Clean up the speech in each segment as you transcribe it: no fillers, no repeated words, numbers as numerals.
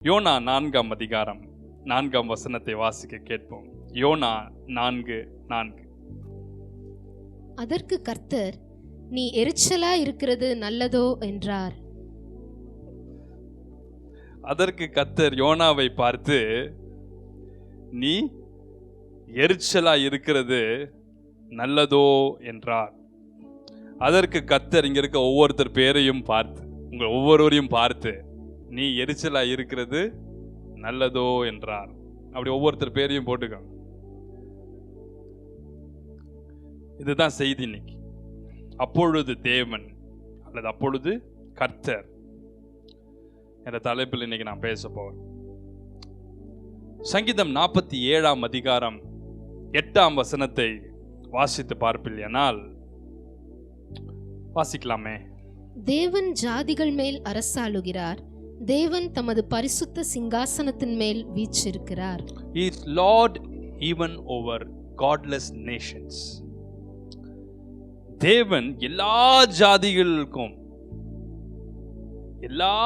YONO 4ஆம் அதிகாரம் 4ஆம் வசனத்தை வாசிக்க கேட்போம். யோனா 4:4. அதற்கு கர்த்தர், நீ எரிச்சலா இருக்கிறது நல்லதோ என்றார். அதற்கு கர்த்தர் யோனாவை பார்த்து, நீ எரிச்சலா இருக்கிறது நல்லதோ என்றார். அதற்கு கர்த்தர் இங்க இருக்க ஒவ்வொருத்தர் பேரையும் பார்த்து, உங்கள் ஒவ்வொருவரையும் பார்த்து, நீ எரிச்சலா இருக்கிறது நல்லதோ என்றார். அப்படி ஒவ்வொருத்தர் பேரையும் போட்டுக்கோங்க. இதுதான் செய்தி இன்னைக்கு. அப்பொழுது தேவன் அல்லது அப்பொழுது கர்த்தர் என்ற தலைப்பில் இன்னைக்கு நான் பேச போறேன். சங்கீதம் 47ஆம் அதிகாரம் 8ஆம் வசனத்தை வாசித்து பார்ப்பில்லையானால் வாசிக்கலாமே. தேவன் ஜாதிகள் மேல் அரசாளுகிறார், தேவன் தமது பரிசுத்த சிங்காசனத்தின் மேல் வீற்றிருக்கிறார். He is Lord even over godless nations. தேவன் எல்லா ஜாதிகளுக்கும் எல்லா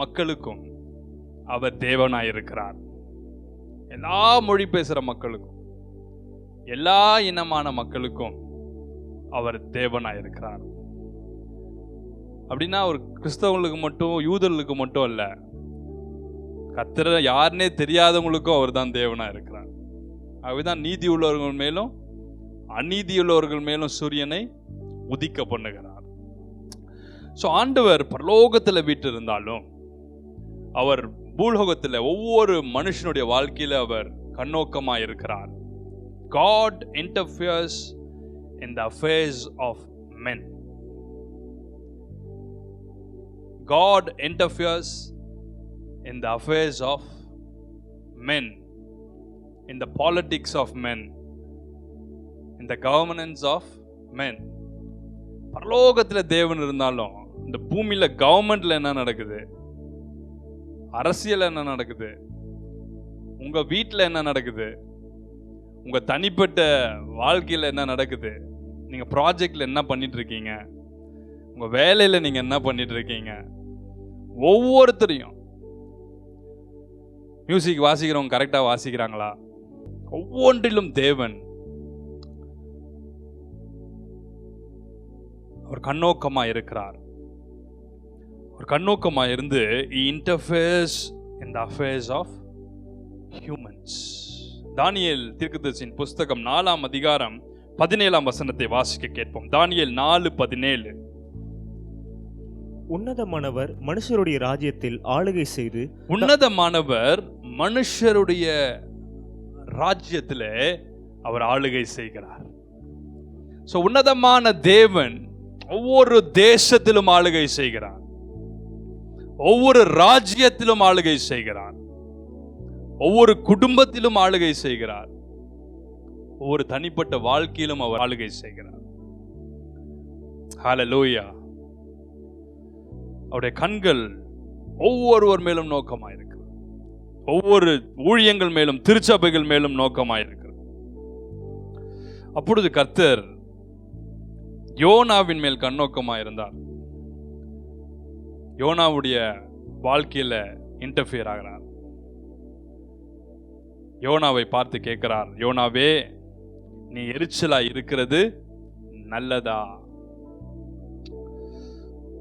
மக்களுக்கும் அவர் தேவனாயிருக்கிறார். எல்லா மொழி பேசுற மக்களுக்கும் எல்லா இனமான மக்களுக்கும் அவர் தேவனாயிருக்கிறார். அப்படின்னா ஒரு கிறிஸ்தவங்களுக்கு மட்டும் யூதர்களுக்கு மட்டும் இல்ல, கர்த்தர் யாருன்னே தெரியாதவங்களுக்கும் அவர் தான் தேவனா இருக்கிறார். அதுதான் நீதி உள்ளவர்கள் மேலும் அநீதி உள்ளவர்கள் மேலும் சூரியனை உதிக்க பண்ணுகிறார். ஸோ ஆண்டவர் பரலோகத்தில் வீற்றிருந்தாலும் அவர் பூலோகத்தில் ஒவ்வொரு மனுஷனுடைய வாழ்க்கையில அவர் கண்ணோக்கமாக இருக்கிறார். God interferes in the affairs of men. God interferes in the affairs of men, in the politics of men, in the governance of men. பரலோகத்தில் தேவன் இருந்தாலும் இந்த பூமியில கவர்மெண்ட்ல என்ன நடக்குது, அரசியல் என்ன நடக்குது, உங்க வீட்டில் என்ன நடக்குது, உங்க தனிப்பட்ட வாழ்க்கையில் என்ன நடக்குது, நீங்க ப்ராஜெக்ட்ல என்ன பண்ணிட்டு இருக்கீங்க, உங்க வேலையில நீங்க என்ன பண்ணிட்டு இருக்கீங்க, ஒவ்வொருத்தரையும் மியூசிக் வாசிக்கிறவங்க கரெக்டா வாசிக்கிறாங்களா, ஒவ்வொன்றிலும் தேவன் ஒரு கண்ணோக்கமா இருக்கிறார். ஒரு கண்ணோக்கமா இருந்து he interferes in the affairs of humans. தானியேல் தீர்க்கதரிசியின் புஸ்தகம் 4ஆம் அதிகாரம் 17ஆம் வசனத்தை வாசிக்க கேட்போம். தானியேல் 4:17. உன்னதமானவர் மனுஷருடைய ராஜ்யத்தில் ஆளுகை செய்து, உன்னதமானவர் மனுஷருடைய ராஜ்யத்திலே அவர் ஆளுகை செய்கிறார். சோ உன்னதமான தேவன் ஒவ்வொரு தேசத்திலும் ஆளுகை செய்கிறார், ஒவ்வொரு ராஜ்யத்திலும் ஆளுகை செய்கிறார், ஒவ்வொரு குடும்பத்திலும் ஆளுகை செய்கிறார், ஒவ்வொரு தனிப்பட்ட வாழ்க்கையிலும் அவர் ஆளுகை செய்கிறார். ஹல்லேலூயா. அவருடைய கண்கள் ஒவ்வொருவர் மேலும் நோக்கமாயிருக்கிறது, ஒவ்வொரு ஊழியங்கள் மேலும் திருச்சபைகள் மேலும் நோக்கமாயிருக்கிறது. அப்பொழுது கர்த்தர் யோனாவின் மேல் கண்ணோக்கமாயிருந்தார். யோனாவுடைய வாழ்க்கையில இன்டர்ஃபியர் ஆகிறார். யோனாவை பார்த்து கேட்கிறார், யோனாவே நீ எரிச்சலா இருக்கிறது நல்லதா?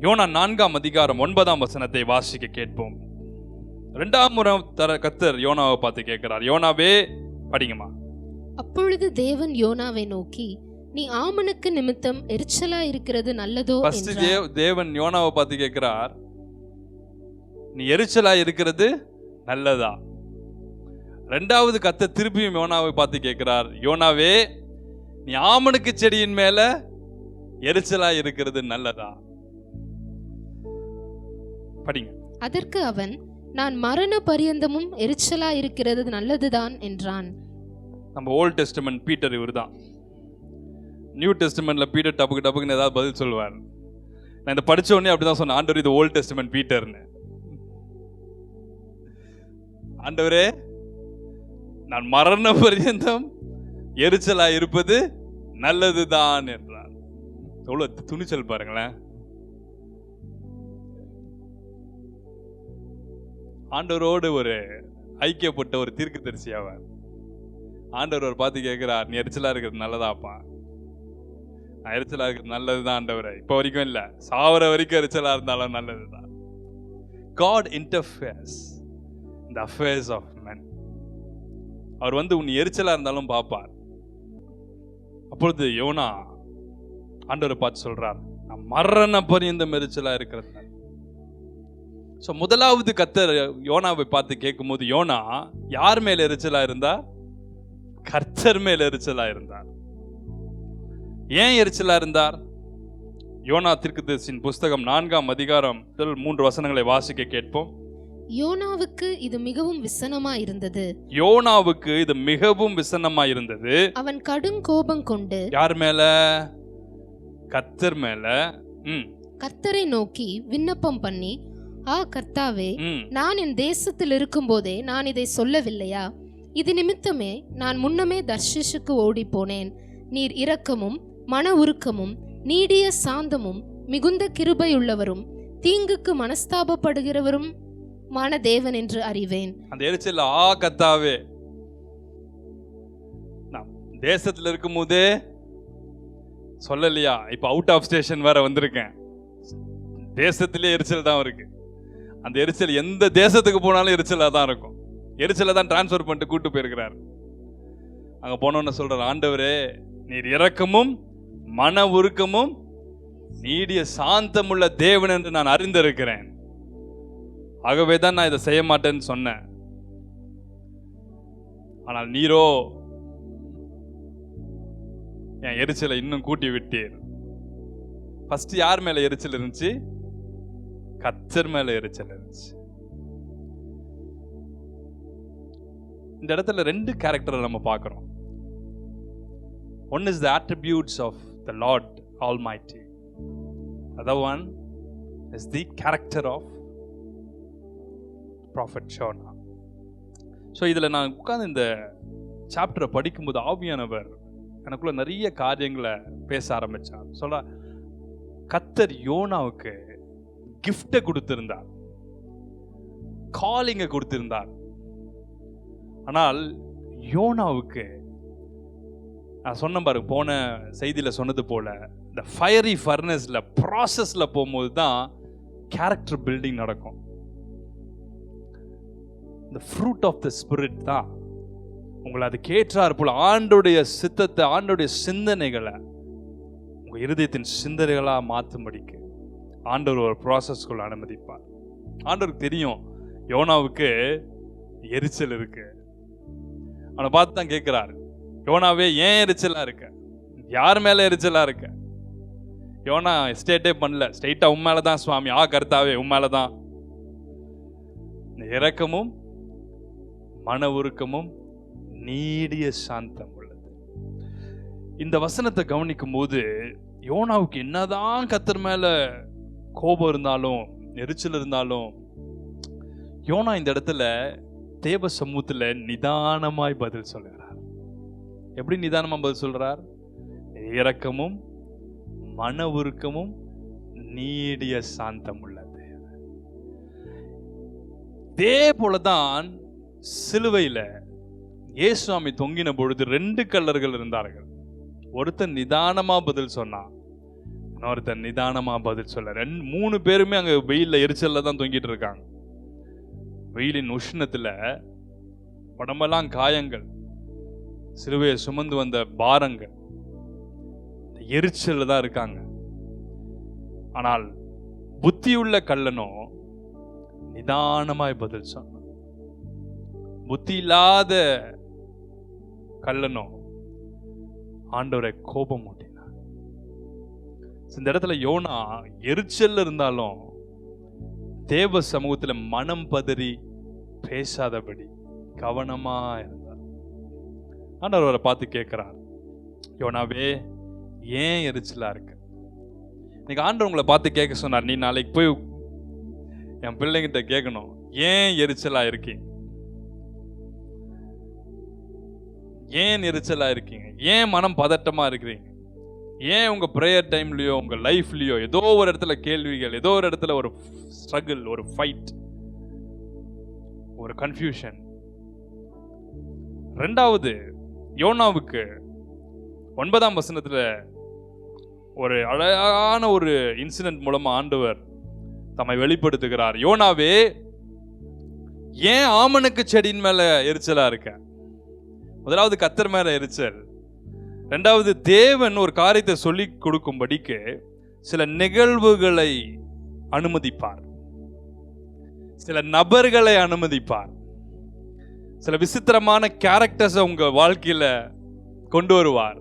யோனா 4ஆம் அதிகாரம் 9ஆம் வசனத்தை வாசிக்க கேட்போம். 2ஆம் முறை கர்த்தர் யோனாவை பார்த்து கேட்கிறார், யோனாவே படிங்கம்மா. அப்பொழுது தேவன் யோனாவை நோக்கி, நீ ஆமனுக்கு நிமித்தம் எரிச்சலா இருக்கிறது நல்லதோ என்றார். தேவன் யோனாவை பார்த்து கேட்கிறார், நீ எரிச்சலா இருக்கிறது நல்லதா? 2வது கர்த்தர் திருப்பியும் யோனாவை பார்த்து கேட்கிறார், யோனாவே நீ ஆமனுக்கு செடியின் மேல எரிச்சலா இருக்கிறது நல்லதா? படிங்க. அதற்கு அவன், நான் மரண பரியந்தமும் எரிச்சலா இருக்கிறது நல்லதுதான் என்றான். நம்ம ஓல்ட் டெஸ்டமென்ட் பீட்டர் இவர்தான். நியூ டெஸ்டமென்ட்ல பீட்டர் டபுக்கு டபுக்குன்னு ஏதாவது பதில் சொல்லுவார். நான் இதை படிச்ச உடனே அப்படிதான் சொன்னேன், ஆண்டவர் இது ஓல்ட் டெஸ்டமென்ட் பீட்டர்னு. ஆண்டவரே நான் மரண பரியந்தம் எரிச்சலா இருப்பது நல்லதுதான் என்றார். எவ்வளவு துணிச்சல் பாருங்களேன். ஆண்டவரோடு ஒரு ஐக்கியப்பட்ட ஒரு தீர்க்கதரிசி அவர். ஆண்டவர் பார்த்து கேட்கிறார், நீ எரிச்சலா இருக்கிறது நல்லதாப்பா? நான் எரிச்சலா இருக்கிறது நல்லதுதான் ஆண்டவரே, இப்போ வரைக்கும் இல்லை, சாவர வரைக்கும் எரிச்சலா இருந்தாலும் நல்லதுதான். God interferes in the affairs of men. அவர் உன் எரிச்சலா இருந்தாலும் பார்ப்பார். அப்பொழுது யோனா ஆண்டவரை பார்த்து சொல்றார், நான் மரண பரியந்தம் எரிச்சலா இருக்கிறது. ஸோ முதலாவது கர்த்தர் யோனாவை பார்த்து கேட்கும் போது, யோனா யார் மேல எரிச்சலா இருந்தார்? கர்த்தர் மேல் எரிச்சலா இருந்தார். ஏன் எரிச்சலா இருந்தார்? யோனா தீர்க்கதரிசியின் புஸ்தகம் 4ஆம் அதிகாரம் 3 வசனங்களை வாசிக்க கேட்போம். யோனாவுக்கு இது மிகவும் விசனமா இருந்தது. யோனாவுக்கு இது மிகவும் விசனமா இருந்தது. அவன் கடும் கோபம் கொண்டு யார் மேல? கர்த்தர் மேல. கர்த்தரை நோக்கி விண்ணப்பம் பண்ணி, கர்த்தாவே, நான் என் தேசத்தில் இருக்கும் போதே நான் இதை சொல்லவில்லையா? இது நிமித்தமே நான் முன்னமே தர்ஷிஷுக்கு ஓடி போனேன். நீர் இரக்கமும் மன உருக்கமும் நீடிய சாந்தமும் மிகுந்த கிருபையுள்ளவரும் தீங்குக்கு மனஸ்தாபப்படுகிறவரும் மான தேவன் என்று அறிவேன். அந்த எரிச்சல், கர்த்தாவே, நான் தேசத்துல இருக்கும் போதே சொல்லலையா? இப்ப அவுட் ஆஃப் ஸ்டேஷன் வேற வந்திருக்கேன், தேசத்திலே எரிச்சல் தான் இருக்கு. அந்த எரிச்சல் எந்த தேசத்துக்கு போனாலும் எரிச்சலா தான் இருக்கும். எரிச்சலை தான் டிரான்ஸ்ஃபர் பண்ணிட்டு கூட்டு போயிருக்கிறார். அங்க போனோன்னு சொல்றார், ஆண்டவரே, நீர் இரக்கமும் மன உருக்கமும் நீடிய சாந்தமுள்ள தேவன் என்று நான் அறிந்திருக்கிறேன். ஆகவே தான் நான் இதை செய்ய மாட்டேன்னு சொன்னேன். ஆனால் நீரோ என் எரிச்சலை இன்னும் கூட்டி விட்டீர். ஃபர்ஸ்ட் யார் மேல எரிச்சல் இருந்துச்சு? கர்த்தர் மேல எரிச்சல் இருந்துச்சு. இந்த இடத்துல 2 கேரக்டரை நம்ம பார்க்கிறோம். One is the attributes of the Lord Almighty. Other one is the character of Prophet Jonah. So இதில் நான் உட்கார்ந்து இந்த சாப்டரை படிக்கும்போது ஆவியானவர் எனக்குள்ள நிறைய காரியங்களை பேச ஆரம்பிச்சார். சொல்ல, கர்த்தர் யோனாவுக்கு கிஃப்டை கொடுத்திருந்தார், காலிங்கை கொடுத்திருந்தார். ஆனால் யோனாவுக்கு, நான் சொன்ன பாருங்க, போன செய்தியில் சொன்னது போல, இந்த ஃபயரி ஃபர்னஸ்ல ப்ராசஸ்ல போகும்போது தான் கேரக்டர் பில்டிங் நடக்கும். இந்த ஃப்ரூட் ஆஃப் த ஸ்பிரிட் தான் உங்களை அது கேட்டார் போல ஆண்டோடைய சித்தத்தை, ஆண்டோடைய சிந்தனைகளை உங்க இருதயத்தின் சிந்தனைகளாக மாற்றும்படிக்கு ஆண்டவர் ஒரு ப்ராசஸ்குள்ள அனுமதிப்பார். ஆண்டவருக்கு தெரியும் யோனாவுக்கு எரிச்சல் இருக்கு. அவனை பார்த்து தான் கேட்கிறாரு, யோனாவே ஏன் எரிச்சலா இருக்க? யார் மேல எரிச்சலா இருக்க? யோனா ஸ்டேட்டே பண்ணல, ஸ்ட்ரெயிட்டா உன் மேலதான் சுவாமி, கர்த்தாவே உன் மேலதான். இரக்கமும் மன உருக்கமும் நீடிய சாந்தம் உள்ளது. இந்த வசனத்தை கவனிக்கும் போது யோனாவுக்கு என்னதான் கர்த்தர் மேல கோபம் இருந்தாலும் எரிச்சல் இருந்தாலும், யோனா இந்த இடத்துல தேவ சமூகத்துல நிதானமாய் பதில் சொல்கிறார். எப்படி நிதானமா பதில் சொல்றார்? இரக்கமும் மன உருக்கமும் நீடிய சாந்தம் உள்ளது. இதே போலதான் சிலுவையில இயேசுவாமி தொங்கின பொழுது 2 கள்ளர்கள் இருந்தார்கள். ஒருத்தன் நிதானமா பதில் சொன்னான், இன்னொருத்தன் நிதானமா பதில் சொல்ல. 3 பேருமே அங்க வெயில்ல எரிச்சல்ல தான் தொங்கிட்டு இருக்காங்க. வெயிலின் உஷ்ணத்துல உடம்பெல்லாம் காயங்கள், சிலுவையை சுமந்து வந்த பாரங்கள், எரிச்சல்ல தான் இருக்காங்க. ஆனால் புத்தியுள்ள கள்ளனோ நிதானமாய் பதில் சொன்னான். புத்தி இல்லாத கள்ளனோ ஆண்டவரை கோபம் மூட்டினார். இந்த இடத்துல யோனா எரிச்சல் இருந்தாலும் தேவ சமூகத்துல மனம் பதறி பேசாதபடி கவனமா இருந்தார். ஆண்டவர் அவரை பார்த்து கேட்கிறார், யோனாவே ஏன் எரிச்சலா இருக்கு? இன்னைக்கு ஆண்டவர் உங்களை பார்த்து கேட்க சொன்னார், நீ நாளைக்கு போய் என் பிள்ளைங்கிட்ட கேட்கணும், ஏன் எரிச்சலா இருக்கீங்க? ஏன் எரிச்சலா இருக்கீங்க? ஏன் மனம் பதட்டமா இருக்கிறீங்க? ஏன் உங்க பிரேயர் டைம்லயோ உங்க லைஃப்லயோ ஏதோ ஒரு இடத்துல கேள்விகள், ஏதோ ஒரு இடத்துல ஒரு ஸ்ட்ரகிள், ஒரு ஃபைட், ஒரு கன்ஃபியூஷன். ரெண்டாவது, யோனாவுக்கு 9ஆம் வசனத்துல ஒரு அழகான ஒரு இன்சிடென்ட் மூலமா ஆண்டவர் தம்மை வெளிப்படுத்துகிறார். யோனாவே, ஏன் ஆமணக்கு செடியின் மேல எரிச்சலா இருக்க? முதலாவது கர்த்தர் மேல எரிச்சல். ரெண்டாவது, தேவன் ஒரு காரியத்தை சொல்லி கொடுக்கும்படிக்கு சில நிகழ்வுகளை அனுமதிப்பார், சில நபர்களை அனுமதிப்பார், சில விசித்திரமான கேரக்டர்ஸை உங்க வாழ்க்கையில கொண்டு வருவார்.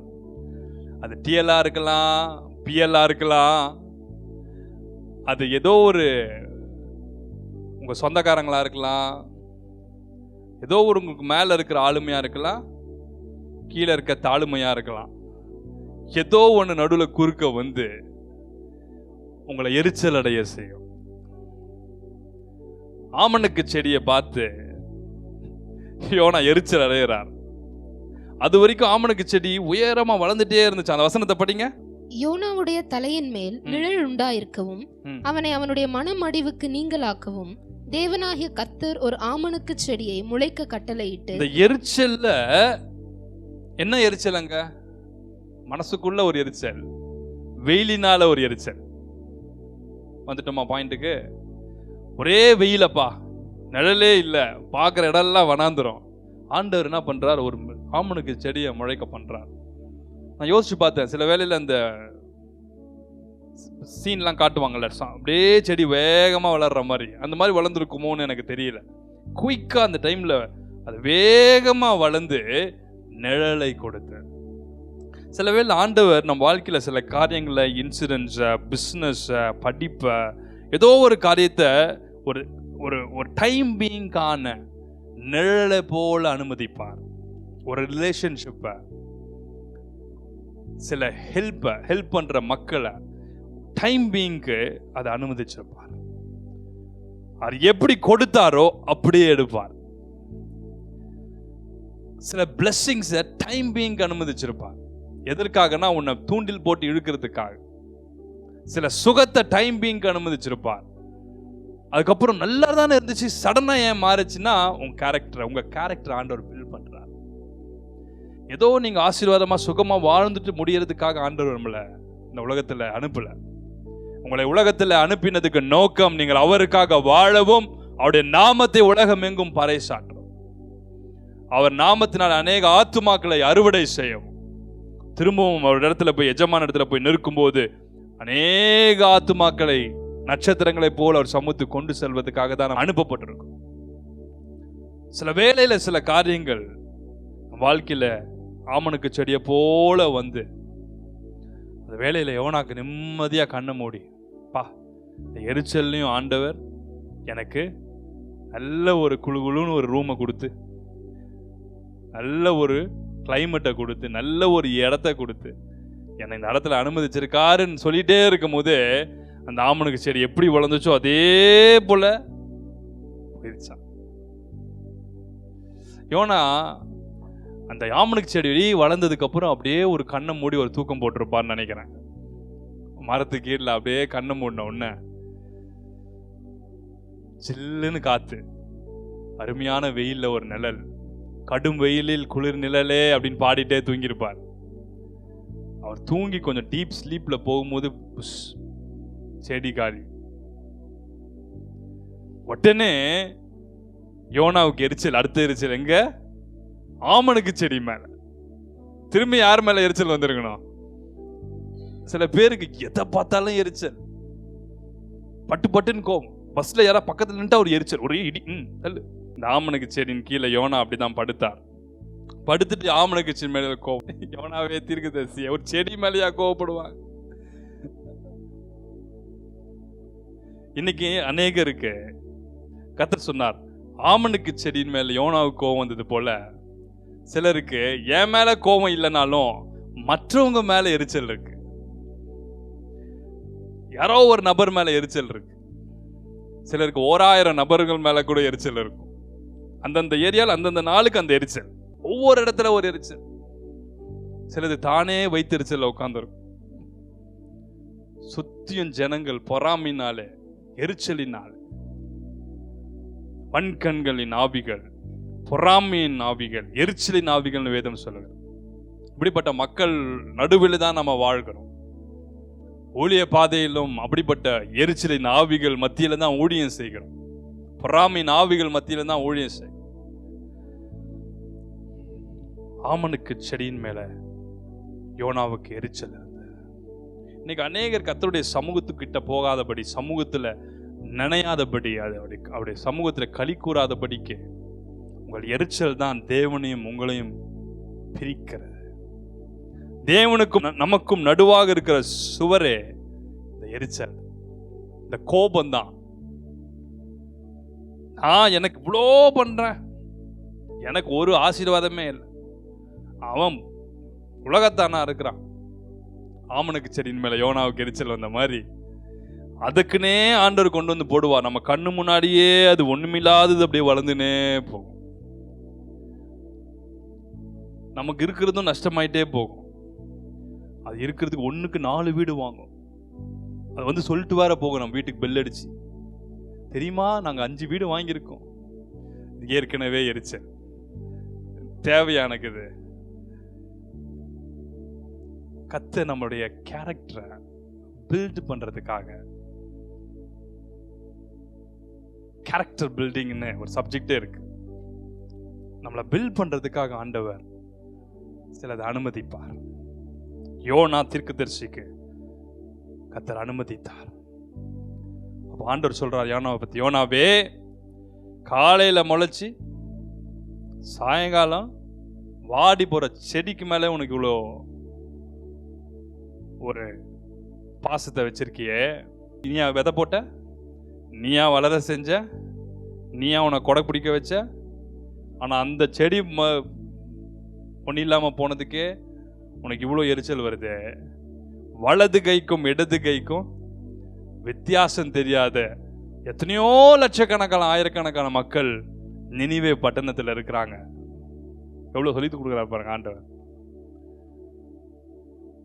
அது டிஎல்ஆ இருக்கலாம், பிஎல்ஆ இருக்கலாம், அது ஏதோ ஒரு உங்க சொந்தக்காரங்களா இருக்கலாம், ஏதோ ஒரு உங்களுக்கு மேல இருக்கிற ஆளுமையா இருக்கலாம், கீழே இருக்க தாழ்மையா இருக்கலாம். ஏதோ ஒன்று நடுவில் குறுக்க வந்து உங்களை எரிச்சல் அடைய செய்யும். ஆமணக்கு செடியை பார்த்து யோனா எரிச்சல் அடைகிறார். அது வரைக்கும் ஆமணக்கு செடி உயரமா வளர்ந்துட்டே இருந்துச்சு. அந்த வசனத்தை படிங்க. யோனாவுடைய தலையின் மேல் நிழல் உண்டாயிருக்கவும் அவனை அவனுடைய மனமடிவுக்கு நீங்களாக்கவும் தேவனாகிய கர்த்தர் ஒரு ஆமணக்கு செடியை முளைக்க கட்டளையிட்டு. இந்த எரிச்சல்ல என்ன எரிச்சலங்க? மனசுக்குள்ள ஒரு எரிச்சல், வெயிலினால ஒரு எரிச்சல். வந்துட்டோமா பாயிண்ட்டுக்கு? ஒரே வெயிலப்பா, நிழலே இல்லை, பார்க்குற இடம்லாம் வனாந்துரும். ஆண்டவர் என்ன பண்றார்? ஒரு ஆமணக்கு செடியை முளைக்க பண்றார். நான் யோசிச்சு பார்த்தேன், சில வேளையில அந்த சீன்லாம் காட்டுவாங்கல்ல, அப்படியே செடி வேகமா வளர்ற மாதிரி, அந்த மாதிரி வளர்ந்துருக்குமோன்னு எனக்கு தெரியல. குயிக்கா அந்த டைம்ல அது வேகமா வளர்ந்து நிழலை கொடுத்து. சில வேளை ஆண்டவர் நம்ம வாழ்க்கையில சில காரியங்களை, இன்சிடென்ட்ஸை, பிஸ்னஸை, படிப்பை, ஏதோ ஒரு காரியத்தை ஒரு ஒரு ஒரு டைம் பீயிங்கான நிழலை போல அனுமதிப்பார். ஒரு ரிலேஷன்ஷிப்பை, சில ஹெல்ப் பண்ற மக்களை டைம் பீயிங்க்கு அதை அனுமதிச்சிருப்பார். அவர் எப்படி கொடுத்தாரோ அப்படியே எடுப்பார். சில பிளெஸிங்ஸை டைம் பீயிங்க்கு அனுமதிச்சிருப்பார். எதற்காகனா உன்னை தூண்டில் போட்டு இழுக்கிறதுக்காக. சில சுகத்தை டைம் பீயிங்க்கு அனுமதிச்சிருப்பார். அதுக்கப்புறம் நல்லா தானே இருந்துச்சு, சடனா ஏன் மாறுச்சுன்னா உங்க கேரக்டர் ஆண்டவர் பில்ட் பண்றார். ஏதோ நீங்க ஆசீர்வாதமா சுகமா வாழ்ந்துட்டு முடியறதுக்காக ஆண்டவர் நம்மளை இந்த உலகத்துல அனுப்பல. உங்களை உலகத்துல அனுப்பினதுக்கு நோக்கம் நீங்கள் அவருக்காக வாழவும், அவருடைய நாமத்தை உலகம் எங்கும் பறைசாற்றும், அவர் நாமத்தினால் அநேக ஆத்துமாக்களை அறுவடை செய்யவும், திரும்பவும் அவர் இடத்துல போய், எஜமான இடத்துல போய் நிற்கும் போது அநேக ஆத்துமாக்களை நட்சத்திரங்களை போல அவர் சமூகத்துக்கு கொண்டு செல்வதற்காக தான் அனுப்பப்பட்டிருக்கும். சில வேளையில சில காரியங்கள் வாழ்க்கையில ஆமணக்கு செடியை போல வந்து, அந்த வேளையில யோனாக்கு நிம்மதியா கண்ணை மூடி, பா இந்த எரிச்சல்லையும் ஆண்டவர் எனக்கு நல்ல ஒரு குழுன்னு ஒரு ரூமை கொடுத்து, நல்ல ஒரு கிளைமேட்டை கொடுத்து, நல்ல ஒரு இடத்த கொடுத்து என்னை இந்த இடத்துல அனுமதிச்சிருக்காருன்னு சொல்லிட்டே இருக்கும் போது அந்த ஆமணக்கு செடி எப்படி வளர்ந்துச்சோ அதே போல போயிருச்சான். யோனா அந்த ஆமணக்கு செடி வளர்ந்ததுக்கு அப்புறம் அப்படியே ஒரு கண்ணை மூடி ஒரு தூக்கம் போட்டிருப்பான்னு நினைக்கிறேன். மரத்து கீழே அப்படியே கண்ணை மூடின உடனே சில்லுன்னு காத்து, அருமையான வெயில்ல ஒரு நிழல், கடும் வெயிலில் குளிர் நிழலே அப்படின்னு பாடிட்டே தூங்கியிருப்பார். அவர் தூங்கி கொஞ்சம் டீப் ஸ்லீப்ல போகும்போது செடி காலி. உடனே யோனாவுக்கு எரிச்சல், அடுத்த எரிச்சல் எங்க? ஆமணக்கு செடி மேல. திரும்பி யார் மேல எரிச்சல் வந்திருக்கணும்? சில பேருக்கு எதை பார்த்தாலும் எரிச்சல், பட்டு பட்டுன்னு கோவம். பஸ்ல யாரா பக்கத்துல நின்று ஒரு எரிச்சல், ஒரே இடி. இந்த ஆமணக்கு செடியின் கீழே யோனா அப்படிதான் படுத்தார். படுத்துட்டு ஆமணக்கு செடி மேல கோவம். யோனாவே தீர்க்கதரிசி, ஒரு செடி மேலேயா கோவப்படுவாங்க? இன்னைக்கு அநேகருக்கு கர்த்தர் சொன்னார், ஆமணக்கு செடியின் மேல யோனாவுக்கு கோவம் வந்தது போல சிலருக்கு என் மேல கோவம் இல்லைனாலும் மற்றவங்க மேல எரிச்சல் இருக்கு. யாரோ ஒரு நபர் மேல எரிச்சல் இருக்கு. சிலருக்கு 1000 நபர்கள் மேல கூட எரிச்சல் இருக்கும். அந்தந்த ஏரியால அந்தந்த நாளுக்கு அந்த எரிச்சல், ஒவ்வொரு இடத்துல ஒரு எரிச்சல். சிலது தானே வைத்து எரிச்சல் உட்கார்ந்துருக்கும். சுத்தியும் ஜனங்கள் பொறாமையினாலே, எரிச்சலினால. வன்கண்களின் ஆவிகள், பொறாமையின் ஆவிகள், எரிச்சலின் ஆவிகள்னு வேதம் சொல்லுது. இப்படிப்பட்ட மக்கள் நடுவில் தான் நம்ம வாழ்கிறோம். ஊழிய பாதையிலும் அப்படிப்பட்ட எரிச்சலின் ஆவிகள் மத்தியில தான் ஊழியம் செய்கிறோம். பொறாமையின் ஆவிகள் மத்தியில தான் ஊழியம் செய்யும். ஆமனுக்கு செடியின் மேல யோனாவுக்கு எரிச்சல் இருந்தது. இன்னைக்கு அநேகர் கர்த்தருடைய சமூகத்துக்கிட்ட போகாதபடி, சமூகத்துல நினையாதபடி, அவருடைய சமூகத்துல களி கூறாதபடிக்கு உங்கள் எரிச்சல் தான் தேவனையும் உங்களையும் பிரிக்கிறது. தேவனுக்கும் நமக்கும் நடுவாக இருக்கிற சுவரே இந்த எரிச்சல், இந்த கோபம் தான். நான் எனக்கு இவ்வளோ பண்றேன், எனக்கு ஒரு ஆசீர்வாதமே இல்லை. அவன் உலகத்தானா இருக்கிறான். ஆமனுக்கு செடியின் மேல யோனாவுக்கு எரிச்சல் வந்த மாதிரி அதுக்குன்னே ஆண்டவர் கொண்டு வந்து போடுவா. நம்ம கண்ணு முன்னாடியே அது ஒண்ணுமில்லாதது அப்படியே வளர்ந்துனே போகும். நமக்கு இருக்கிறதும் நஷ்டமாயிட்டே போகும். அது இருக்கிறதுக்கு 1க்கு 4 வீடு வாங்கும். அது வந்து சொல்லிட்டு வேற போகும் நம்ம வீட்டுக்கு பெல் அடிச்சு, தெரியுமா நாங்க 5 வீடு வாங்கியிருக்கோம். ஏற்கனவே எரிச்சல் தேவையானது. கர்த்தர் நம்மளுடைய கேரக்டரை பில்ட் பண்றதுக்காக, கேரக்டர் பில்டிங்னு ஒரு சப்ஜெக்டே இருக்கு. நம்மளை பில்ட் பண்றதுக்காக ஆண்டவர் சிலதை அனுமதிப்பார். யோனா தீர்க்கதரிசிக்கு கர்த்தர் அனுமதித்தார். அப்ப ஆண்டவர் சொல்றார் யோனாவை பத்தி, யோனாவே காலையில முளைச்சி சாயங்காலம் வாடி போற செடிக்கு மேல உனக்கு இவ்வளோ ஒரு பாசத்தை வச்சிருக்கியே, நீயா விதை போட்ட, நீயா வளர செஞ்ச, நீயா உன கொடை பிடிக்க வச்ச, ஆனா அந்த செடி ஒன்றும் இல்லாம போனதுக்கே உனக்கு இவ்வளோ எரிச்சல் வருது. வலது கைக்கும் இடது கைக்கும் வித்தியாசம் தெரியாத எத்தனையோ லட்சக்கணக்கான ஆயிரக்கணக்கான மக்கள் நினிவே பட்டணத்தில் இருக்கிறாங்க. எவ்வளவு சொல்லிட்டு கொடுக்குறாரு பாருங்க ஆண்டவர்.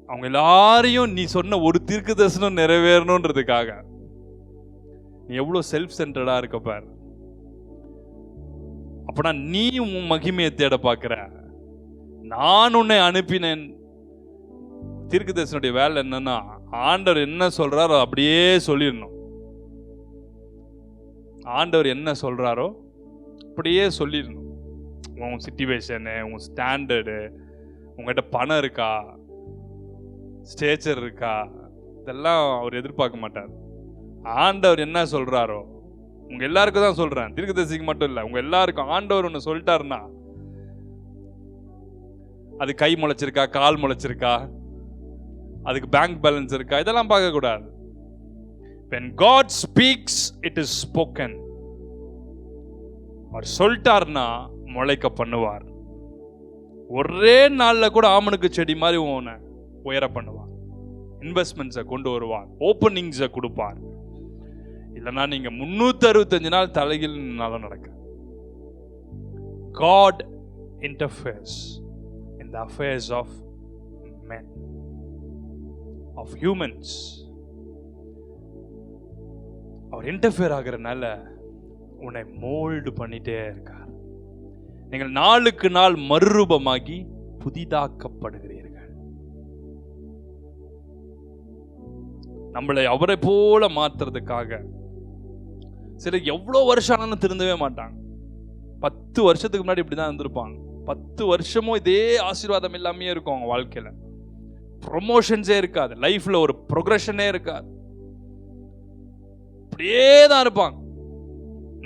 அவங்க எல்லாரையும் நீ சொன்ன ஒரு தீர்க்க தரிசனம் நிறைவேறணுன்றதுக்காக நீ எவ்வளவு செல்ஃப் சென்டர்டா இருக்க பாரு. அப்பனா நீ உன் மகிமையை தேட பார்க்கிற, நான் உன்னை அனுப்பினேன். தீர்க்க தரிசனுடைய வேலை என்னன்னா ஆண்டவர் என்ன சொல்றாரோ அப்படியே சொல்லிடணும். ஆண்டவர் என்ன சொல்றாரோ அப்படியே சொல்லிடணும். உன் சிச்சுவேஷனு, உன் ஸ்டாண்டர்டு, உங்ககிட்ட பணம் இருக்கா, ஸ்டேச்சர் இருக்கா, இதெல்லாம் அவர் எதிர்பார்க்க மாட்டார். ஆண்டவர் என்ன சொல்றாரோ, உங்க எல்லாருக்கும் தான் சொல்றேன், தீர்க்கதரிசிக்கு மட்டும் இல்லை, உங்க எல்லாருக்கும் ஆண்டவர் ஒன்று சொல்லிட்டாருன்னா அது கை முளைச்சிருக்கா, கால் முளைச்சிருக்கா, அதுக்கு பேங்க் பேலன்ஸ் இருக்கா, இதெல்லாம் பார்க்க கூடாது. When God speaks, it is spoken. அவர் சொல்லிட்டார்னா முளைக்க பண்ணுவார். ஒரே நாள்ல கூட ஆமனுக்கு செடி மாதிரி உயர பண்ணுவார். இன்வெஸ்ட்மெண்ட்ஸை கொண்டு வருவார், ஓப்பனிங்ஸை கொடுப்பார். இல்லைன்னா நீங்க 365 நாள் தலையில் நாளும் நடக்க. God interferes in the affairs of men, of humans. அவர் இன்டர்ஃபியர் ஆகிறனால உன்னை மோல்டு பண்ணிட்டே இருக்கார். நீங்கள் நாளுக்கு நாள் மறுரூபமாகி புதிதாக்கப்படுகிறீர்கள். நம்மளை அவரை போல மாத்துறதுக்காக சிலர் எவ்வளவு வருஷம் ஆனாலும் திருந்தவே மாட்டாங்க. 10 வருஷத்துக்கு முன்னாடி இப்படிதான் இருந்திருப்பாங்க. 10 வருஷமும் இதே ஆசீர்வாதம் இல்லாமே இருக்கும். அவங்க வாழ்க்கையில ப்ரொமோஷன்ஸே இருக்காது, லைஃப்ல ஒரு ப்ரொக்ரெஷனே இருக்காது, அப்படியே தான் இருப்பாங்க.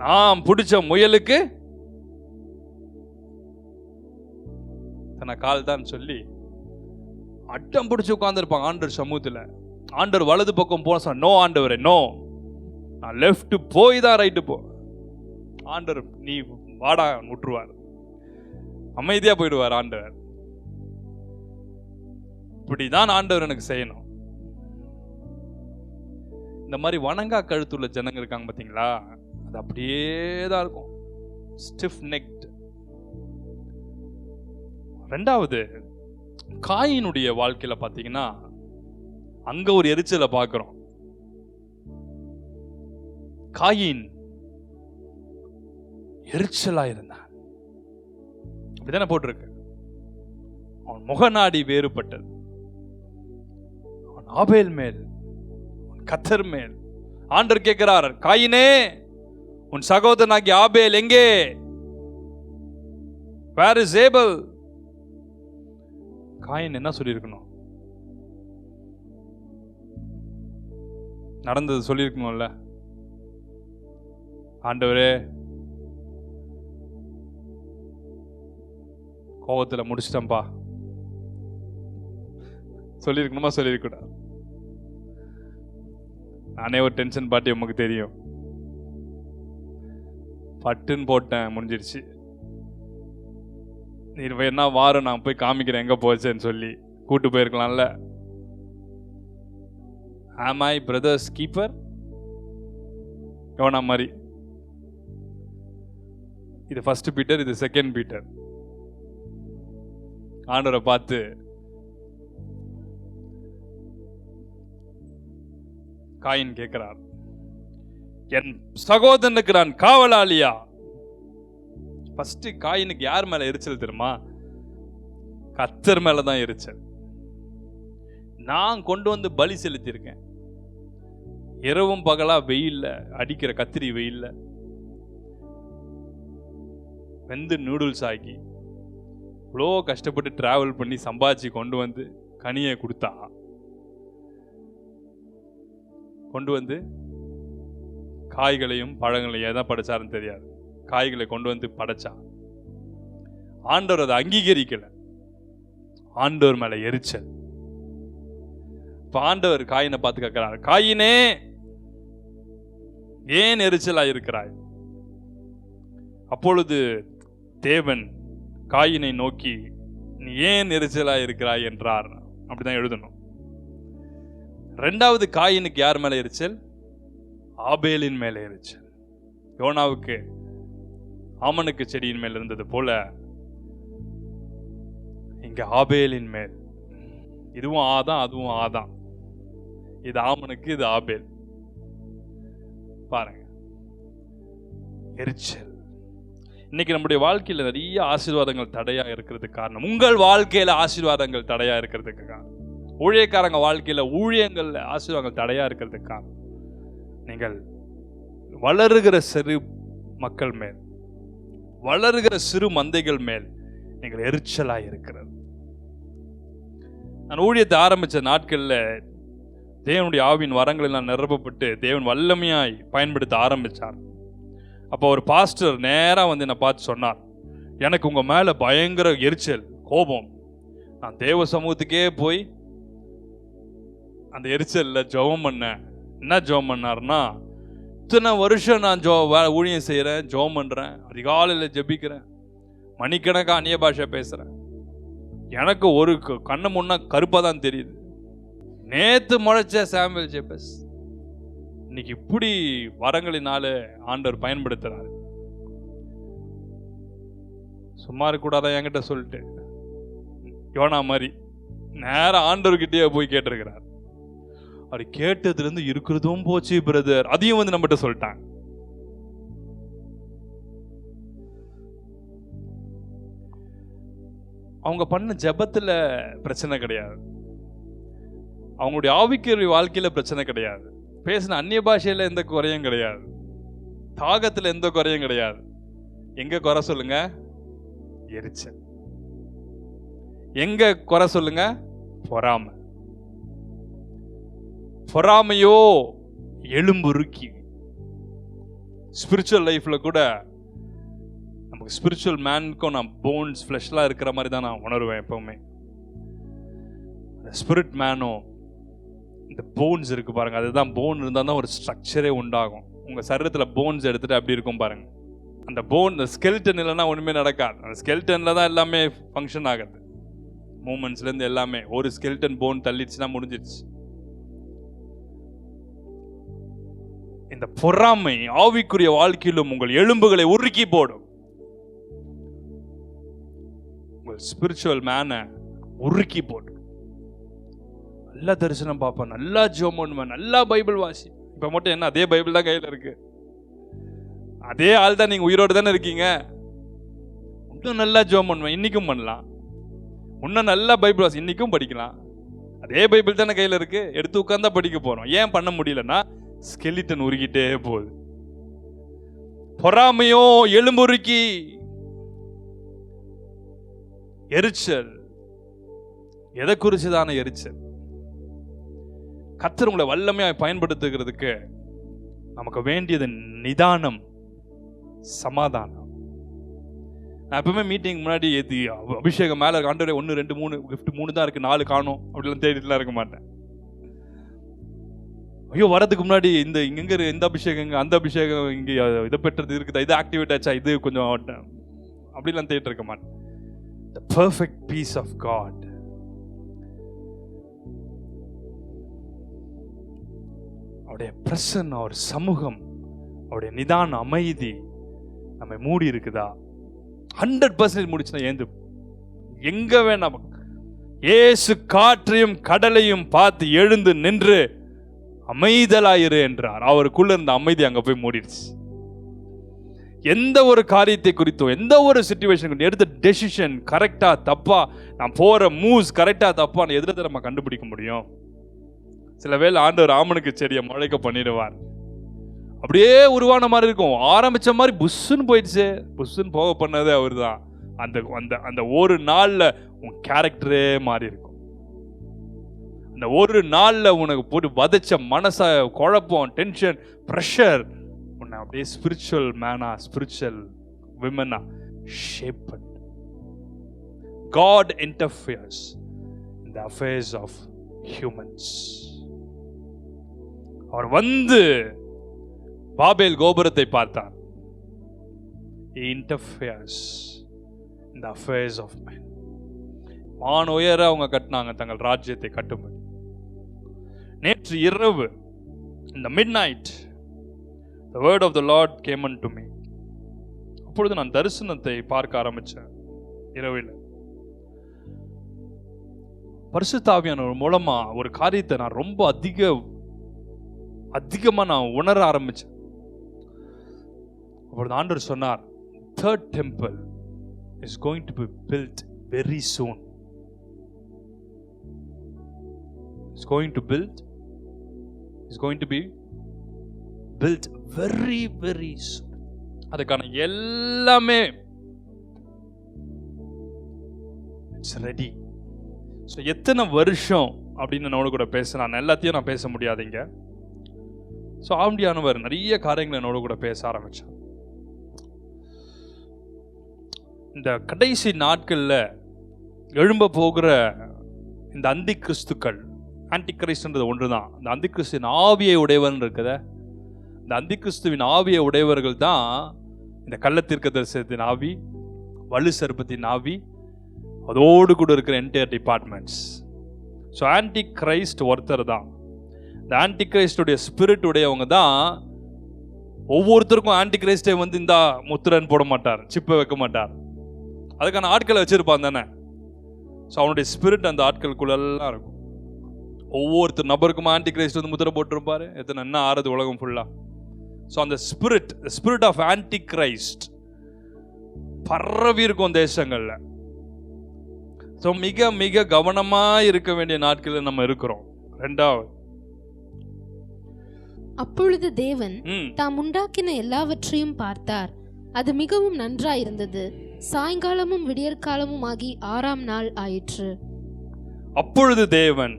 நான் பிடிச்ச முயலுக்கு தன்னை கால் தான் சொல்லி அட்டம் பிடிச்சு உட்கார்ந்து இருப்பாங்க ஆண்டவர் சமூகத்துல. ஆண்டவர் வலது பக்கம் போன சொன்ன, நோ ஆண்டவரே நோ, நான் லெஃப்ட் போய் தான் ரைட்டு போ. ஆண்டவர் நீ வாடா விட்டுருவார், அமைதியா போயிடுவார் ஆண்டவர். இப்படிதான் ஆண்டவர் எனக்கு செய்யணும். இந்த மாதிரி வணங்கா கழுத்துள்ள ஜனங்க இருக்காங்க பாத்தீங்களா, அது அப்படியே தான் இருக்கும், ஸ்டிஃப் நெக்ட். ரெண்டாவது, காயினுடைய வாழ்க்கையில பாத்தீங்கன்னா அங்க ஒரு எரிச்சலை பார்க்கிறோம். காயின் எரிச்சலா இருந்தான். அப்படிதானே போட்டிருக்கு. அவன் முகநாடி வேறுபட்டது. அவன் ஆபேல் மேல், கத்தர் மேல். ஆண்டவர் கேட்கிறார், காயினே உன் சகோதரனாகி ஆபேல் எங்கே? Where is Abel? காயின் என்ன சொல்லியிருக்கணும்? நடந்தது சொல்லியிருக்கணும்ல. ஆண்டவரே, கோபத்துல முடிச்சிட்டம்பா சொல்லியிருக்கணுமா? சொல்லியிருக்கூடாது. நானே ஒரு டென்ஷன் பாட்டி, உமக்கு தெரியும். பட்டுன்னு போட்டேன், முடிஞ்சிருச்சு. நீ என்ன வாரம் நான் போய் காமிக்கிறேன் எங்க போச்சேன்னு சொல்லி கூட்டு போயிருக்கலாம்ல. Am I brother's keeper? Jonah மாதிரி. இது ஃபர்ஸ்ட் பீட்டர், இது செகண்ட் பீட்டர். ஆண்டவரை பார்த்து காயின் கேட்கிறார், என் சகோதரனுக்கு நான் காவலாளியா? ஃபர்ஸ்ட் காயினுக்கு யார் மேல எரிச்சல் தெரியுமா? கர்த்தர் மேலதான் எரிச்சல். நான் கொண்டு வந்து பலி செலுத்தியிருக்கேன். இரவும் பகலா வெயில்ல, அடிக்கிற கத்திரி வெயில்ல வெந்து நூடுல்ஸ் ஆக்கி இவ்வளோ கஷ்டப்பட்டு டிராவல் பண்ணி சம்பாதிச்சு கொண்டு வந்து கனியை கொடுத்தா, கொண்டு வந்து காய்களையும் பழங்களையும் எதான் படைச்சாருன்னு தெரியாது, காய்களை கொண்டு வந்து படைச்சான். ஆண்டவர் அதை அங்கீகரிக்கல. ஆண்டவர் மேல எரிச்சல். இப்ப ஆண்டவர் காயினை பார்த்து கேட்கிறார், காயினே ஏன் எரிச்சலா இருக்கிறாய்? அப்பொழுது தேவன் காயினை நோக்கி, நீ ஏன் எரிச்சலா இருக்கிறாய் என்றார். அப்படிதான் எழுதணும். ரெண்டாவது காயினுக்கு யார் மேல எரிச்சல்? ஆபேலின் மேல எரிச்சல். யோனாவுக்கு ஆமனுக்கு செடியின் மேல் இருந்தது போல இங்க ஆபேலின் மேல். இதுவும் ஆதான், அதுவும் ஆதான். இது ஆமனுக்கு, இது ஆபேல். பாருங்க, எரிச்சல். இன்னைக்கு நம்முடைய வாழ்க்கையில நிறைய ஆசீர்வாதங்கள் தடையா இருக்கிறதுக்கு காரணம், உங்கள் வாழ்க்கையில ஆசீர்வாதங்கள் தடையா இருக்கிறதுக்கு காரணம், ஊழியக்காரங்க வாழ்க்கையில ஊழியங்கள்ல ஆசீர்வாதங்கள் தடையா இருக்கிறதுக்கு காரணம், நீங்கள் வளருகிற சிறு மக்கள் மேல், வளருகிற சிறு மந்தைகள் மேல் நீங்கள் எரிச்சலா இருக்கிறது. நான் ஊழியத்தை ஆரம்பிச்ச நாட்கள்ல தேவனுடைய ஆவியின் வரங்களில் நான் நிரப்பப்பட்டு தேவன் வல்லமையாய் பயன்படுத்த ஆரம்பிச்சார். அப்போ ஒரு பாஸ்டர் நேரா வந்து என்னை பார்த்து சொன்னார், எனக்கு உங்க மேல பயங்கர எரிச்சல், கோபம். நான் தேவ சமூகத்துக்கே போய் அந்த எரிச்சல்ல ஜெபம் பண்ணேன். என்ன ஜெபம் பண்ணார்னா, இத்தனை வருஷம் நான் ஊழியம் செய்யறேன், ஜெபம் பண்றேன், அதிகாலையில் ஜெபிக்கிறேன், மணிக்கணக்காக அந்நிய பாஷை பேசுறேன், எனக்கு ஒரு கண்ணு முன்னா கருப்பா தான் தெரியுது. நேத்து முளைச்ச சாமுவேல் ஜெபஸ் இன்னைக்கு இப்படி வரங்களினால ஆண்டவர் பயன்படுத்துறாரு. சும்மா இருக்கூடாதான் என்கிட்ட சொல்லிட்டு யோனா மாதிரி நேர ஆண்டவர்கிட்டயே போய் கேட்டிருக்கிறார். அவர் கேட்டதுல இருந்து இருக்கிறதும் போச்சு பிரதர், அதையும் வந்து நம்மகிட்ட சொல்லிட்டாங்க. அவங்க பண்ண ஜெபத்துல பிரச்சனை கிடையாது, அவங்களுடைய ஆவிக்குரிய வாழ்க்கையில பிரச்சனை கிடையாது, பேசின அந்நிய பாஷையில எந்த குறையும் கிடையாது, தாகத்துல எந்த குறையும் கிடையாது. எங்க குறை சொல்லுங்க? எரிச்சல். எங்க குறை சொல்லுங்க? பொறாமை. பொறாமையோ எலும்புருக்கி. ஸ்பிரிச்சுவல் லைஃப்ல கூட நமக்கு ஸ்பிரிச்சுவல் மேனுக்கும் நான் போன்ஸ் ஃப்ளெஷ்லாம் இருக்கிற மாதிரி தான் நான் உணர்வேன் எப்பவுமே. ஸ்பிரிட் மேனும் இந்த போன்ஸ் இருக்கு பாருங்க, அதுதான் போன் இருந்தால் தான் ஒரு ஸ்ட்ரக்சரே உண்டாகும். உங்க சரீரத்தில் போன்ஸ் எடுத்துட்டு அப்படி இருக்கும் பாருங்க. அந்த போன், இந்த ஸ்கெல்டன் இல்லைன்னா ஒண்ணுமே நடக்காது. அந்த ஸ்கெல்டன்ல தான் எல்லாமே ஃபங்க்ஷன் ஆகுது, மூமெண்ட்ஸ்ல இருந்து எல்லாமே. ஒரு ஸ்கெல்டன் போன் தள்ளிடுச்சுன்னா முடிஞ்சிடுச்சு. இந்த பொறாமை ஆவிக்குரிய வாழ்க்கையிலும் உங்கள் எலும்புகளை உருக்கி போடும். உங்கள் ஸ்பிரிச்சுவல் மேனை உருக்கி போடும். நல்லா தரிசனம் பார்ப்பேன், நல்லா ஜெபம் பண்ணுவேன், நல்லா பைபிள் வாசி. இப்ப மட்டும் என்ன அதே பைபிள் தான் கையில இருக்கு, அதே ஆள் தான் நீங்க உயிரோடு தானே இருக்கீங்க. இன்னும் நல்லா ஜெபம் பண்ணுவேன், இன்னைக்கும் பண்ணலாம். இன்னும் நல்லா பைபிள் வாசி, இன்னைக்கும் படிக்கலாம். அதே பைபிள் தானே கையில இருக்கு, எடுத்து உட்கார்ந்தா படிக்க போறோம். ஏன் பண்ண முடியலன்னா ஸ்கெலிட்டன் உருகிட்டே போகுது. பொறாமையோ எலும்புருக்கி, எரிச்சல். எதை குறிச்சுதான எரிச்சல்? கர்த்தர் உங்களை வல்லமையா பயன்படுத்துகிறதுக்கு நமக்கு வேண்டியது நிதானம், சமாதானம். நான் எப்பவுமே மீட்டிங் முன்னாடி அபிஷேகம் மேல ஆண்டவரே 1 2 3 gift 3 தான் இருக்கு, 4 காணும் அப்படிலாம் தேடிட்டுலாம் இருக்க மாட்டேன். ஐயோ வரதுக்கு முன்னாடி இந்த அபிஷேகம் அந்த அபிஷேகம் இங்க இதை பெற்றது இருக்குதா, இது ஆக்டிவேட் ஆச்சா, இது கொஞ்சம் அப்படிலாம் தேடிட்டு இருக்க மாட்டேன். The perfect peace of God. அவருடைய பிரசன்ன, அவர் சமூகம், அவருடைய நிதான அமைதி நம்மை மூடி இருக்குதா? 100% முடிச்சுனா ஏந்து எங்க வேணாம். இயேசு காற்றையும் கடலையும் பார்த்து எழுந்து நின்று அமைதலாயிரு என்றார். அவருக்குள்ள இருந்த அமைதி அங்க போய் மூடிடுச்சு. எந்த ஒரு காரியத்தை குறித்தோ, எந்த ஒரு சிச்சுவேஷன் எடுத்த டெசிஷன் கரெக்டா தப்பா, நான் போற மூவ்ஸ் கரெக்டா தப்பா எதிர்த்து நம்ம கண்டுபிடிக்க முடியும். சில வேளை ஆண்டவர் ஆமனுக்கு செடியை முளைக்க பண்ணிடுவார். அப்படியே உருவான மாதிரி இருக்கும், ஆரம்பிச்ச மாதிரி புஷ்ஷுன்னு போயிடுச்சு. புஷ்ஷுன்னு போக பண்ணதே அவர் தான். அந்த அந்த அந்த ஒரு நாள்ல உன் கேரக்டரே மாறி இருக்கும். அந்த ஒரு நாள்ல உனக்கு போட்டு வதச்ச மனச, குழப்பம், டென்ஷன், ப்ரெஷர் உன்னை அப்படியே ஸ்பிரிச்சுவல் மேனா, ஸ்பிரிச்சுவல் விமனா ஷேப் பண்ணு. God interferes in the affairs of humans. அவர் வந்து பாபேல் கோபுரத்தை பார்த்தார். He interferes in the affairs of men. வான் உயர அவங்க கட்டினாங்க தங்கள் ராஜ்யத்தை கட்டும்படி. நேற்று இரவு, in the midnight, the word of the Lord came unto me. அப்பொழுது நான் தரிசனத்தை பார்க்க ஆரம்பிச்சேன். இரவில் பரிசுத்த ஆவியானவர் மூலமா ஒரு காரியத்தை நான் ரொம்ப அதிகமா நான் உணர ஆரம்பிச்சேன். அப்பொழுது ஆண்டவர் சொன்னார், third temple is going to be built very soon. It's going to be built very very soon. அதுக்கான எல்லாமே it's ready. ஸோ எத்தனை வருஷம் அப்படின்னு என்னோட கூட பேசினான். எல்லாத்தையும் நான் பேச முடியாதுங்க. ஸோ ஆண்டியானவர் நிறைய காரியங்களை என்னோட கூட பேச ஆரம்பிச்சார். இந்த கடைசி நாட்களில் எழும்ப போகிற இந்த அந்தி கிறிஸ்துக்கள், ஆன்டி கிரைஸ்ட்ன்றது ஒன்று தான். இந்த அந்தி கிறிஸ்துவின் ஆவியை உடையவன் இருக்குத, இந்த அந்தி கிறிஸ்துவின் ஆவியை உடையவர்கள் தான் இந்த கள்ளத்தீர்க்க தரிசனத்தின் ஆவி, வலு சர்ப்பத்தின் ஆவி, அதோடு கூட இருக்கிற entire departments. So anti Christ ஒருத்தர் தான். இந்த ஆன்டி கிரைஸ்டுடைய ஸ்பிரிட் உடையவங்க தான். ஒவ்வொருத்தருக்கும் ஆன்டி கிரைஸ்டே வந்து இந்த முத்திரன் போட மாட்டார், சிப்பை வைக்க மாட்டார். அதுக்கான ஆட்களை வச்சிருப்பான் தானே. ஸோ அவனுடைய ஸ்பிரிட் அந்த ஆட்களுக்குள்ளெல்லாம் இருக்கும். ஒவ்வொருத்தர் நபருக்கும் ஆன்டி கிரைஸ்ட் வந்து முத்திரை போட்டிருப்பாரு. எத்தனை என்ன ஆறுது உலகம் ஃபுல்லா. ஸோ அந்த ஸ்பிரிட் ஆஃப் ஆன்டி கிரைஸ்ட் பரவி இருக்கும் தேசங்கள்ல. ஸோ மிக மிக கவனமா இருக்க வேண்டிய நாட்களில் நம்ம இருக்கிறோம். ரெண்டாவது, அப்பொழுது தேவன் தாம் உண்டாக்கின எல்லாவற்றையும் பார்த்தார், அது மிகவும் நன்றாயிருந்தது. சாயங்காலமும் விடியற்காலமும் ஆகி 6ஆம் நாள் ஆயிற்று. அப்பொழுது தேவன்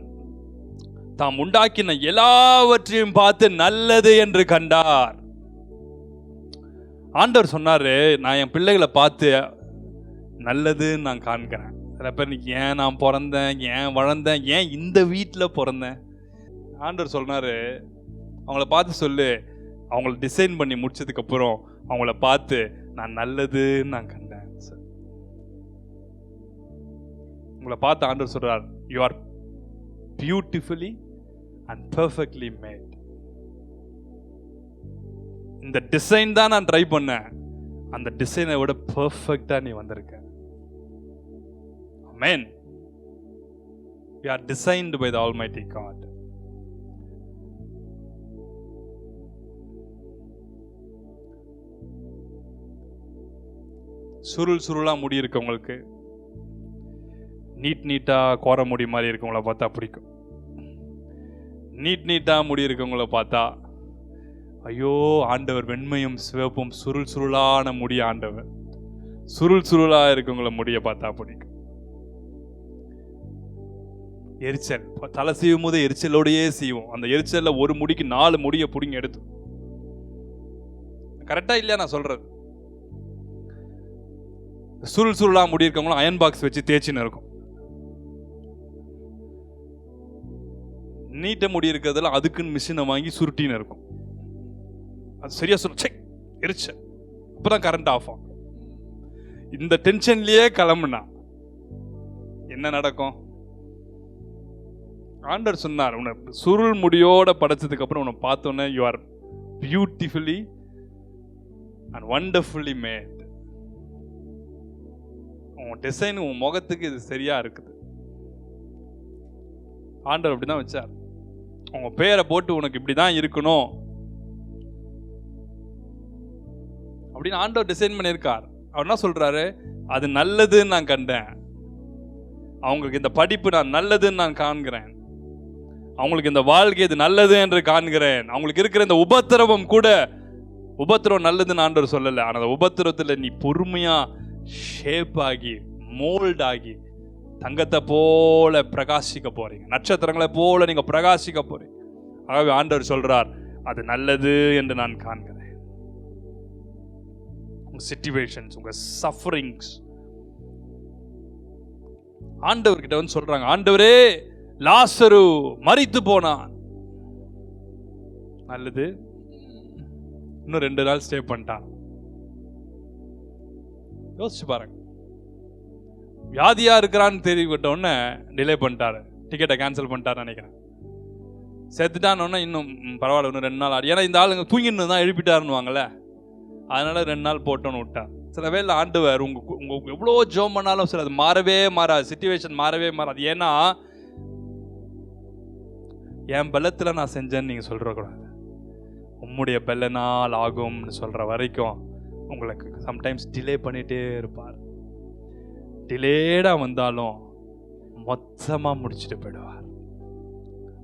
தாம் உண்டாக்கின எல்லாவற்றையும் பார்த்து நல்லது என்று கண்டார். ஆண்டவர் சொன்னாரு, நான் என் பிள்ளைகளை பார்த்து நல்லதுன்னு நான் காண்கிறேன். சில பேர் ஏன் நான் பிறந்தேன், ஏன் வளர்ந்தேன், ஏன் இந்த வீட்டில் பிறந்தேன். ஆண்டவர் சொன்னாரு, அவங்கள பார்த்து சொல்லு, அவங்கள டிசைன் பண்ணி முடிச்சதுக்கு அப்புறம் அவங்கள பார்த்து நான் நல்லதுன்னு நான் கண்டேன். உங்களை பார்த்து ஆண்டவர் சொல்றார், you are beautifully and perfectly made. இந்த டிசைன் தான் நான் ட்ரை பண்ணேன், அந்த டிசைனை விட பெர்ஃபெக்ட்டா நீ வந்திருக்க. ஆமென். We are designed by the Almighty God. சுருள் சுருளா முடி இருக்கவங்களுக்கு, நீட்டா கோர முடி மாதிரி இருக்கவங்கள பார்த்தா பிடிக்கும். நீட்டா முடி இருக்கவங்கள பார்த்தா ஐயோ ஆண்டவர் வெண்மையும் சிவப்பும் சுருள் சுருளான முடி ஆண்டவர், சுருள் சுருளா இருக்கவங்கள முடிய பார்த்தா பிடிக்கும். எரிச்சல், தலை சீவும் போது எரிச்சலோடையே செய்வோம். அந்த எரிச்சல்ல ஒரு முடிக்கு 4 முடிய பிடிங்க எடுத்து. கரெக்டா இல்லையா நான் சொல்றது? சுருள் சுருளா முடி இருக்கவங்களும் அயன் பாக்ஸ் வச்சு தேய்ச்சின்னு இருக்கும். நீட்ட முடி இருக்கிறதுல அதுக்குன்னு மிஷினை வாங்கி சுருட்டின்னு இருக்கும். அது சரியா சொல்ல எரிச்சல், அப்பதான் கரண்ட் ஆஃப் ஆகும். இந்த டென்ஷன்லயே கிளம்புனா என்ன நடக்கும்? ஆண்டவர் சொன்னார், உன்னை சுருள் முடியோட படைச்சதுக்கு அப்புறம் உன்னை பார்த்தோன்னே you are beautifully and wonderfully made. உன் டிசைன், உன் முகத்துக்கு இது சரியா இருக்குது. ஆண்டவர் அப்படிதான் வச்சார். உங்க பேரை போட்டு உனக்கு இப்படிதான் இருக்கணும் அப்படின்னு ஆண்டவர் டிசைன் பண்ணியிருக்கார். அவர் என்ன சொல்றாரு? அது நல்லதுன்னு நான் கண்டேன். அவங்களுக்கு இந்த படிப்பு நான் நல்லதுன்னு நான் காண்கிறேன். அவங்களுக்கு இந்த வாழ்க்கை இது நல்லது என்று காண்கிறேன். அவங்களுக்கு இருக்கிற இந்த உபத்திரவம் கூட, உபத்திரவம் நல்லதுன்னு ஆண்டவர் சொல்லலை. ஆனால் அந்த உபத்திரவத்தில் நீ பொறுமையா ஷேப் ஆகி மோல்ட் ஆகி தங்கத்தை போல பிரகாசிக்க போறீங்க, நட்சத்திரங்களை போல நீங்க பிரகாசிக்க போறீங்க. ஆகவே ஆண்டவர் சொல்றார், அது நல்லது என்று நான் காண்கிறேன். உங்க சிச்சுவேஷன்ஸ், உங்க சஃபரிங்ஸ், ஆண்டவர்கிட்ட வந்து சொல்றாங்க, ஆண்டவரே லாசரு மரித்து போனான். நல்லது, இன்னும் 2 நாள் ஸ்டே பண்ணிட்டான். யோசிச்சு பாருங்க. வியாதியா இருக்கிறான்னு தெரிவிட்ட உடனே டிலே பண்ணிட்டாரு, டிக்கெட்டை கேன்சல் பண்ணிட்டாரு நினைக்கிறேன். செத்துட்டான்னு இன்னும் பரவாயில்ல, இன்னும் 2 நாள் ஆடு. ஏன்னா இந்த ஆளுங்க தூங்கின்னு தான் எழுப்பிட்டாருன்னுவாங்கல்ல, அதனால 2 நாள் போட்டோன்னு விட்டார். சில வேளை ஆண்டவர் உங்க எவ்வளோ ஜோம் பண்ணாலும் சரி, அது மாறவே மாறாது, சிச்சுவேஷன் மாறவே மாறாது. ஏன்னா என் பலத்துல நான் செஞ்சேன்னு நீங்க சொல்ற கூடாது, உம்முடைய பலனால் ஆகும்னு சொல்ற வரைக்கும் உங்களுக்கு சம்டைம்ஸ் டிலே பண்ணிட்டே இருப்பார். டிலேடா வந்தாலும் மொத்தமா முடிச்சுட்டு போயிடுவார்.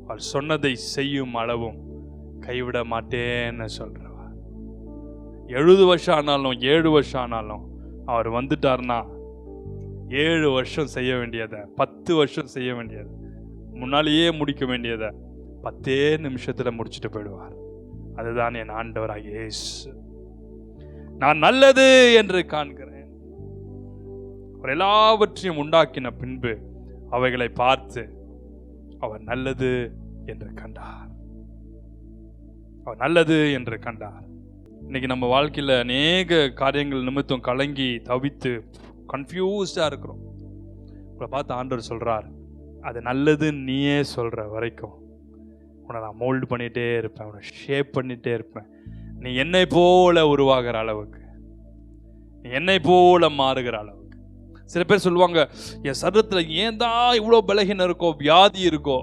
அவர் சொன்னதை செய்யும் அளவும் கைவிட மாட்டேன்னு சொல்றவர். 70 வருஷம் ஆனாலும் 7 வருஷம் ஆனாலும் அவர் வந்துட்டார்னா 7 வருஷம் செய்ய வேண்டியதை 10 வருஷம் செய்ய வேண்டியதை முன்னாலேயே முடிக்க வேண்டியதை 10 நிமிஷத்துல முடிச்சுட்டு போயிடுவார். அதுதான் என் ஆண்டவராகிய இயேசு. நான் நல்லது என்று காண்கிறேன். அவர் எல்லாவற்றையும் உண்டாக்கின பின்பு அவைகளை பார்த்து அவர் நல்லது என்று கண்டார். அவர் நல்லது என்று கண்டார். இன்னைக்கு நம்ம வாழ்க்கையில் அநேக காரியங்கள் நிமித்தம் கலங்கி தவித்து கன்ஃபியூஸ்டா இருக்கிறோம். உங்களை பார்த்து ஆண்டவர் சொல்றார், அது நல்லது நீயே சொல்ற வரைக்கும் உன்னை நான் மோல்டு பண்ணிட்டே இருப்பேன், உன்னை ஷேப் பண்ணிட்டே இருப்பேன். நீ என்னை போல உருவாகிற அளவுக்கு, நீ என்னை போல மாறுகிற அளவுக்கு. சில பேர் சொல்லுவாங்க, என் சரீரத்தில் ஏன் தான் இவ்வளோ பலகீனம் இருக்கோ, வியாதி இருக்கோ.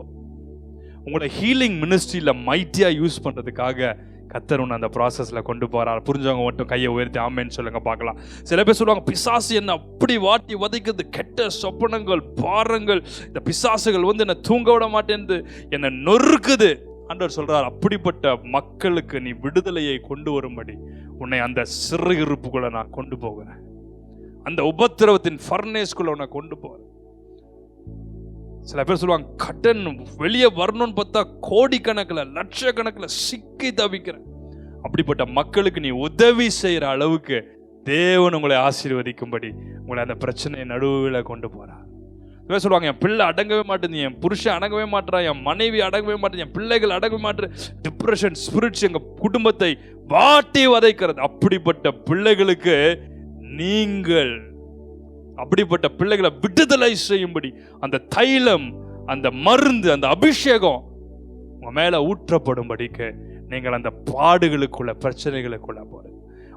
உங்களை ஹீலிங் மினிஸ்ட்ரியில் மைட்டியாக யூஸ் பண்ணுறதுக்காக கர்த்தர் உன்னை அந்த ப்ராசஸில் கொண்டு போகிறார். புரிஞ்சவங்க மட்டும் கையை உயர்த்தி ஆமேன்னு சொல்லுங்க பார்க்கலாம். சில பேர் சொல்லுவாங்க, பிசாசு என்ன அப்படி வாட்டி வதைக்குது, கெட்ட சொப்பனங்கள் பாரங்கள், இந்த பிசாசுகள் வந்து என்னை தூங்க விட மாட்டேன்னு என்னை நொறுக்குது. ஆண்டவர் சொல்றார், அப்படிப்பட்ட மக்களுக்கு நீ விடுதலையை கொண்டு வரும்படி உன்னை அந்த சிறையிருப்புக்குள்ள நான் கொண்டு போகிறேன், அந்த உபத்திரவத்தின் ஃபர்னேஸ்குள்ள உன்னை கொண்டு போகிறேன். சில பேர் சொல்லுவாங்க, கடன் வெளியே வரணும்னு பார்த்தா கோடிக்கணக்கில் லட்சக்கணக்கில் சிக்கி தவிக்கிறேன். அப்படிப்பட்ட மக்களுக்கு நீ உதவி செய்யற அளவுக்கு தேவன் உங்களை ஆசீர்வதிக்கும்படி உங்களை அந்த பிரச்சனையை நடுவில் கொண்டு போறார். சொல்லுவாங்க, என் பிள்ளை அடங்கவே மாட்டேங்குது, என் புருஷன் அடங்கவே மாட்டேறான், என் மனைவி அடங்கவே மாட்டேன், என் பிள்ளைகள் அடங்கவே மாட்டேன். டிப்ரெஷன் ஸ்பிரிட்ஸ் எங்க குடும்பத்தை வாட்டி வதைக்கிறது. அப்படிப்பட்ட பிள்ளைகளுக்கு நீங்கள், அப்படிப்பட்ட பிள்ளைகளை விடுதலை செய்யும்படி அந்த தைலம், அந்த மருந்து, அந்த அபிஷேகம் உங்க மேல ஊற்றப்படும்படிக்கு நீங்கள் அந்த பாடுகளுக்குள்ள, பிரச்சனைகளுக்குள்ள போறீங்க.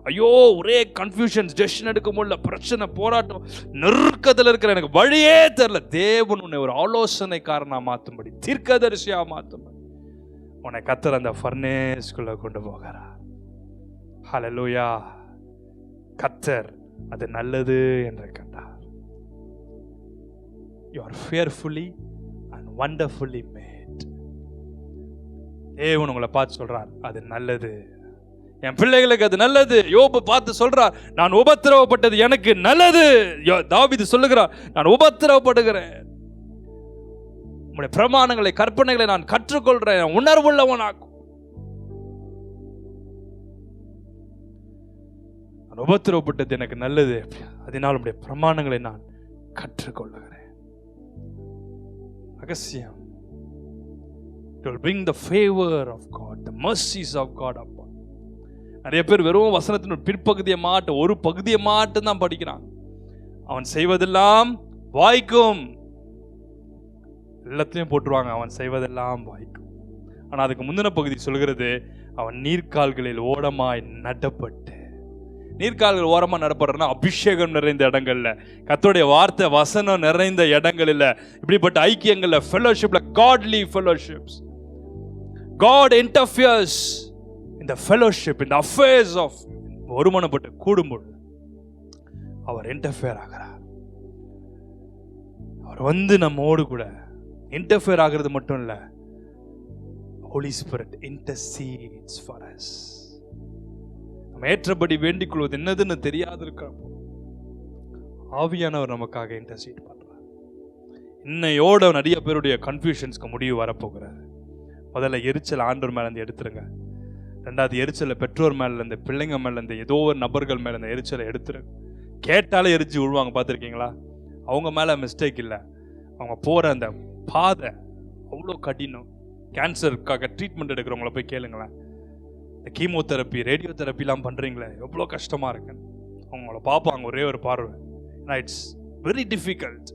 ஐயோ, ஒரே கன்ஃபியூஷன், டெசிஷன் எடுக்க முடியல, பிரச்சனை, போராட்டம், நெருக்கத்தில் இருக்கிற, எனக்கு வழியே தெரியல. தேவன் உன்னை ஒரு ஆலோசனைக்காரனா மாற்றும்படி, தீர்க்கதரிசியா மாற்றும்படி உன்னை கர்த்தர் அந்த ஃபர்னேஸ்குள்ள கொண்டு போகிறார். ஹல்லேலூயா. கர்த்தர் அது நல்லது என்று கண்டார். You are fearfully and wonderfully made. தேவன் உங்களை பார்த்து சொல்றார், அது நல்லது, என் பிள்ளைகளுக்கு அது நல்லது. யோபு பார்த்து சொல்றார், நான் உபத்திரவப்பட்டது எனக்கு நல்லது. தாவீது சொல்லுகிறார், நான் உபத்திரவப்படுகிறேன், உங்களுடைய பிரமாணங்களை கற்பனைகளை நான் கற்றுக்கொள்றேன், உணர்வுள்ளவனாக்கும். நான் உபத்திரவப்பட்டது எனக்கு நல்லது, அதனால் உங்களுடைய பிரமாணங்களை நான் கற்றுக்கொள்ளுகிறேன். ரகசியம். It will bring the favor of God, the mercies of God upon. நிறைய பேர் வெறும் வசனத்தின் பிற்பகுதியை மாட்ட, ஒரு பகுதியை மாட்டும் தான் படிக்கிறான். அவன் செய்வதெல்லாம் வாய்க்கும், எல்லாத்தையும் போட்டுருவாங்க, அவன் செய்வதெல்லாம் வாய்க்கும். ஆனா அதுக்கு முந்தின பகுதி சொல்கிறது, அவன் நீர்க்கால்களில் ஓரமாய் நடப்பட்டு. நீர்க்கால்கள் ஓரமா நடப்படுறதுன்னா அபிஷேகம் நிறைந்த இடங்கள்ல, கர்த்தருடைய வார்த்தை வசனம் நிறைந்த இடங்களில், இப்படிப்பட்ட ஐக்கியங்கள்ல, ஃபெலோஷிப்ல, காட்லி fellowships. God interferes in the fellowship, in the affairs of ஒருமனப்பட்டு கூடும்போது அவர் இன்டர்ஃபியர் ஆகிறார். அவர் வந்து நம்மோடு கூட இன்டர்ஃபியர் ஆகிறது மட்டும் இல்ல, Holy Spirit intercedes for us. நம்ம ஏற்றபடி வேண்டிக் கொள்வது என்னதுன்னு தெரியாது இருக்கிறப்போ ஆவியானவர் நமக்காக இன்டர்சீட் பண்றார். இன்னையோட நிறைய பேருடைய கன்ஃபியூஷன்ஸ்க்கு முடிவு வரப்போகிறார். முதல்ல எரிச்சல் ஆண்டவர் மேல இருந்து எடுத்துருங்க. ரெண்டாவது எரிச்சலை பெற்றோர் மேல இருந்து, பிள்ளைங்க மேல இருந்து, ஏதோ ஒரு நபர்கள் மேல இந்த எரிச்சலை எடுத்துருங்க. கேட்டாலே எரிச்சு விழுவாங்க, பார்த்துருக்கீங்களா? அவங்க மேல மிஸ்டேக் இல்லை, அவங்க போற அந்த பாதை அவ்வளோ கடினம். கேன்சருக்காக ட்ரீட்மெண்ட் எடுக்கிறவங்கள போய் கேளுங்களேன். இந்த கீமோதெரப்பி, ரேடியோ தெரப்பிலாம் பண்றீங்களே, எவ்வளோ கஷ்டமா இருக்கு. அவங்கள பார்ப்பாங்க ஒரே ஒரு பார்வை. It's very difficult.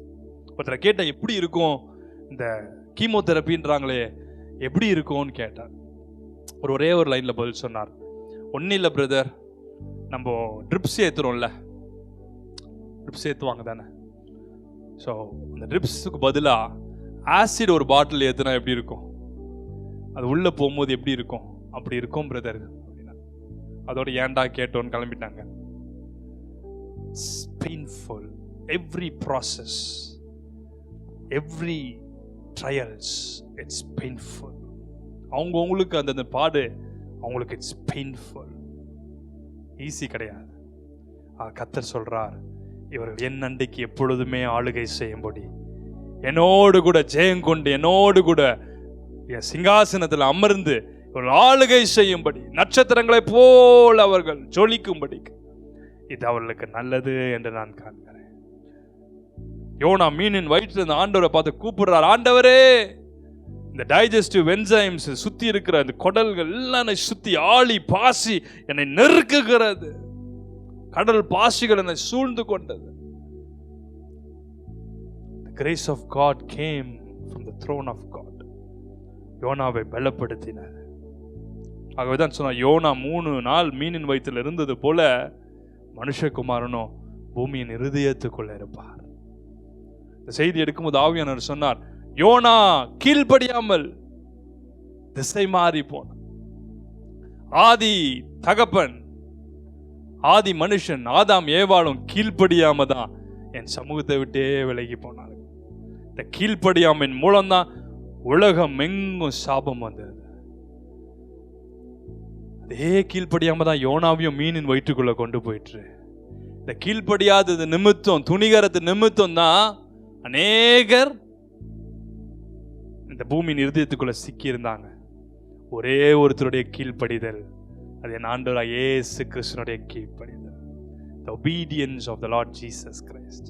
ஒருத்தரை கேட்டால் எப்படி இருக்கும் இந்த கீமோதெரப்பின்றாங்களே, எப்படி இருக்கும்னு கேட்டார். ஒரே ஒரு லைன்ல பதில் சொன்னார், ஒன்றும் இல்லை பிரதர், நம்ம ட்ரிப்ஸ் ஏற்றுறோம்ல, ட்ரிப்ஸ் ஏற்றுவாங்க தானே, ஸோ அந்த ட்ரிப்ஸுக்கு பதிலாக ஆசிட் ஒரு பாட்டில் ஏற்றுனா எப்படி இருக்கும், அது உள்ளே போகும்போது எப்படி இருக்கும், அப்படி இருக்கும் பிரதர் அப்படின்னா. அதோட ஏன்டா கேட்டோன்னு கிளம்பிட்டாங்க. It's painful. Every process, every trials, it's painful. அவங்களுக்கு அந்த பாடு அவங்களுக்கு இட்ஸ் பெயின்ஃபுல், ஈஸி கிடையாது. கர்த்தர் சொல்றார், இவர்கள் என் அண்டைக்கு எப்பொழுதுமே ஆளுகை செய்யும்படி, என்னோடு கூட ஜெயம் கொண்டு, என்னோடு கூட என் சிங்காசனத்தில் அமர்ந்து இவர்கள் ஆளுகை செய்யும்படி, நட்சத்திரங்களை போல் அவர்கள் ஜொலிக்கும்படி இது அவர்களுக்கு நல்லது என்று நான் காண்கிறேன். யோனா மீனின் வயிற்று இந்த ஆண்டவரை பார்த்து கூப்பிடுறார், ஆண்டவரே, இந்த டைஜஸ்டிவ் என்சைம்ஸ் சுத்தி இருக்கிற அந்த குடல்கள் எல்லாம் சுத்தி ஆளி பாசி என்னை நெருக்குகிறது, கடல் பாசிகள் என்னை சூழ்ந்து கொண்டது. The grace of God came from the throne of God. யோனாவை பலப்படுத்தினார். ஆகவேதான் சொன்னா, யோனா 3 நாள் மீனின் வயிற்றில் இருந்தது போல மனுஷகுமாரனும் பூமியின் இருதயத்துக்குள்ள இருப்பார். இந்த செய்தி எடுக்கும்போது ஆவியானவர் சொன்னார், யோனா கீழ்ப்படியாமல் திசை மாறி போன ஆதி தகப்பன், ஆதி மனுஷன் ஆதாம் ஏவாளும் கீழ்ப்படியாம தான் என் சமூகத்தை விட்டே விலகி போனாங்க. இந்த கீழ்ப்படியாமின் மூலம்தான் உலகம் எங்கும் சாபம் வந்தது. அதே கீழ்ப்படியாம தான் யோனாவையும் மீனின் வயிற்றுக்குள்ள கொண்டு போயிட்டு. இந்த கீழ்ப்படியாதது நிமித்தம், துணிகரத்து நிமித்தம் தான் அநேகர் இந்த பூமியின் இருதயத்துக்குள்ள சிக்கி இருந்தாங்க. ஒரே ஒருத்தருடைய கீழ்ப்படிதல், அது என் ஆண்டவராகிய இயேசு கிறிஸ்துவினுடைய கீழ்ப்படிதல். The obedience of the Lord Jesus Christ.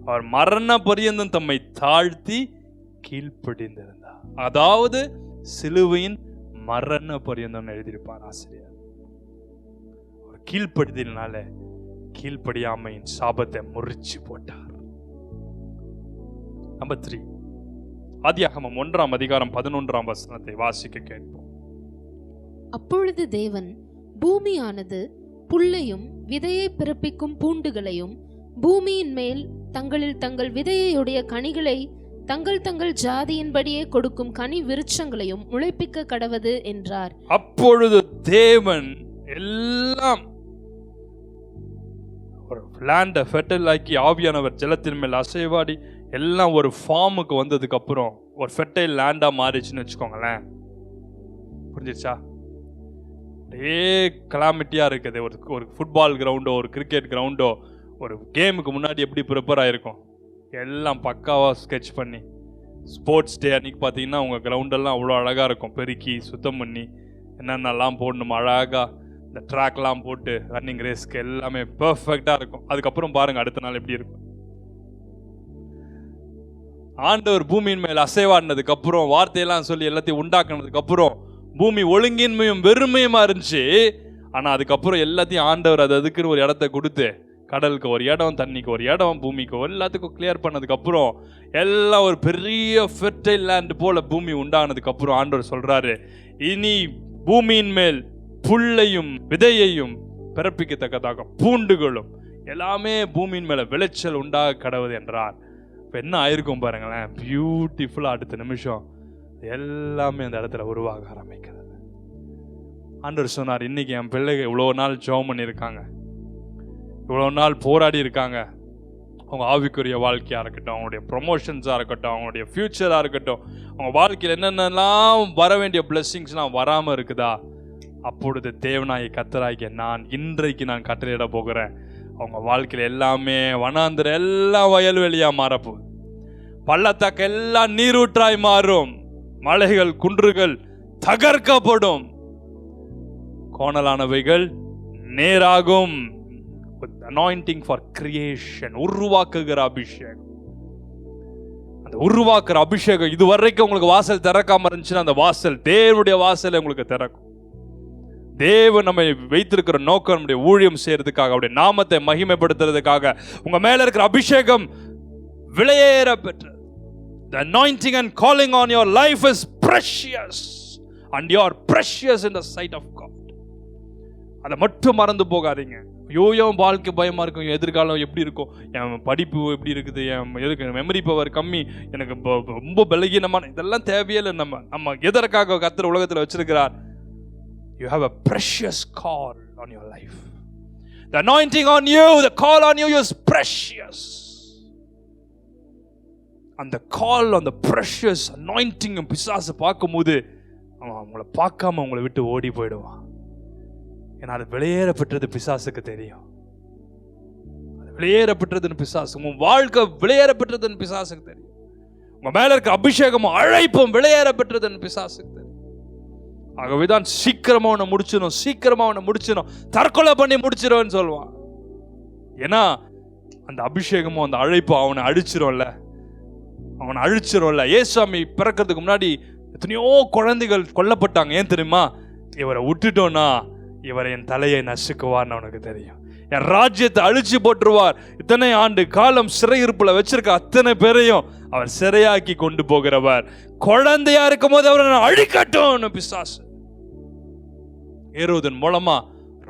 அவர் மரண பரியந்தம் தம்மை தாழ்த்தி கீழ்ப்படிந்திருந்தார். அதாவது சிலுவையின் மரண பரியந்தம் எழுதியிருப்பார் ஆசிரியர். ஒரு கீழ்ப்படிதலினால கீழ்ப்படியாமையின் சாபத்தை முறிச்சு போட்டார். நம்பர் 3, ஆதியாகமம் 1ஆம் அதிகாரம் 11ஆம் வசனத்தை வாசிக்க கேட்போம். அப்பொழுது தேவன் பூமியானது புல்லையும் விதையை பிறப்பிக்கும் பூண்டுகளையும் பூமியின் மேல் தங்களில் தங்கள் விதையுடைய கனிகளை தங்கள் தங்கள் ஜாதியின்படியே கொடுக்கும் கனி விருட்சங்களையும் முளைப்பிக்க கடவது என்றார். அப்பொழுது தேவன் எல்லாம் ஒரு லேண்டை ஃபெர்டைல் ஆக்கி ஆவியானவர் ஜலத்தின் மேல் அசைவாடி எல்லாம் ஒரு ஃபார்முக்கு வந்ததுக்கு அப்புறம் ஒரு ஃபெர்டைல் லேண்டா மாறிச்சுன்னு வச்சுக்கோங்களேன். புரிஞ்சிச்சா? ஒரே கலாமிட்டியா இருக்குது. ஒரு ஃபுட்பால் கிரவுண்டோ ஒரு கிரிக்கெட் கிரவுண்டோ ஒரு கேமுக்கு முன்னாடி எப்படி ப்ரிப்பேர் ஆகிருக்கும், எல்லாம் பக்காவாக ஸ்கெட்ச் பண்ணி ஸ்போர்ட்ஸ் டே அன்றைக்கி பார்த்தீங்கன்னா உங்கள் கிரவுண்டெல்லாம் அவ்வளோ அழகாக இருக்கும். பெருக்கி சுத்தம் பண்ணி என்னென்னலாம் போடணும் அழகாக இந்த ட்ராக்லாம் போட்டு ரன்னிங் ரேஸ்க்கு எல்லாமே பர்ஃபெக்டாக இருக்கும். அதுக்கப்புறம் பாருங்கள் அடுத்த நாள் எப்படி இருக்கும். ஆண்டவர் பூமியின் மேல் அசைவாடினதுக்கப்புறம் வார்த்தையெல்லாம் சொல்லி எல்லாத்தையும் உண்டாக்குனதுக்கப்புறம் பூமி ஒழுங்கின்மையும் வெறுமையுமா இருந்துச்சு. ஆனால் அதுக்கப்புறம் எல்லாத்தையும் ஆண்டவர் அதுக்குன்னு ஒரு இடத்த கொடுத்து கடலுக்கு ஒரு இடம், தண்ணிக்கு ஒரு இடம், பூமிக்கு எல்லாத்துக்கும் கிளியர் பண்ணதுக்கப்புறம் எல்லாம் ஒரு பெரிய ஃபெர்டைல் லேண்ட் போல பூமி உண்டானதுக்கப்புறம் ஆண்டவர் சொல்றாரு, இனி பூமியின் மேல் புல்லையும் விதையையும் பிறப்பிக்கத்தக்கதாக பூண்டுகளும் எல்லாமே பூமியின் மேல விளைச்சல் உண்டாக கடவுது என்றார். இப்போ என்ன ஆயிருக்கும் பாருங்களேன், பியூட்டிஃபுல்லா அடுத்த நிமிஷம் எல்லாமே அந்த இடத்துல உருவாக ஆரம்பிக்கிறது. ஆண்டவர் சொன்னார், இன்னைக்கு என் பிள்ளைங்க இவ்வளோ நாள் ஜெபம் பண்ணியிருக்காங்க, இவ்வளோ நாள் போராடி இருக்காங்க. அவங்க ஆவிக்குரிய வாழ்க்கையாக இருக்கட்டும், அவங்களுடைய ப்ரொமோஷன்ஸாக இருக்கட்டும், அவங்களுடைய ஃப்யூச்சராக இருக்கட்டும், அவங்க வாழ்க்கையில் என்னென்னலாம் வர வேண்டிய பிளெஸ்ஸிங்ஸ்லாம் வராமல் இருக்குதா, அப்பொழுது தேவனாய் கர்த்தராகிய நான் இன்றைக்கு நான் கட்டளையிட போகிறேன். அவங்க வாழ்க்கையில் எல்லாமே வனாந்திர எல்லாம் வயல்வெளியாக மாறப்போகுது. பள்ளத்தாக்கு எல்லாம் நீரூற்றாய் மாறும். மலைகள் குன்றுகள் தகர்க்கப்படும். கோணலானவைகள் நேராகும். Anointing for creation, உருவாக்குகிற அபிஷேகம். அந்த உருவாக்குற அபிஷேகம் இதுவரைக்கும் உங்களுக்கு வாசல் திறக்காம இருந்துச்சுன்னா அந்த வாசல் தேவனுடைய வாசலை உங்களுக்கு திறக்கும். தேவன் நம்மை வைத்திருக்கிற நோக்கம் நம்முடைய ஊழியம் செய்யறதுக்காக, அவருடைய நாமத்தை மகிமைப்படுத்துறதுக்காக. உங்க மேல இருக்கிற அபிஷேகம் விலையேற பெற்றது. The anointing and calling on your life is precious and you are precious in the sight of God. அதை மட்டும் மறந்து போகாதீங்க. ஐயோ வாழ்க்கை பயமா இருக்கும், எதிர்காலம் எப்படி இருக்கும், என் படிப்பு எப்படி இருக்குது, என் மெமரி பவர் கம்மி, எனக்கு ரொம்ப பலகீனமான, இதெல்லாம் தேவையில்லை. நம்ம எதற்காக கர்த்தர் உலகத்தில் வச்சிருக்கிறார்? You have a precious call on your life. The anointing on you, the call on you is precious. அந்த கால், அந்த precious anointing பிசாசு பார்க்கும்போது அவன் உங்களை பார்க்காம உங்களை விட்டு ஓடி போயிடுவான். ஏன்னா அது வெளியேறப்பட்டது பிசாசுக்கு தெரியும். அது வெளியேறப்பட்டதுன்னு பிசாசு, உன் வாழ்க்கை வெளியேறப்பட்டதுன்னு பிசாசுக்கு தெரியும். உங்க மேல இருக்க அபிஷேகமும் அழைப்பும் வெளியேறப்பட்டதுன்னு பிசாசுக்கு தெரியும். ஆகவேதான் சீக்கிரமா உன்னை முடிச்சிடும், தற்கொலை பண்ணி முடிச்சிருவேன்னு சொல்லுவான். ஏன்னா அந்த அபிஷேகமும் அந்த அழைப்பும் அவனை அழிச்சிரும்ல. ஏசாமி பிறக்கிறதுக்கு முன்னாடி எத்தனையோ குழந்தைகள் கொல்லப்பட்டாங்க. ஏன் தெரியுமா? இவரை விட்டுட்டோன்னா இவர் என் தலையை நசுக்குவார்னு அவனுக்கு தெரியும். என் ராஜ்யத்தை அழிச்சு போட்டுருவார். இத்தனை ஆண்டு காலம் சிறையிருப்புல வச்சிருக்க அத்தனை பேரையும் அவர் சிறையாக்கி கொண்டு போகிறவர். குழந்தையா இருக்கும் போது அவரை அழிக்கட்டும் பிசாசு. ஏரோதன் மூலமா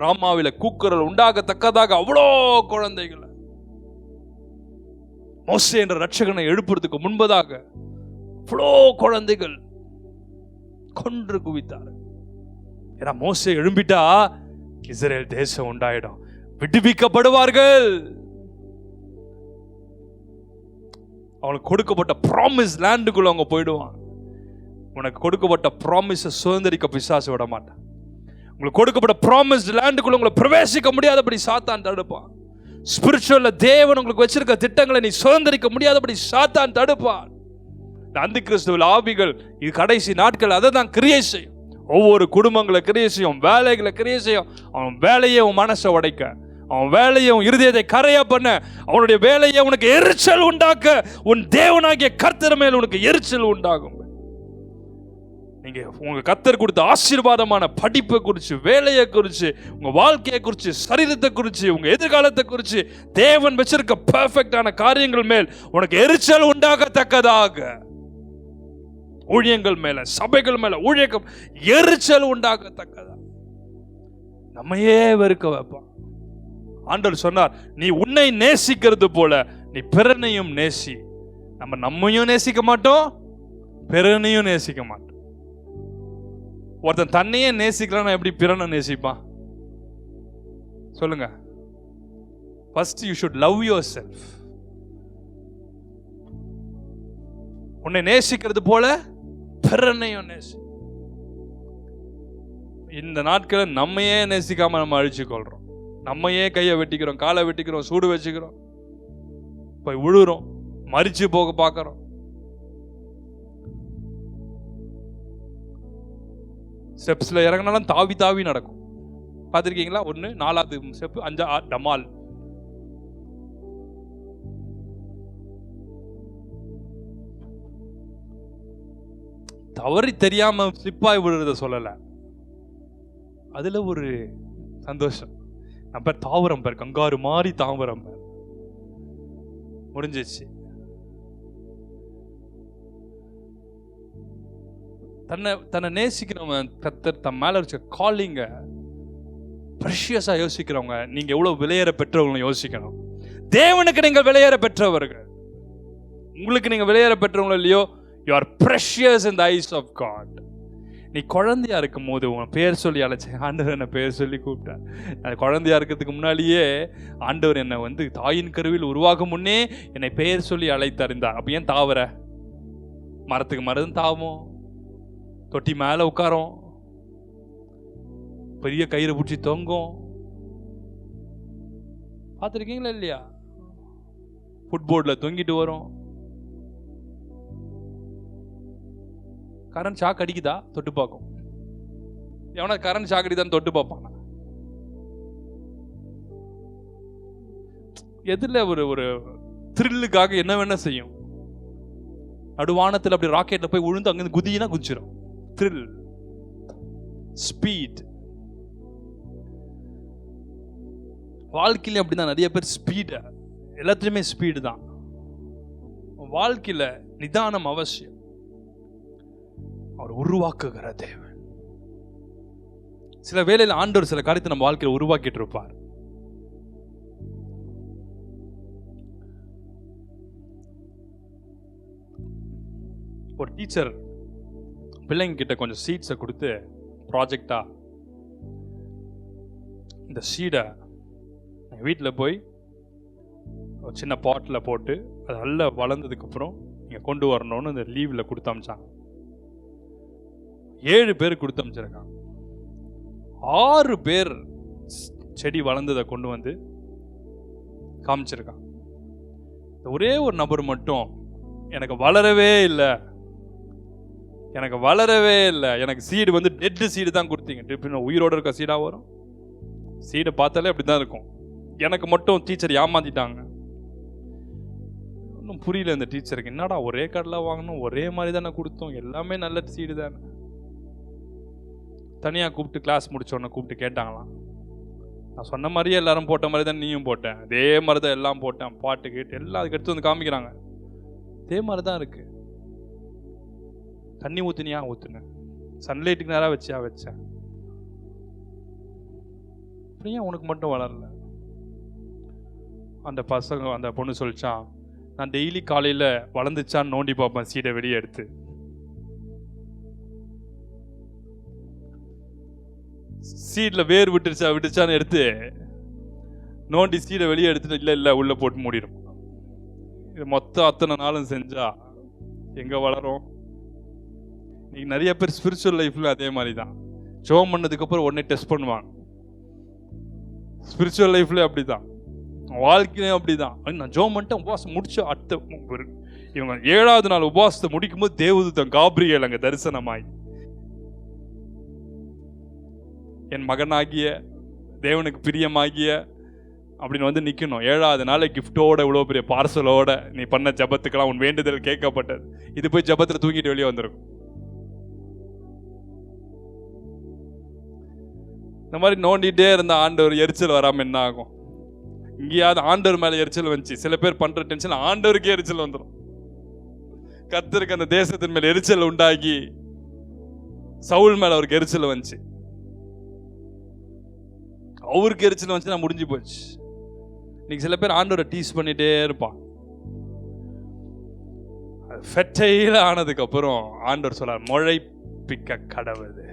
ராமாவில கூக்குரல் உண்டாகத்தக்கதாக அவ்வளோ குழந்தைகள். மோசே என்ற ரட்சகனை எழுப்புறதுக்கு முன்பதாக அவ்வளோ குழந்தைகள் கொன்று குவித்தார். ஏன்னா மோசே எழும்பிட்டா இஸ்ரேல் தேசம் உண்டாயிடும், விடுவிக்கப்படுவார்கள். அவங்களுக்கு கொடுக்கப்பட்ட ப்ராமிஸ் லேண்டுக்குள்ள அவங்க போயிடுவாங்க. உனக்கு கொடுக்கப்பட்ட ப்ராமிஸை சுதந்திரிக்க பிசாசு விட மாட்டான். உங்களுக்கு கொடுக்கப்பட்ட ப்ராமிஸ் லேண்டுக்குள்ள உங்களை பிரவேசிக்க முடியாதபடி சாத்தான் தடுப்பான். ஸ்பிரிச்சுவல்ல தேவன் உங்களுக்கு வச்சிருக்க திட்டங்களை நீ சுதந்திரிக்க முடியாதபடி சாத்தான் தடுப்பான். அந்த கிறிஸ்துவ ஆவிகள் இது கடைசி நாட்கள் அதை தான் கிரியை செய்யும். ஒவ்வொரு குடும்பங்களை கிரியை செய்யும், வேலைகளை கிரியை செய்யும். அவன் வேலையை உன் மனசை உடைக்க, அவன் வேலையை உன் இருதயத்தை கரையா பண்ண, அவனுடைய வேலையை உனக்கு எரிச்சல் உண்டாக்க, உன் தேவனாகிய கர்த்தர் மேல் உனக்கு எரிச்சல் உண்டாகும். நீங்க உங்க கர்த்தர் கொடுத்த ஆசீர்வாதமான படிப்பை குறிச்சு, வேலையை குறிச்சு, உங்க வாழ்க்கையை குறிச்சு, சரீரத்தை குறிச்சு, உங்க எதிர்காலத்தை குறிச்சு, தேவன் வச்சிருக்க பெர்ஃபெக்டான காரியங்கள் மேல் உனக்கு எரிச்சல் உண்டாகத்தக்கதாக, ஊழியங்கள் மேல, சபைகள் மேல ஊழியம் எரிச்சல் உண்டாகத்தக்கதா நம்மையே வெறுக்க வைப்பான். ஆண்டவர் சொன்னார், நீ உன்னை நேசிக்கிறது போல நீ பிறனையும் நேசி. நம்மையும் நேசிக்க மாட்டோம், பிறனையும் நேசிக்க மாட்டோம். ஒருத்தன் தன்னையே நேசிக்கிறான், எப்படி பிறனை நேசிப்பான் சொல்லுங்க First you should love yourself. உன்னை நேசிக்கிறது போல பிறனையும் நேசி. இந்த நாட்களை நம்மையே நேசிக்காம நம்ம அழிச்சு கொள்றோம். நம்மையே கையை வெட்டிக்கிறோம், காலை வெட்டிக்கிறோம், சூடு வச்சுக்கிறோம், போய் விழுறோம், மறிச்சு போக பார்க்கறோம். ஸ்டெப்ஸ்ல இறங்கினாலும் தாவி தாவி நடக்கும். பார்த்துருக்கீங்களா? 1 4வது ஸ்டெப் 5 டமால். தவறி தெரியாம ஸ்லிப்பாய் விழுறத சொல்லல, அதுல ஒரு சந்தோஷம். நம்ம தாவரம் பேர், கங்காரு மாதிரி தாவரம் பேர் முடிஞ்சிச்சு. தன்னை நேசிக்கிறவங்க, கர்த்தர் தன் மேல இருக்க காலிங்க பிரஷியஸா யோசிக்கிறவங்க, நீங்க எவ்வளவு விலையேற பெற்றவங்களும் யோசிக்கணும். தேவனுக்கு நீங்கள் விலையேற பெற்றவர்கள். உங்களுக்கு நீங்க விலையேற பெற்றவங்களோ இல்லையோ, you are precious in the eyes of God. நீ குழந்தையா இருக்கும் போது உன் பேர் சொல்லி அழைச்சேன். ஆண்டவர் என்னை பேர் சொல்லி கூப்பிட்டார். அது குழந்தையா இருக்கிறதுக்கு முன்னாடியே ஆண்டவர் என்னை வந்து தாயின் கருவில் உருவாகும் முன்னே என்னை பெயர் சொல்லி அழைத்தறிந்தார். அப்ப ஏன் தாவர? மரத்துக்கு மரம் தாவும், தொட்டி மேல உட்காரும், பெரிய கயிறு பிடிச்சி தொங்கும். பார்த்துருக்கீங்களா இல்லையா? ஃபுட்போர்டில் தொங்கிட்டு வரும். கரண்ட் ஷாக் அடிக்குதா? தொட்டு பார்க்கும். எவனா கரண்ட் ஷாக் அடிக்குதான்னு தொட்டு பார்ப்பான். எதில் ஒரு த்ரில்லுக்காக என்ன வேணா செய்யும். நடுவானத்தில் அப்படி ராக்கெட்ல போய் விழுந்து அங்கிருந்து குதினா குதிச்சிடும். Thrill, speed. வாழ்க்கையில அப்படிதான் நிறைய பேர் ஸ்பீடு, எல்லாத்துலயுமே ஸ்பீடு தான். வாழ்க்கையில நிதானம் அவசியம். அவர் உருவாக்குகிற தேவன். சில வேளையில ஆண்டவர் சில காரியத்தை நம்ம வாழ்க்கையில உருவாக்கிட்டு இருப்பார். ஒரு டீச்சர் பிள்ளைங்க கிட்ட கொஞ்சம் சீட்ஸை கொடுத்து ப்ராஜெக்டா, இந்த சீடை வீட்டில் போய் ஒரு சின்ன பாட்டில் போட்டு அது நல்லா வளர்ந்ததுக்கப்புறம் நீங்கள் கொண்டு வரணும்னு இந்த லீவில் கொடுத்து அமிச்சாங்க. 7 பேர் கொடுத்து அமிச்சிருக்காங்க. 6 பேர் செடி வளர்ந்ததை கொண்டு வந்து காமிச்சிருக்காங்க. ஒரே ஒரு நபர் மட்டும் எனக்கு வளரவே இல்லை, எனக்கு சீடு வந்து டெட் சீடு தான் கொடுத்தீங்க. உயிரோடு இருக்க சீடாக வரும்? சீடை பார்த்தாலே அப்படி தான் இருக்கும். எனக்கு மட்டும் டீச்சர் ஏமாத்திட்டாங்க. ஒன்றும் புரியல இந்த டீச்சருக்கு. என்னடா ஒரே கடலை வாங்கணும், ஒரே மாதிரி தானே கொடுத்தோம், எல்லாமே நல்ல சீடு தானே. தனியாக கூப்பிட்டு கிளாஸ் முடிச்சோன்னு கூப்பிட்டு கேட்டாங்களாம். நான் சொன்ன மாதிரியே எல்லாரும் போட்ட மாதிரி தான் நீயும் போட்டேன், அதே மாதிரி தான் எல்லாம் போட்டேன், பாட்டு கேட்டு எல்லாம் அதுக்கு எடுத்து வந்து காமிக்கிறாங்க. அதே மாதிரி தான் இருக்கு. தண்ணி ஊற்றுனியா? ஊற்றுனேன். சன்லைட்டுக்கு நேராக வச்சேன். அப்படியே உனக்கு மட்டும் வளரல? அந்த பொண்ணு சொல்லிச்சான், நான் டெய்லி காலையில் வளர்ந்துச்சான்னு நோண்டி பார்ப்பேன் சீடை வெளியே எடுத்து. சீடில் வேர் விட்டுச்சான்னு எடுத்து நோண்டி சீடை வெளியே எடுத்துட்டு இல்லை உள்ளே போட்டு மூடிடும். இது மொத்தம் அத்தனை நாளும் செஞ்சா எங்கே வளரும்? இன்னைக்கு நிறைய பேர் ஸ்பிரிச்சுவல் லைஃப்ல அதே மாதிரி தான். ஜெபம் பண்ணதுக்கப்புறம் உடனே டெஸ்ட் பண்ணுவாங்க. ஸ்பிரிச்சுவல் லைஃப்ல அப்படிதான், வாழ்க்கையிலையும் அப்படிதான். நான் ஜெபம் பண்ணிட்டு உபவாசம் முடிச்சு இவங்க 7வது நாள் உபவாசத்தை முடிக்கும் போது தேவதூதன் காபிரியேல் அங்கே தரிசனமாய், என் மகனாகிய தேவனுக்கு பிரியமாகிய அப்படின்னு வந்து நிற்கணும். 7வது நாள் கிஃப்டோட, இவ்வளோ பெரிய பார்சலோட, நீ பண்ண ஜபத்துக்கெல்லாம் உன் வேண்டுதல் கேட்கப்பட்டது. இது போய் ஜபத்தில் தூங்கிட்டு வெளியே வந்திருக்கும். இந்த மாதிரி நோண்டிகிட்டே இருந்த ஆண்டவர் எரிச்சல் வராமல் என்ன ஆகும்? இங்கேயாவது ஆண்டவர் மேலே எரிச்சல் வந்துச்சு. சில பேர் பண்ணுற டென்ஷன் ஆண்டவருக்கே எரிச்சல் வந்துடும். கர்த்தருக்கு அந்த தேசத்தின் மேலே எரிச்சல் உண்டாகி சவுல் மேலே அவருக்கு எரிச்சல் வந்துச்சு. அவருக்கு எரிச்சல் வந்துச்சுன்னா முடிஞ்சு போச்சு. இன்னைக்கு சில பேர் ஆண்டவரை டீஸ் பண்ணிட்டே இருப்பான். ஃபெர்டைல் ஆனதுக்கு அப்புறம் ஆண்டவர் சொல்றார், முளைப்பிக்க கடவுது.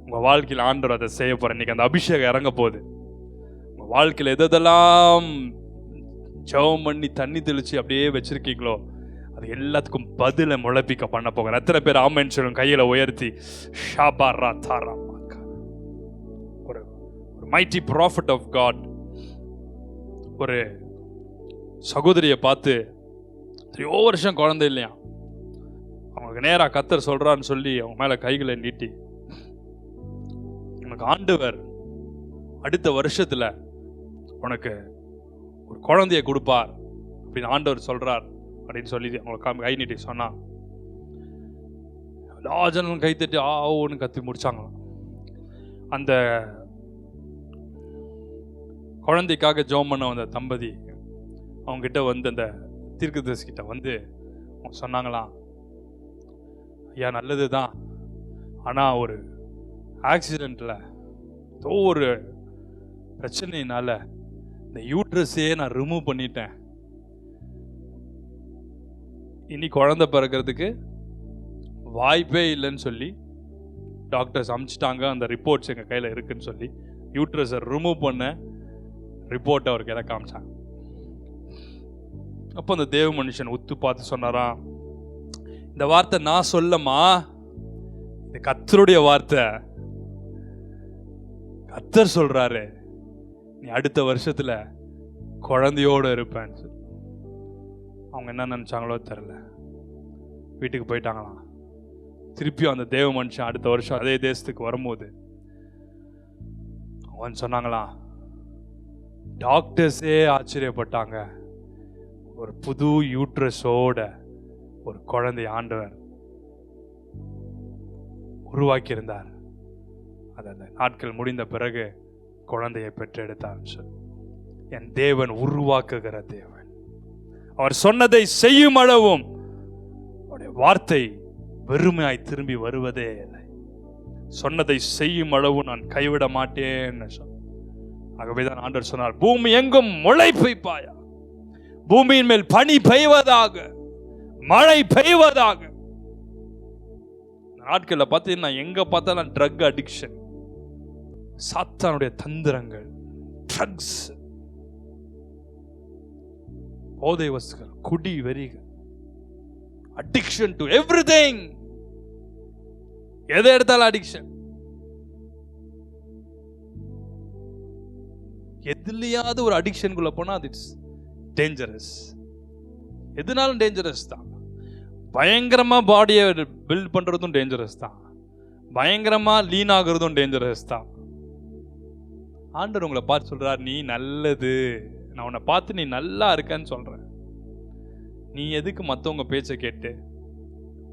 உங்க வாழ்க்கையில் ஆண்டவர் அதை செய்ய போற. இன்னைக்கு அந்த அபிஷேகம் இறங்க போகுது. உங்க வாழ்க்கையில் எதெல்லாம் ஜெபம் பண்ணி தண்ணி தெளிச்சு அப்படியே வச்சிருக்கீங்களோ அது எல்லாத்துக்கும் பதிலை முளைப்பிக்க பண்ண போகிறேன். எத்தனை பேர் ஆமென் சொல்லுங்க கையில உயர்த்தி. ஷாபாரா தாரா ஒரு மைட்டி ப்ராஃபிட் ஆஃப் காட் ஒரு சகோதரியை பார்த்து 3 வருஷம் குழந்தை இல்லையா, அவங்களுக்கு நேராக கர்த்தர் சொல்றான்னு சொல்லி அவங்க மேல கைகளை நீட்டி, உனக்கு ஆண்டவர் அடுத்த வருஷத்துல உனக்கு ஒரு குழந்தைய கொடுப்பார் அப்படின்னு ஆண்டவர் சொல்றார் அப்படின்னு சொல்லி அவங்களுக்கு கை நீட்டி சொன்னா, எல்லா ஜனங்களும் கை தட்டி ஆன்னு கத்தி முடிச்சாங்களாம். அந்த குழந்தைக்காக ஜெபம் பண்ண வந்த தம்பதி அவங்க கிட்ட வந்து அந்த தீர்க்கதரிசிகிட்ட வந்து அவங்க சொன்னாங்களாம், ஐயா நல்லதுதான், ஆனா ஒரு ஆக்சிடென்ட்ல ஏதோ ஒரு பிரச்சனையினால இந்த யூட்ரஸையே நான் ரிமூவ் பண்ணிட்டேன். இனி குழந்தை பிறக்கிறதுக்கு வாய்ப்பே இல்லைன்னு சொல்லி டாக்டர்ஸ் அனுப்பிச்சிட்டாங்க. அந்த ரிப்போர்ட்ஸ் எங்கள் கையில் இருக்குன்னு சொல்லி யூட்ரஸை ரிமூவ் பண்ண ரிப்போர்ட்டை அவருக்கு எதை காமிச்சாங்க. அப்போ அந்த தேவ மனுஷன் உத்து பார்த்து சொன்னாராம், இந்த வார்த்தை நான் சொல்லமா, இது கர்த்தருடைய வார்த்தை. கர்த்தர் சொல்றாரு நீ அடுத்த வருஷத்துல குழந்தையோடு இருப்பேன்னு. அவங்க என்ன நினைச்சாங்களோ தெரியல, வீட்டுக்கு போயிட்டாங்களாம். திருப்பியும் அந்த தேவ மனுஷன் அடுத்த வருஷம் அதே தேசத்துக்கு வரும்போது அவன் சொன்னாங்களாம், டாக்டர்ஸே ஆச்சரியப்பட்டாங்க, ஒரு புது யூட்ரஸோட ஒரு குழந்தை ஆண்டவர் உருவாக்கி இருந்தார். அந்த நாட்கள் முடிந்த பிறகு குழந்தையை பெற்றெடுத்தார். என் தேவன் உருவாக்குகிற தேவன். அவர் சொன்னதை செய்யும் அளவும் அவருடைய வார்த்தை வெறுமையாய் திரும்பி வருவதே இல்லை. சொன்னதை செய்யும் அளவு நான் கைவிட மாட்டேன்னு சொன்ன. ஆகவேதான் ஆண்டவர் சொன்னார், பூமி எங்கும் முளை பெய்ப்பாயா, பூமியின் மேல் பனி பெய்வதாக, மழை பெய்வதாக. நாட்களில் பார்த்தீங்கன்னா எங்க பார்த்தாலும் ட்ரக் அடிக்ஷன், சாத்தானுடைய தந்திரங்கள், ட்ரக்ஸ், போதை வஸ்துகள், குடி வெறிகள், அடிக்ஷன் டு எவ்ரிதிங். எதை எடுத்தாலும் அடிக்ஷன். எதுலையாவது ஒரு அடிக்ஷனுக்குள்ள போனா இட்ஸ் டேஞ்சரஸ். எதுனாலும் டேஞ்சரஸ் தான். பயங்கரமா பாடியை பில்ட் பண்றதும் டேஞ்சரஸ் தான், பயங்கரமா லீன் ஆகுறதும் டேஞ்சரஸ் தான். ஆண்டவர் உங்களை பார்த்து சொல்றார், நீ நல்லது, நான் உன்னை பார்த்து நீ நல்லா இருக்கன்னு சொல்றேன். நீ எதுக்கு மற்றவங்க பேச்சை கேட்டு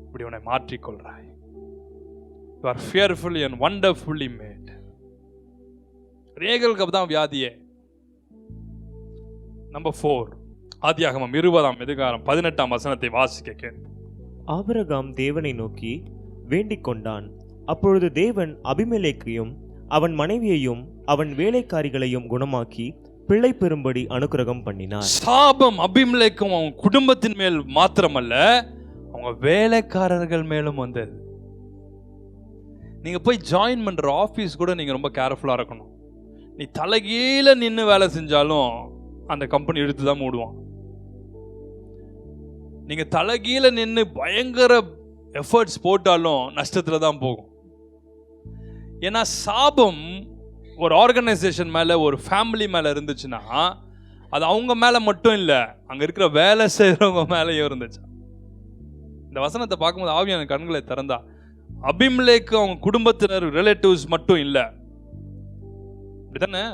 இப்படி உன்னை மாற்றிக்கொள்றாய்? You are fearfully and wonderfully made. ரேகலுக்கு அப்பதான் வியாதியே. நம்பர் 4, ஆதியாகமம் 20:18 வாசிக்க கேட்போம். ஆபிரகாம் தேவனை நோக்கி வேண்டிக் கொண்டான். அப்பொழுது தேவன் அபிமெலேக்கையும் அவன் மனைவியையும் அவன் வேலைக்காரிகளையும் குணமாக்கி பிள்ளை பெறும்படி அனுக்கிரகம் பண்ணினார். சாபம் அபிமெலேக்கும் அவன் குடும்பத்தின் மேல் மாத்திரமல்ல, அவங்க வேலைக்காரர்கள் மேலும் வந்தது. நீங்க போய் ஜாயின் பண்ற ஆபீஸ் கூட நீங்க ரொம்ப கேர்ஃபுல்லா இருக்கணும். நீ தலைகீழ நின்று வேலை செஞ்சாலும் அந்த கம்பெனி எடுத்து தான் மூடுவான். நீங்க தலைகீழ நின்று பயங்கர எஃபர்ட்ஸ் போட்டாலும் நஷ்டத்துல தான் போகும். ஏன்னா சாபம் ஒரு ஆர்கனைசேஷன் மேல, ஒரு ஃபேமிலி மேல இருந்துச்சுன்னா அது அவங்க மேல மட்டும் இல்ல, அங்க இருக்கிற வேலை செய்யறவங்க மேலேயும் இருந்துச்சு. இந்த வசனத்தை பார்க்கும்போது ஆவியான கண்களை திறந்தா, அபிமெலேக்கு அவங்க குடும்பத்தினர் ரிலேட்டிவ்ஸ் மட்டும் இல்ல, அப்படித்தானே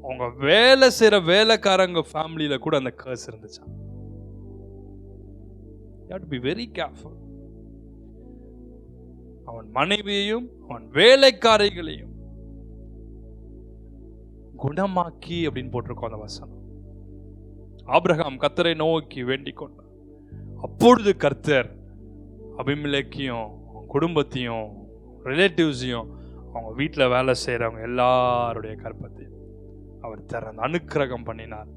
அவங்க வேலை செய்யற வேலைக்காரங்க ஃபேமிலியில கூட அந்த கர்ஸ் இருந்துச்சு. You have to be very careful. அவன் மனைவியையும் அவன் வேலைக்காரிகளையும் குணமாக்கி அப்படின்னு போட்டிருக்கோம் அந்த வசனம். ஆபிரகாம் கர்த்தரை நோக்கி வேண்டிக் கொண்டார். அப்பொழுது கர்த்தர் அபிமெலேக்கையும் குடும்பத்தையும் ரிலேட்டிவ்ஸையும் அவங்க வீட்டில் வேலை செய்யறவங்க எல்லாருடைய கற்பத்தையும் அவர் திறந்து அனுக்கிரகம் பண்ணினார்.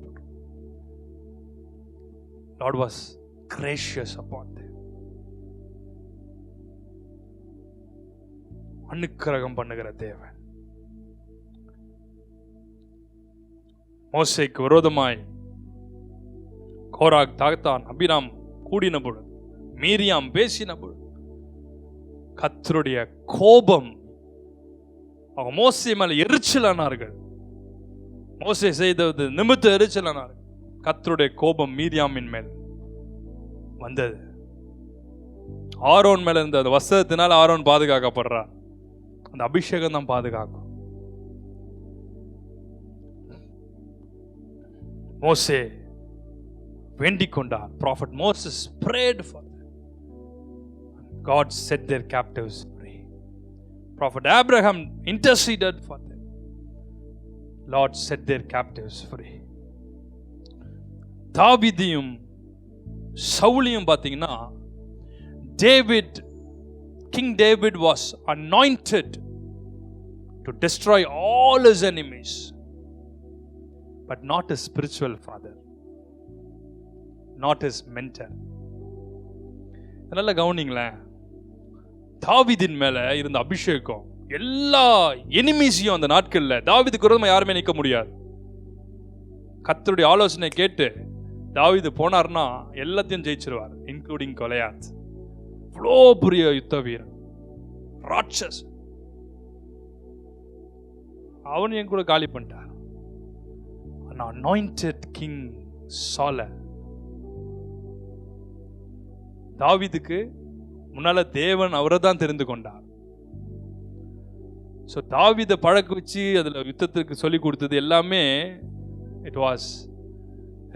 Lord was gracious upon them. அனுக்கிரகம் பண்ணுகிற தேவன். மோசேக்கு விரோதமாய் கோராக், தாத்தான், அபிராம் கூடின பொழுது, மீரியாம் பேசின பொழுது கர்த்தருடைய கோபம், அவங்க மோசே மேல எரிச்சலானார்கள். மோசே செய்தது நிமித்த எரிச்சலானார்கள். கர்த்தருடைய கோபம் மீரியாமின் மேல் வந்தது. ஆரோன் மேல இருந்த அந்த வஸ்திரத்தினால் ஆரோன் பாதுகாக்கப்படுறார். அந்த அபிஷேகம் தான் பாதுகாக்கும். மோசே வேண்டிக் கொண்டார். Prophet Moses prayed for them. God set their captives free. Prophet Abraham interceded for them. Lord set their captives free. தாவீதையும் சவுலையும் பார்த்தீங்கன்னா, King David was anointed to destroy all his enemies, but not his spiritual father, not his mentor. நல்லா கவனிங்களேன், தாவீதின் மேல இருந்த அபிஷேகம் எல்லா எனிமீஸையும் அந்த நாட்கள்ல தாவீதுக்கு விரோதமா யாருமே நிற்க முடியாது. கர்த்தருடைய ஆலோசனை கேட்டு தாவீது போனார்னா எல்லாத்தையும் ஜெயிச்சிருவார், இன்க்ளூடிங் கொலையாத். இவ்வளோ பெரிய யுத்த வீரன், ராட்சஸ். அவன் என் கூட காலி பண்ணிட்டார். அனாயிண்டட் கிங் சால, தாவீதுக்கு முன்னால தேவன் அவரை தான் தெரிந்து கொண்டார். ஸோ தாவீதை பழக்க வச்சு அதுல யுத்தத்திற்கு சொல்லி கொடுத்தது எல்லாமே it was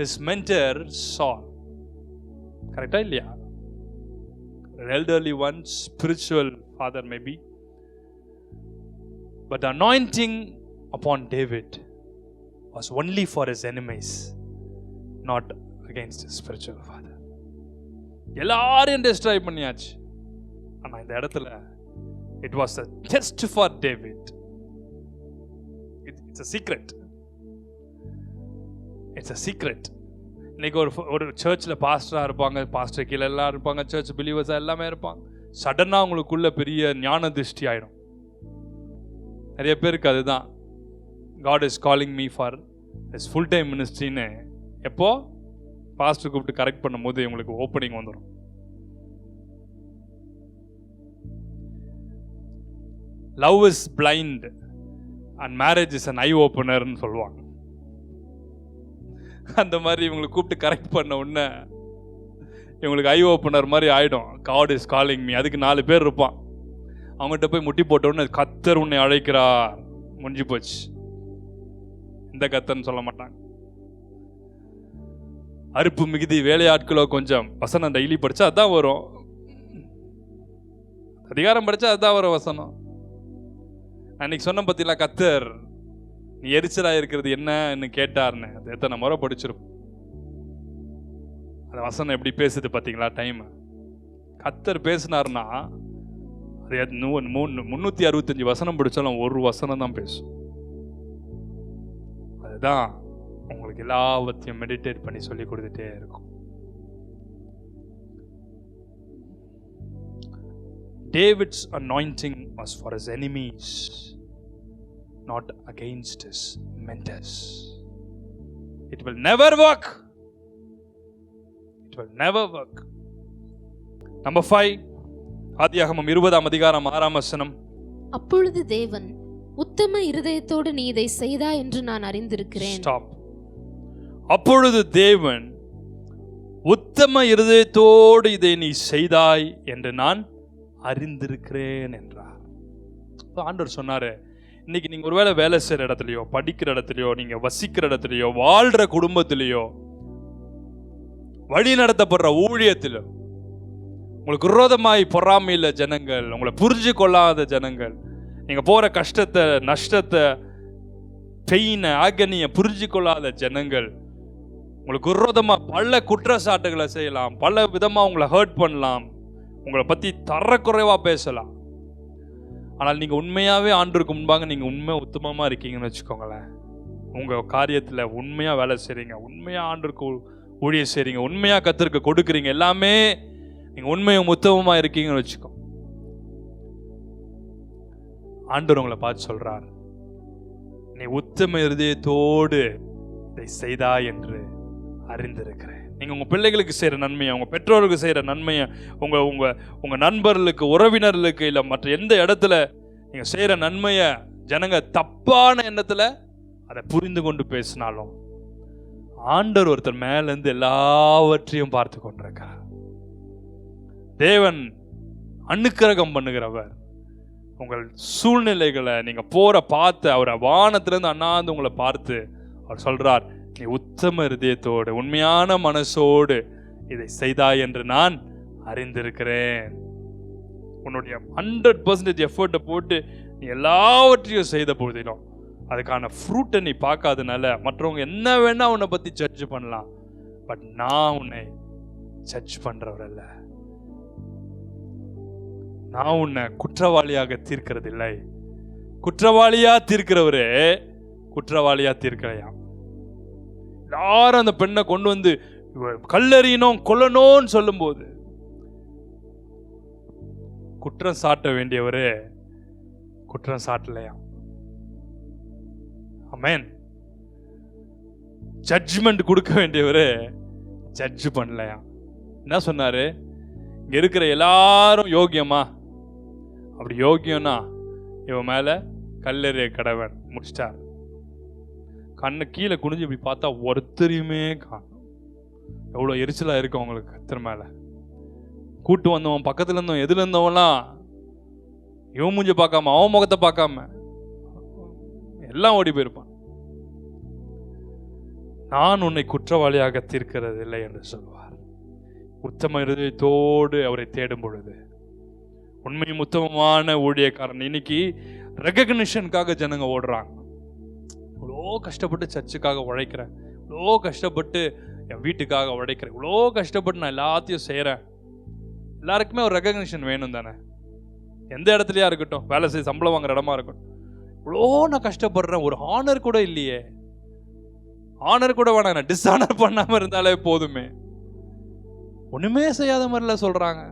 his mentor Saul. கரெக்டா இல்லையா? Elderly one, spiritual father maybe, but the anointing upon David was only for his enemies, not against his spiritual father. எல்லாரையும் டிஸ்ட்ராய் பண்ணியாச்சு. ஆனா இந்த இடத்துல it was a test for David. It's a secret. It's a secret. இன்னைக்கு ஒரு சர்ச்சில் பாஸ்டராக இருப்பாங்க, pastor கீழே எல்லாம் இருப்பாங்க, சர்ச் பிலீவர்ஸாக எல்லாமே இருப்பாங்க. சடனாக உங்களுக்குள்ள பெரிய ஞான திருஷ்டி ஆகிடும். நிறைய பேருக்கு அதுதான், God is calling me for his full time ministryன்னு எப்போ பாஸ்டர் கூப்பிட்டு கரெக்ட் பண்ணும் போது உங்களுக்கு ஓப்பனிங் வந்துடும். Love is blind and marriage is an eye ஓப்பனர்னு சொல்லுவாங்க. அந்த மாதிரி இவங்களுக்கு கூப்பிட்டு கரெக்ட் பண்ண உடனே இவங்களுக்கு ஐ ஓப்பனர் மாதிரி ஆயிடும். God is calling me. அதுக்கு 4 பேர் இருப்பான். அவங்ககிட்ட போய் முட்டி போட்ட உடனே கர்த்தர் உன்னை அழைக்கிறார், முடிஞ்சு போச்சு. இந்த கர்த்தர்னு சொல்ல மாட்டாங்க. அறுப்பு மிகுதி வேலையாட்களோ கொஞ்சம் வசனம் டெய்லி படிச்சா அதான் வரும், அதிகாரம் படிச்சா அதுதான் வரும் வசனம். அன்னைக்கு சொன்ன பத்தில கர்த்தர் நீ எரிச்சலா இருக்கிறது என்னன்னு கேட்டார்னு அது எத்தனை முறை படிச்சிருக்கும். அந்த வசனம் எப்படி பேசுது பார்த்தீங்களா? டைம் கர்த்தர் பேசினார்னா அது 365 வசனம் படிச்சாலும் ஒரு வசனம் தான் பேசும். அதுதான் உங்களுக்கு எல்லாவற்றையும் மெடிடேட் பண்ணி சொல்லி கொடுத்துட்டே இருக்கும். David's anointing was for his enemies, not against his mentors. It will never work. It will never work. Number 5, ஆதியாகமம் 20ஆம் அதிகாரம் 6ஆம் வசனம். அப்பொழுது தேவன், உத்தம இருதயத்தோடு நீ இதை செய்தாய் என்று நான் அறிந்திருக்கிறேன். Stop. அப்பொழுது தேவன், உத்தம இருதயத்தோடு இதை நீ செய்தாய் என்று நான் அறிந்திருக்கிறேன் என்றார். ஆண்டவர் சொன்னாரு, இன்னைக்கு நீங்க ஒருவேளை வேலை செய்யற இடத்துலயோ, படிக்கிற இடத்துலயோ, நீங்க வசிக்கிற இடத்துலயோ, வாழ்ற குடும்பத்திலேயோ, வழி நடத்தப்படுற ஊழியத்திலோ, உங்களுக்கு விரோதமாய் பொறாமையில ஜனங்கள், உங்களை புரிஞ்சு கொள்ளாத ஜனங்கள், நீங்க போற கஷ்டத்தை, நஷ்டத்தை, பெயினை, ஆகனியை புரிஞ்சு கொள்ளாத ஜனங்கள் உங்களுக்கு விரோதமா பல குற்றச்சாட்டுகளை செய்யலாம், பல விதமா உங்களை ஹர்ட் பண்ணலாம், உங்களை பத்தி தரக்குறைவா பேசலாம். ஆனால் நீங்க உண்மையாவே ஆண்டவருக்கு முன்பாக நீங்க உண்மை உத்தமமா இருக்கீங்கன்னு வச்சுக்கோங்களேன், உங்க காரியத்துல உண்மையா வேலை செய்றீங்க, உண்மையா ஆண்டவருக்கு ஊழியம் செய்றீங்க, உண்மையா கர்த்தருக்கு கொடுக்குறீங்க, எல்லாமே நீங்க உண்மையும் உத்தமமா இருக்கீங்கன்னு வச்சுக்கோ, ஆண்டவர் உங்களை பார்த்து சொல்றார், நீ உத்தம இருதயத்தோடு இதை செய்தா என்று அறிந்திருக்கிறேன். நீங்க உங்க பிள்ளைகளுக்கு செய்யற நன்மையை, உங்க பெற்றோருக்கு செய்யற நன்மையை, உங்க உங்க உங்க நண்பர்களுக்கு, உறவினர்களுக்கு, இல்ல மற்ற எந்த இடத்துல நீங்க செய்யற நன்மையை ஜனங்க தப்பான எண்ணத்துல அதை புரிந்து கொண்டு பேசினாலும் ஆண்டவர் ஒருத்தர் மேல இருந்து எல்லாவற்றையும் பார்த்து கொண்டிருக்கிறார். தேவன் அனுக்கிரகம் பண்ணுகிறவர். உங்கள் சூழ்நிலைகளை நீங்க போற பார்த்து அவரை வானத்திலிருந்து அண்ணாந்து உங்களை பார்த்து அவர் சொல்றார், நீ உத்தம இருதயத்தோடு உண்மையான மனசோடு இதை செய்தாய் என்று நான் அறிந்திருக்கிறேன். உன்னுடைய 100% எஃபர்ட்டை போட்டு நீ எல்லாவற்றையும் செய்த பொழுதிலும் அதுக்கான ஃப்ரூட்டை நீ பார்க்காதனால மற்றவங்க என்ன வேணா உன்னை பத்தி ஜட்ஜ் பண்ணலாம். பட் நான் உன்னை ஜட்ஜ் பண்றவர் அல்ல. நான் உன்னை குற்றவாளியாக தீர்க்கிறது இல்லை. குற்றவாளியா தீர்க்கிறவரே குற்றவாளியா தீர்க்கலையா. எல்லாரும் அந்த பெண்ணை கொண்டு வந்து கல்லெறியணும் கொல்லணும்னு சொல்லும் போது குற்றம் சாட்ட வேண்டியவரே குற்றம் சாட்டலையா. ஆமென். ஜட்ஜ்மெண்ட் கொடுக்க வேண்டியவரே ஜட்ஜ் பண்ணலையா. என்ன சொன்னாரு? இங்க இருக்கிற எல்லாரும் யோகியமா? அப்படி யோகியம்னா இவன் மேல கல்லெறிய கடவன் முடிச்சிட்டார். கண்ணை கீழே குனிஞ்சு இப்படி பார்த்தா ஒருத்தரையுமே காணும். எவ்வளவு எரிச்சலா இருக்கும் அவங்களுக்கு கர்த்தர் மேல. கூட்டு வந்தவன் பக்கத்துல இருந்தவன் எதுல இருந்தவன்லாம் இவன் மூஞ்ச பார்க்காம அவன் முகத்தை பார்க்காம எல்லாம் ஓடி போயிருப்பான். நான் உன்னை குற்றவாளியாக தீர்க்கிறது இல்லை என்று சொல்வார். உத்தம இருதயத்தோடு அவரை தேடும் பொழுது உண்மையும் உத்தமமான ஊழியக்காரன். இன்னைக்கு ரெகக்னிஷனுக்காக ஜனங்க ஓடுறாங்க. இவ்வளோ கஷ்டப்பட்டு சர்ச்சுக்காக உழைக்கிறேன், இவ்வளோ கஷ்டப்பட்டு என் வீட்டுக்காக உழைக்கிறேன், இவ்வளோ கஷ்டப்பட்டு நான் எல்லாத்தையும் செய்கிறேன். எல்லாருக்குமே ஒரு ரெகக்னிஷன் வேணும் தானே? எந்த இடத்துலையா இருக்கட்டும், வேலை செய்ய சம்பளம் வாங்குற இடமா இருக்கட்டும். இவ்வளோ நான் கஷ்டப்படுறேன், ஒரு ஆனர் கூட இல்லையே. ஆனர் கூட வேணாம், நான் டிஸ்ஆனர் பண்ணாமல் இருந்தாலே போதுமே. ஒண்ணுமே செய்யாத மாதிரில சொல்றாங்க.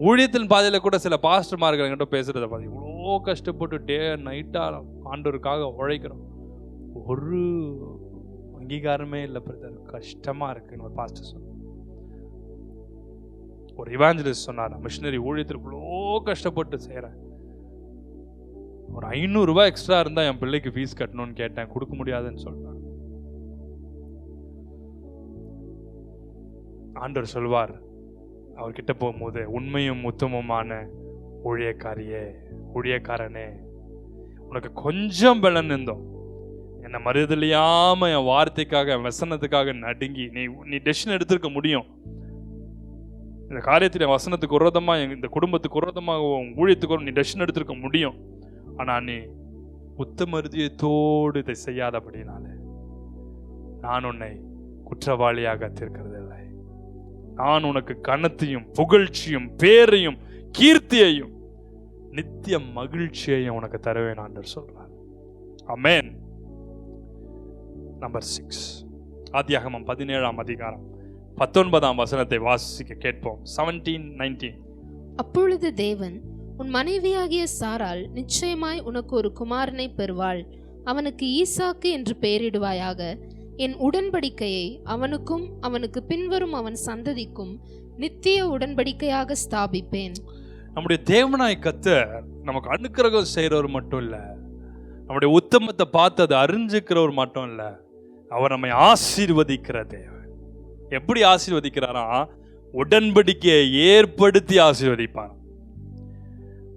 ஊழியத்தின் பாதையில கூட சில பாஸ்டர்மார்கள் கிட்ட பேசுறத பார்த்து இவ்வளோ கஷ்டப்பட்டு டே நைட்டா ஆண்டவருக்காக உழைக்கிறோம், ஒரு அங்கீகாரமே இல்லை பிரதர், கஷ்டமா இருக்குன்னு ஒரு பாஸ்டர் சொன்னார். ஒரு இவாஞ்சலிஸ்ட் சொன்னார், மிஷனரி ஊழியத்தில் இவ்வளோ கஷ்டப்பட்டு செய்கிறேன், ஒரு 500 ரூபாய் எக்ஸ்ட்ரா இருந்தா என் பிள்ளைக்கு ஃபீஸ் கட்டணும்னு கேட்டேன், கொடுக்க முடியாதுன்னு சொல்றாங்க. ஆண்டவர் சொல்வார் அவர்கிட்ட போகும்போது, உண்மையும் உத்தமமான ஊழியக்காரனே, உனக்கு கொஞ்சம் பலன் இருந்தோம், என்னை மறுதலியாம என் வார்த்தைக்காக என் வசனத்துக்காக நடுங்கி நீ டெசிஷன் எடுத்திருக்க முடியும். இந்த காரியத்தில் என் வசனத்துக்கு விரோதமா, இந்த குடும்பத்துக்கு விரோதமாக, ஊழியத்துக்கு நீ டெசிஷன் எடுத்திருக்க முடியும். ஆனா நீ உத்தம இருதயத்தோடு இதை செய்யாதபடினால நான் உன்னை குற்றவாளியாக தீர்க்கிறதில்லை. நான் உனக்கு கனத்தையும் புகழ்ச்சியும் பேரையும் கீர்த்தியையும் நித்திய மகிழ்ச்சியையும் உனக்கு தருவேன் ஆண்டவர் சொல்றார். ஆமென். நம்பர் 6, ஆதியாகமம் 17ஆம் அதிகாரம் 19ஆம் வசனத்தை வாசிக்க கேட்போம். 17-19. அப்பொழுது தேவன், உன் மனைவியாகிய சாராள் நிச்சயமாய் உனக்கு ஒரு குமாரனை பெறுவாள், அவனுக்கு ஈசாக்கு என்று பெயரிடுவாயாக. என் உடன்படிக்கையை அவனுக்கும் அவனுக்கு பின்வரும் அவன் சந்ததிக்கும் நித்திய உடன்படிக்கையாக ஸ்தாபிப்பேன். நம்முடைய தேவனாய் கர்த்தர் நமக்கு அனுக்கிரகம் செய்கிறவர் மட்டும் இல்ல, நம்முடைய உத்தமத்தை பார்த்து அதை அறிஞ்சுக்கிறவர் மட்டும் இல்ல, அவர் நம்மை ஆசீர்வதிக்கிற தேவன். எப்படி ஆசீர்வதிக்கிறாரா? உடன்படிக்கையை ஏற்படுத்தி ஆசீர்வதிப்பார்.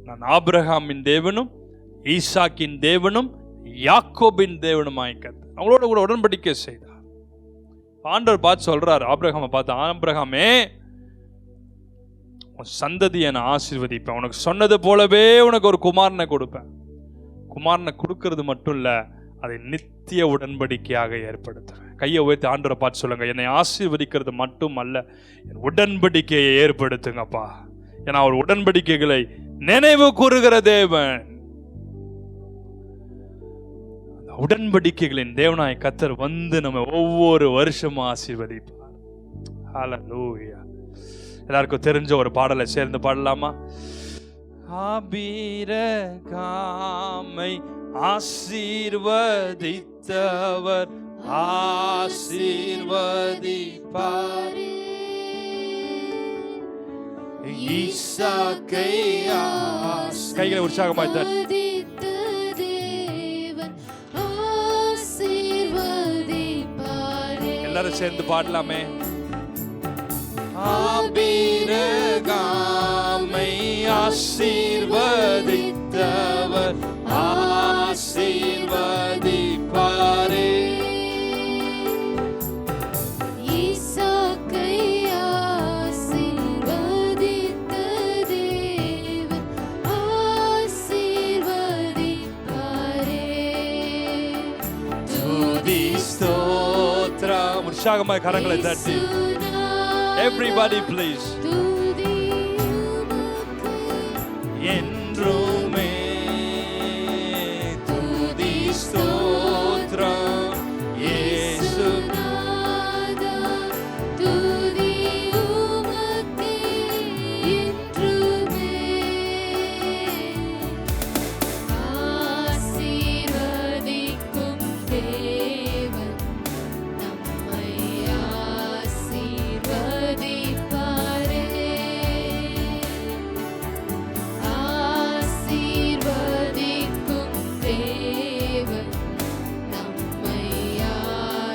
நான் ஆபிரகாமின் தேவனும் ஈசாக்கின் தேவனும் யாக்கோபின் தேவனுமாய் கர்த்தர் அவங்களோட கூட உடன்படிக்கை செய்தார். ஆண்டவர் பார்த்து சொல்றார் ஆபிரகாமை பார்த்து, ஆபிரகாமே உன் சந்ததியை நான் ஆசீர்வதிப்பேன், உனக்கு சொன்னது போலவே உனக்கு ஒரு குமாரனை கொடுப்பேன். குமாரனை கொடுக்கறது மட்டும் இல்ல, அதை நித்திய உடன்படிக்கையாக ஏற்படுத்துவேன். கையை உயர்த்தி ஆண்டவரை பார்த்து சொல்லுங்க, என்னை ஆசீர்வதிக்கிறது மட்டும் அல்ல, என் உடன்படிக்கையை ஏற்படுத்துங்கப்பா. ஏன்னா அவர் உடன்படிக்கைகளை நினைவு கூறுகிற தேவன். உடன்படிக்கைகளின் தேவனாய் கர்த்தர் வந்து நம்ம ஒவ்வொரு வருஷமும் ஆசீர்வதிப்பார். ஹல்லேலூயா. எல்லாருக்கும் தெரிஞ்ச ஒரு பாடலை சேர்ந்து பாடலாமா? ஆபிரகாமை ஆசீர்வதித்த ஆசீர்வதித்தவர் ஆசீர்வதிப்பாரே. ஈசாக்கை கைகளை உற்சாகமாய் தட்டி எல்லாரும் சேர்ந்து பாடலாமே. ஆபிரகாமை ஆசீர்வதித்தவர் ஆசீர்வதிப்பாரே. ஈசாக்கை ஆசீர்வதித்த தேவன் ஆசீர்வதிப்பாரே. துதி ஸ்தோத்திரம். உற்சாகமாய் கரங்களை தட்டி everybody please. என்றுமே துதி ஸ்தோத்திரம் இயேசுநாதா. துதி உமக்கே என்றுமே. ஆசீர்வதிக்கும் தேவன் நம்மை ஆசீர்வதிப்பாரே. ஆசீர்வதிக்கும் தேவன் நம்மை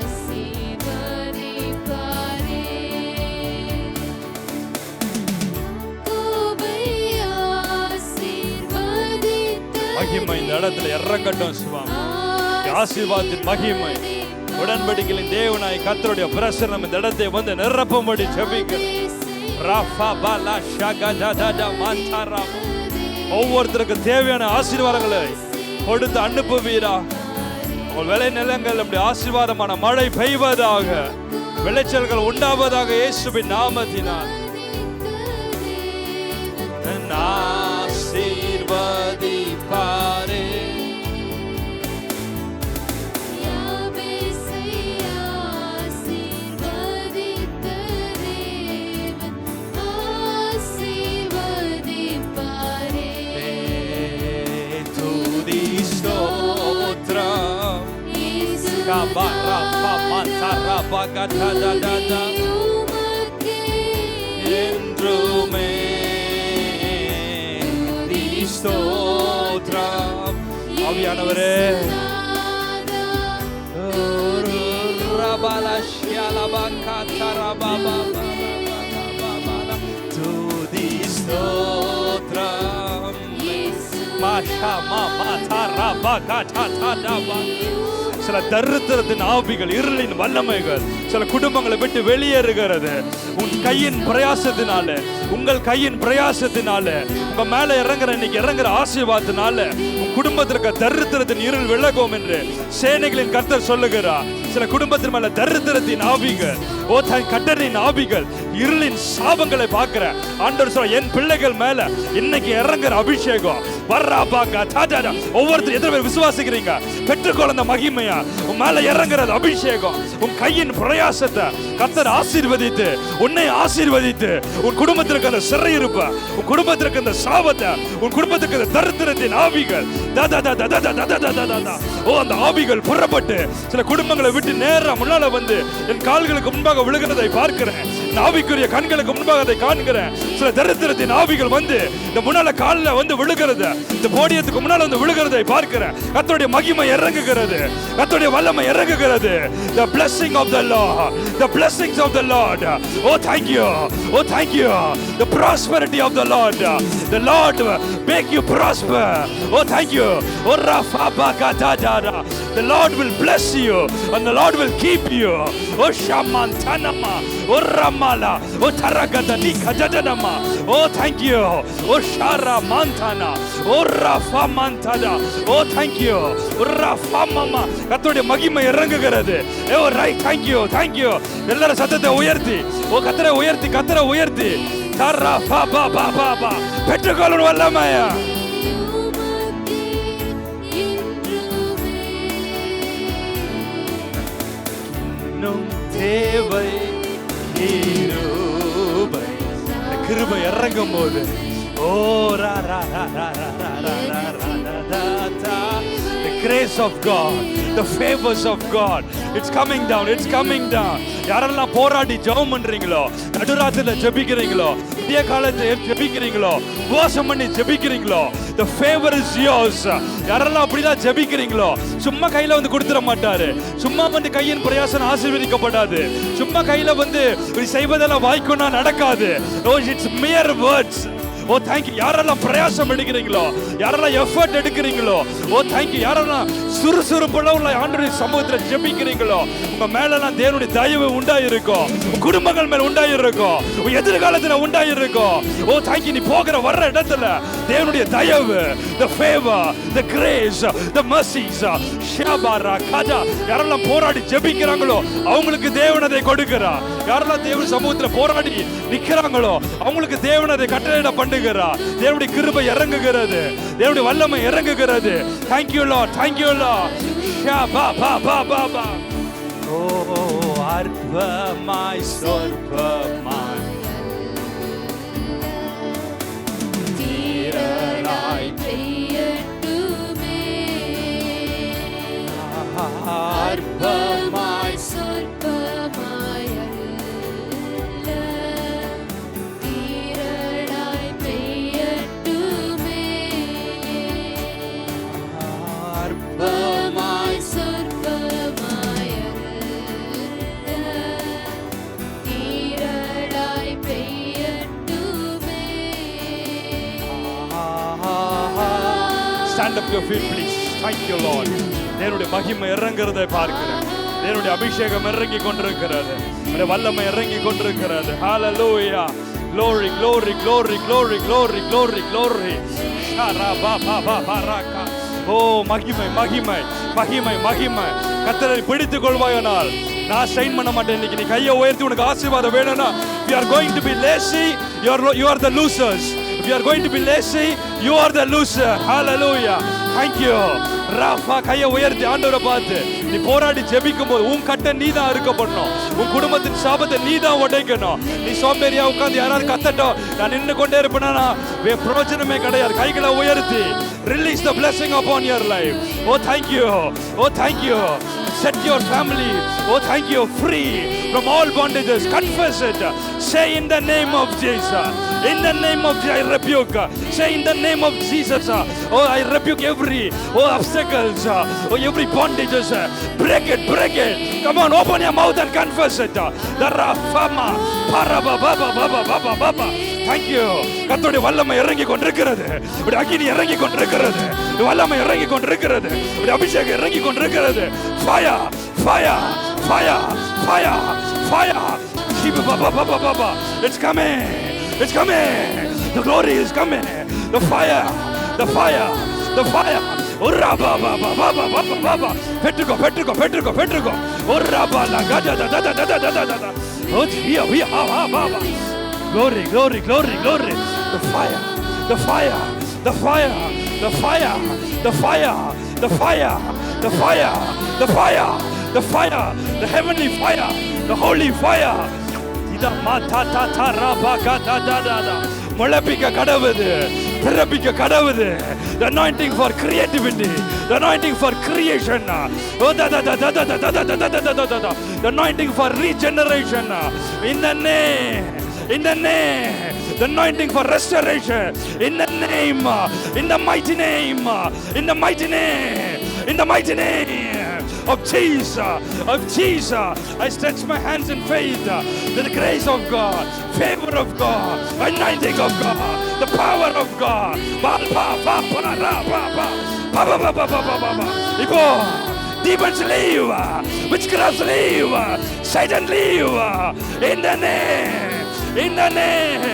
ஆசீர்வதிப்பாரே. யாக்கோபை ஆசீர்வதித்த மகிமை இந்த இடத்துல இறங்கட்டும் சுவாமி. ஆசீர்வாதத்தின் மகிமை உடன்படிக்கையின் தேவனாய் கர்த்தருடைய பிரசன்னம் இந்த இடத்தை வந்து நிரப்பும்படி ஜெபிக்கிறேன். ஒவ்வொருத்தருக்கு தேவையான ஆசீர்வாதங்களை கொடுத்து அனுப்புவீரா. உங்கள் விளை நிலங்கள் அப்படி ஆசீர்வாதமான மழை பெய்வதாக, விளைச்சல்கள் உண்டாவதாக இயேசுவின் நாமத்தினால். ஆசீர்வதிப்பாரே. யாபேசை ஆசீர்வதித்த தேவன் ஆசீர்வதிப்பாரே. துதி ஸ்தோத்திரம் என்றுமே. துதி ஸ்தோத்திரம். ஆவியானவரே துதி ஸ்தோத்திரம். சில தரித்திரத்தின் ஆவிகள், இருளின் வல்லமைகள் சில குடும்பங்களை விட்டு வெளியேறுகிறது. உன் கையின் பிரயாசத்தினால, உங்கள் கையின் பிரயாசத்தினால, உங்க மேல இறங்குற இன்னைக்கு இறங்குற ஆசீர்வாதத்தினால உன் குடும்பத்திற்கு தரித்திரத்தின் இருள் விலகும் என்று சேனைகளின் கர்த்தர் சொல்லுகிறார். சில குடும்பத்தின் மேல தரித்திரத்தின் ஆவிகள், கட்டரின் ஆவிகள், இருளின் சாபங்களை பார்க்கிற ஆண்டவர் சொல்ற என் பிள்ளைகள் மேல இன்னைக்கு இறங்குற அபிஷேகம் ஒவ்வொருத்தரும் எத்தனை பேர் விசுவாசிக்கிறீங்க? பெற்றுக்கொள்ள மகிமையா உன் மேல இறங்குறது அபிஷேகம். உன் கையின் பிரயாசத்தை கர்த்தர் ஆசீர்வதித்து, உன்னை ஆசீர்வதித்து, உன் குடும்பத்திற்கு அந்த சிறையிருப்ப, உன் குடும்பத்திற்கு அந்த சாபத்தை, உன் குடும்பத்துக்கு அந்த தரித்திரத்தின் ஆவிகள் அந்த ஆவிகள் புறப்பட்டு சில குடும்பங்களை விட்டு நேரா முன்னால வந்து என் கால்களுக்கு முன்பாக விழுகிறதை பார்க்கிறேன். ஆவிக்குரிய கண்களுக்கு முன்பாக அதை காண்கிறேன். சில தரித்திரத்தின் ஆவிகள் வந்து இந்த முன்னால காலில் வந்து விழுகிறது, இந்த போடியத்துக்கு முன்னால வந்து விழுகிறதை பார்க்கிறேன். கர்த்தருடைய மகிமை இறங்குகிறது, கர்த்தருடைய வல்லமை இறங்குகிறது. The blessing of the Lord, the blessings of the Lord. Oh thank you, oh thank you. The prosperity of the Lord make you prosper. Oh thank you. Oh Rafa Bakatadara. The Lord will bless you and the Lord will keep you. Oh Shamantanama, oh Ramala, oh Taragata Dikajadanama. Oh thank you. Oh Shara Mantana, oh Rafa Mantada. Oh thank you. Oh Rafa Mama. கர்த்தருடைய மகிமை இறங்குகிறது. Oh right, thank you, thank you. எல்லாரும் சத்தத்தை உயர்த்தி, ஓ கர்த்தரை உயர்த்தி, கர்த்தரை உயர்த்தி. தரா பா பா பா பா பா. பெற்றுக்கொள்ளும் வல்லமையா. தேவை கிருபை, கிருபை இறங்கும் போது ஓ ரா ரா ரா ரா ரா ரா ரா ரா ரா ரா. grace of God, the favors of God, it's coming down, it's coming down. யாரெல்லாம் போராடி ஜெபம் பண்றீங்களோ, நடுராத்திரில ஜெபிக்கிறீங்களோ, விடிய காலத்துல ஜெபிக்கிறீங்களோ, உபவாசம் பண்ணி ஜெபிக்கிறீங்களோ, the favor is yours. யாரெல்லாம் அப்படிதான் ஜெபிக்கிறீங்களோ, சும்மா கையில வந்து கொடுத்துட மாட்டாரு. சும்மா வந்து கையின் பிரயாசம் ஆசீர்வதிக்கப்படாது. சும்மா கையில வந்து செய்வதெல்லாம் வாய்க்குன்னா நடக்காது. Oh, it's mere words. Oh thank you. யாரெல்லாம் பிரயாசம் எடுக்கிறீங்களோ, யாரெல்லாம் எஃபர்ட் எடுக்கிறீங்களோ, ஓ தேங்க்யூ. யாரெல்லாம் சுறுசுறுப்புள்ள உள்ள ஆண்டவருடைய சமூகத்தில் ஜெபிக்கிறீங்களோ, உங்க மேலெல்லாம் தேவனுடைய தயவு உண்டாயிருக்கும், உங்க குடும்பங்கள் மேல உண்டாயிருக்கும், உங்க எதிர்காலத்தில் உண்டாயிருக்கும். ஓ தேங்க்யூ. நீ போகிற வர்ற இடத்துல தேவனுடைய தயவு, the favor, the grace, the mercies, ஷாபாரா Khaja. யாரெல்லாம் போராடி ஜெபிக்கிறாங்களோ அவங்களுக்கு தேவன் அதை கொடுக்கிறார். யாரெல்லாம் தேவனுடைய சமூகத்தில் போராடி நிற்கிறாங்களோ அவங்களுக்கு தேவன் அதை கட்டளையிட பண்ணுகிறார். தேவனுடைய கிருபை இறங்குகிறது, தேவனுடைய வல்லமை இறங்குகிறது. Thank you Lord, thank you Lord. ஷாபாபாபாபா. ஓ அற்பமாய் சொற்பமாய் தீரனாய் பெய்யட்டுமே, அற்பமாய் சொற்பமாய் அல்ல, தீரனாய் பெய்யட்டுமே, அற்பமாய் சொற்பமாய் அல்ல, தீரனாய் பெய்யட்டுமே. Stand up your feet please. Thank you Lord. தேவனுடைய மகிமை இறங்குறதை பார்க்கிறேன். தேவனுடைய அபிஷேகம் இறங்கி கொண்டிருக்கிறது, வல்லமை இறங்கி கொண்டிருக்கிறது. ஹalleluya. Glory, glory, glory, glory, glory, glory, glory. ஷாராபாபாபாரகா. ஓ மகிமை மகிமை மகிமை மகிமை. கர்த்தரை பிடித்துக் கொள்வாயானால் நான் ஸ்ட்ரெயின் பண்ண மாட்டேன். இன்னைக்கு நீ கையை உயர்த்தி உனக்கு ஆசீர்வாதம் வேணும்னா, we are going to be lazy, you are the losers. If you are going to be lazy, you are the loser. Hallelujah. Thank you. Rafah. கையை உயர்த்தி ஆண்டவரை பார்த்து நீ போராடி ஜெபிக்கும் போது உன் கட்டை நீ தான் அறுக்கப்படணும், உன் குடும்பத்தின் சாபத்தை நீ தான் உடைக்கணும். நீ சோம்பேறியா உட்கார்ந்து யாராவது கத்தட்டும் நான் நின்று கொண்டே இருப்பேனா பிரயோஜனமே கிடையாது. கைகளை உயர்த்தி release the blessing upon your life. Oh thank you, oh thank you. Set your family, oh thank you, free from all bondages. Confess it. Say in the name of Jesus, in the name of Jesus I rebuke. Say in the name of Jesus, oh I rebuke every obstacles, oh every bondages. Break it, break it. Come on, open your mouth and confess it. The rafama paraba baba baba baba baba. Thank you. கர்த்தருடைய வல்லமை இறங்கி கொண்டிருக்கிறது, உடைய அக்கினி இறங்கி கொண்டிருக்கிறது, வல்லமை இறங்கி கொண்டிருக்கிறது, உடைய அபிஷேகம் இறங்கி கொண்டிருக்கிறது. Fire, fire, fire, fire, fire. Baba baba baba. It's coming. It's coming. The glory is coming. The fire, the fire, the fire. Urra baba baba baba baba. Petriko, petriko, petriko, petriko. Urra bala gada da da da da da da da. Oh here ha baba. Glory, glory, glory, glory. The fire, the fire, the fire, the fire, the fire, the fire, the fire, the fire, the fire, the heavenly fire, the holy fire. Ida mata ta ta raba gada da da da. முளைப்பிக்க கடவுது, பிறப்பிக்க கடவுது. The anointing for creativity, the anointing for creation, oh da da da da da da da da da da da da. The anointing for regeneration. In the name, in the name, the anointing for restoration. In the name, in the mighty name, in the mighty name, in the mighty name of Jesus, of Jesus. I stretch my hands in faith. The grace of God, favor of God, anointing of God, the power of God. Ipo, demons leave, witchcrafts leave, Satan leave. In the name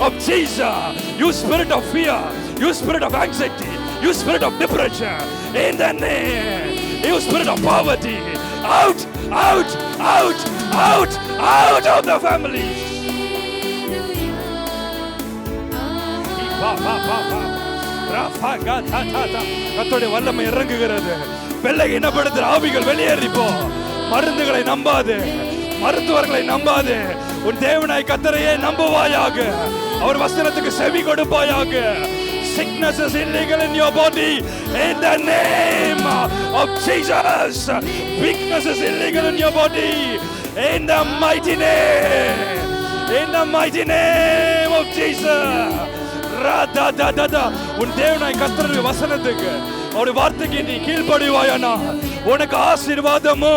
of Jesus. You spirit of fear, you spirit of anxiety, you spirit of depression. In the name. You spirit of poverty, out, out, out, out, out of the family. கர்த்தருடைய வல்லமை இறங்குகிறது. வெள்ளை இனப்படுத்துகிற ஆவிகள் வெளியேறி போ. மருந்துகளை நம்பாது, மருத்துவர்களை நம்பாது. உன் தேவனாய் கர்த்தரையே நம்புவாயாக. அவர் வசனத்துக்கு செவி கொடுப்பாயாக. Sickness is illegal in your body. In the name of Jesus. Weakness is illegal in your body. In the mighty name. In the mighty name of Jesus. உன் தேவனாய் கர்த்தருடைய வசனத்துக்கு அவருடைய வார்த்தைக்கு நீ கீழ்ப்படிவாயானா உனக்கு ஆசீர்வாதமோ.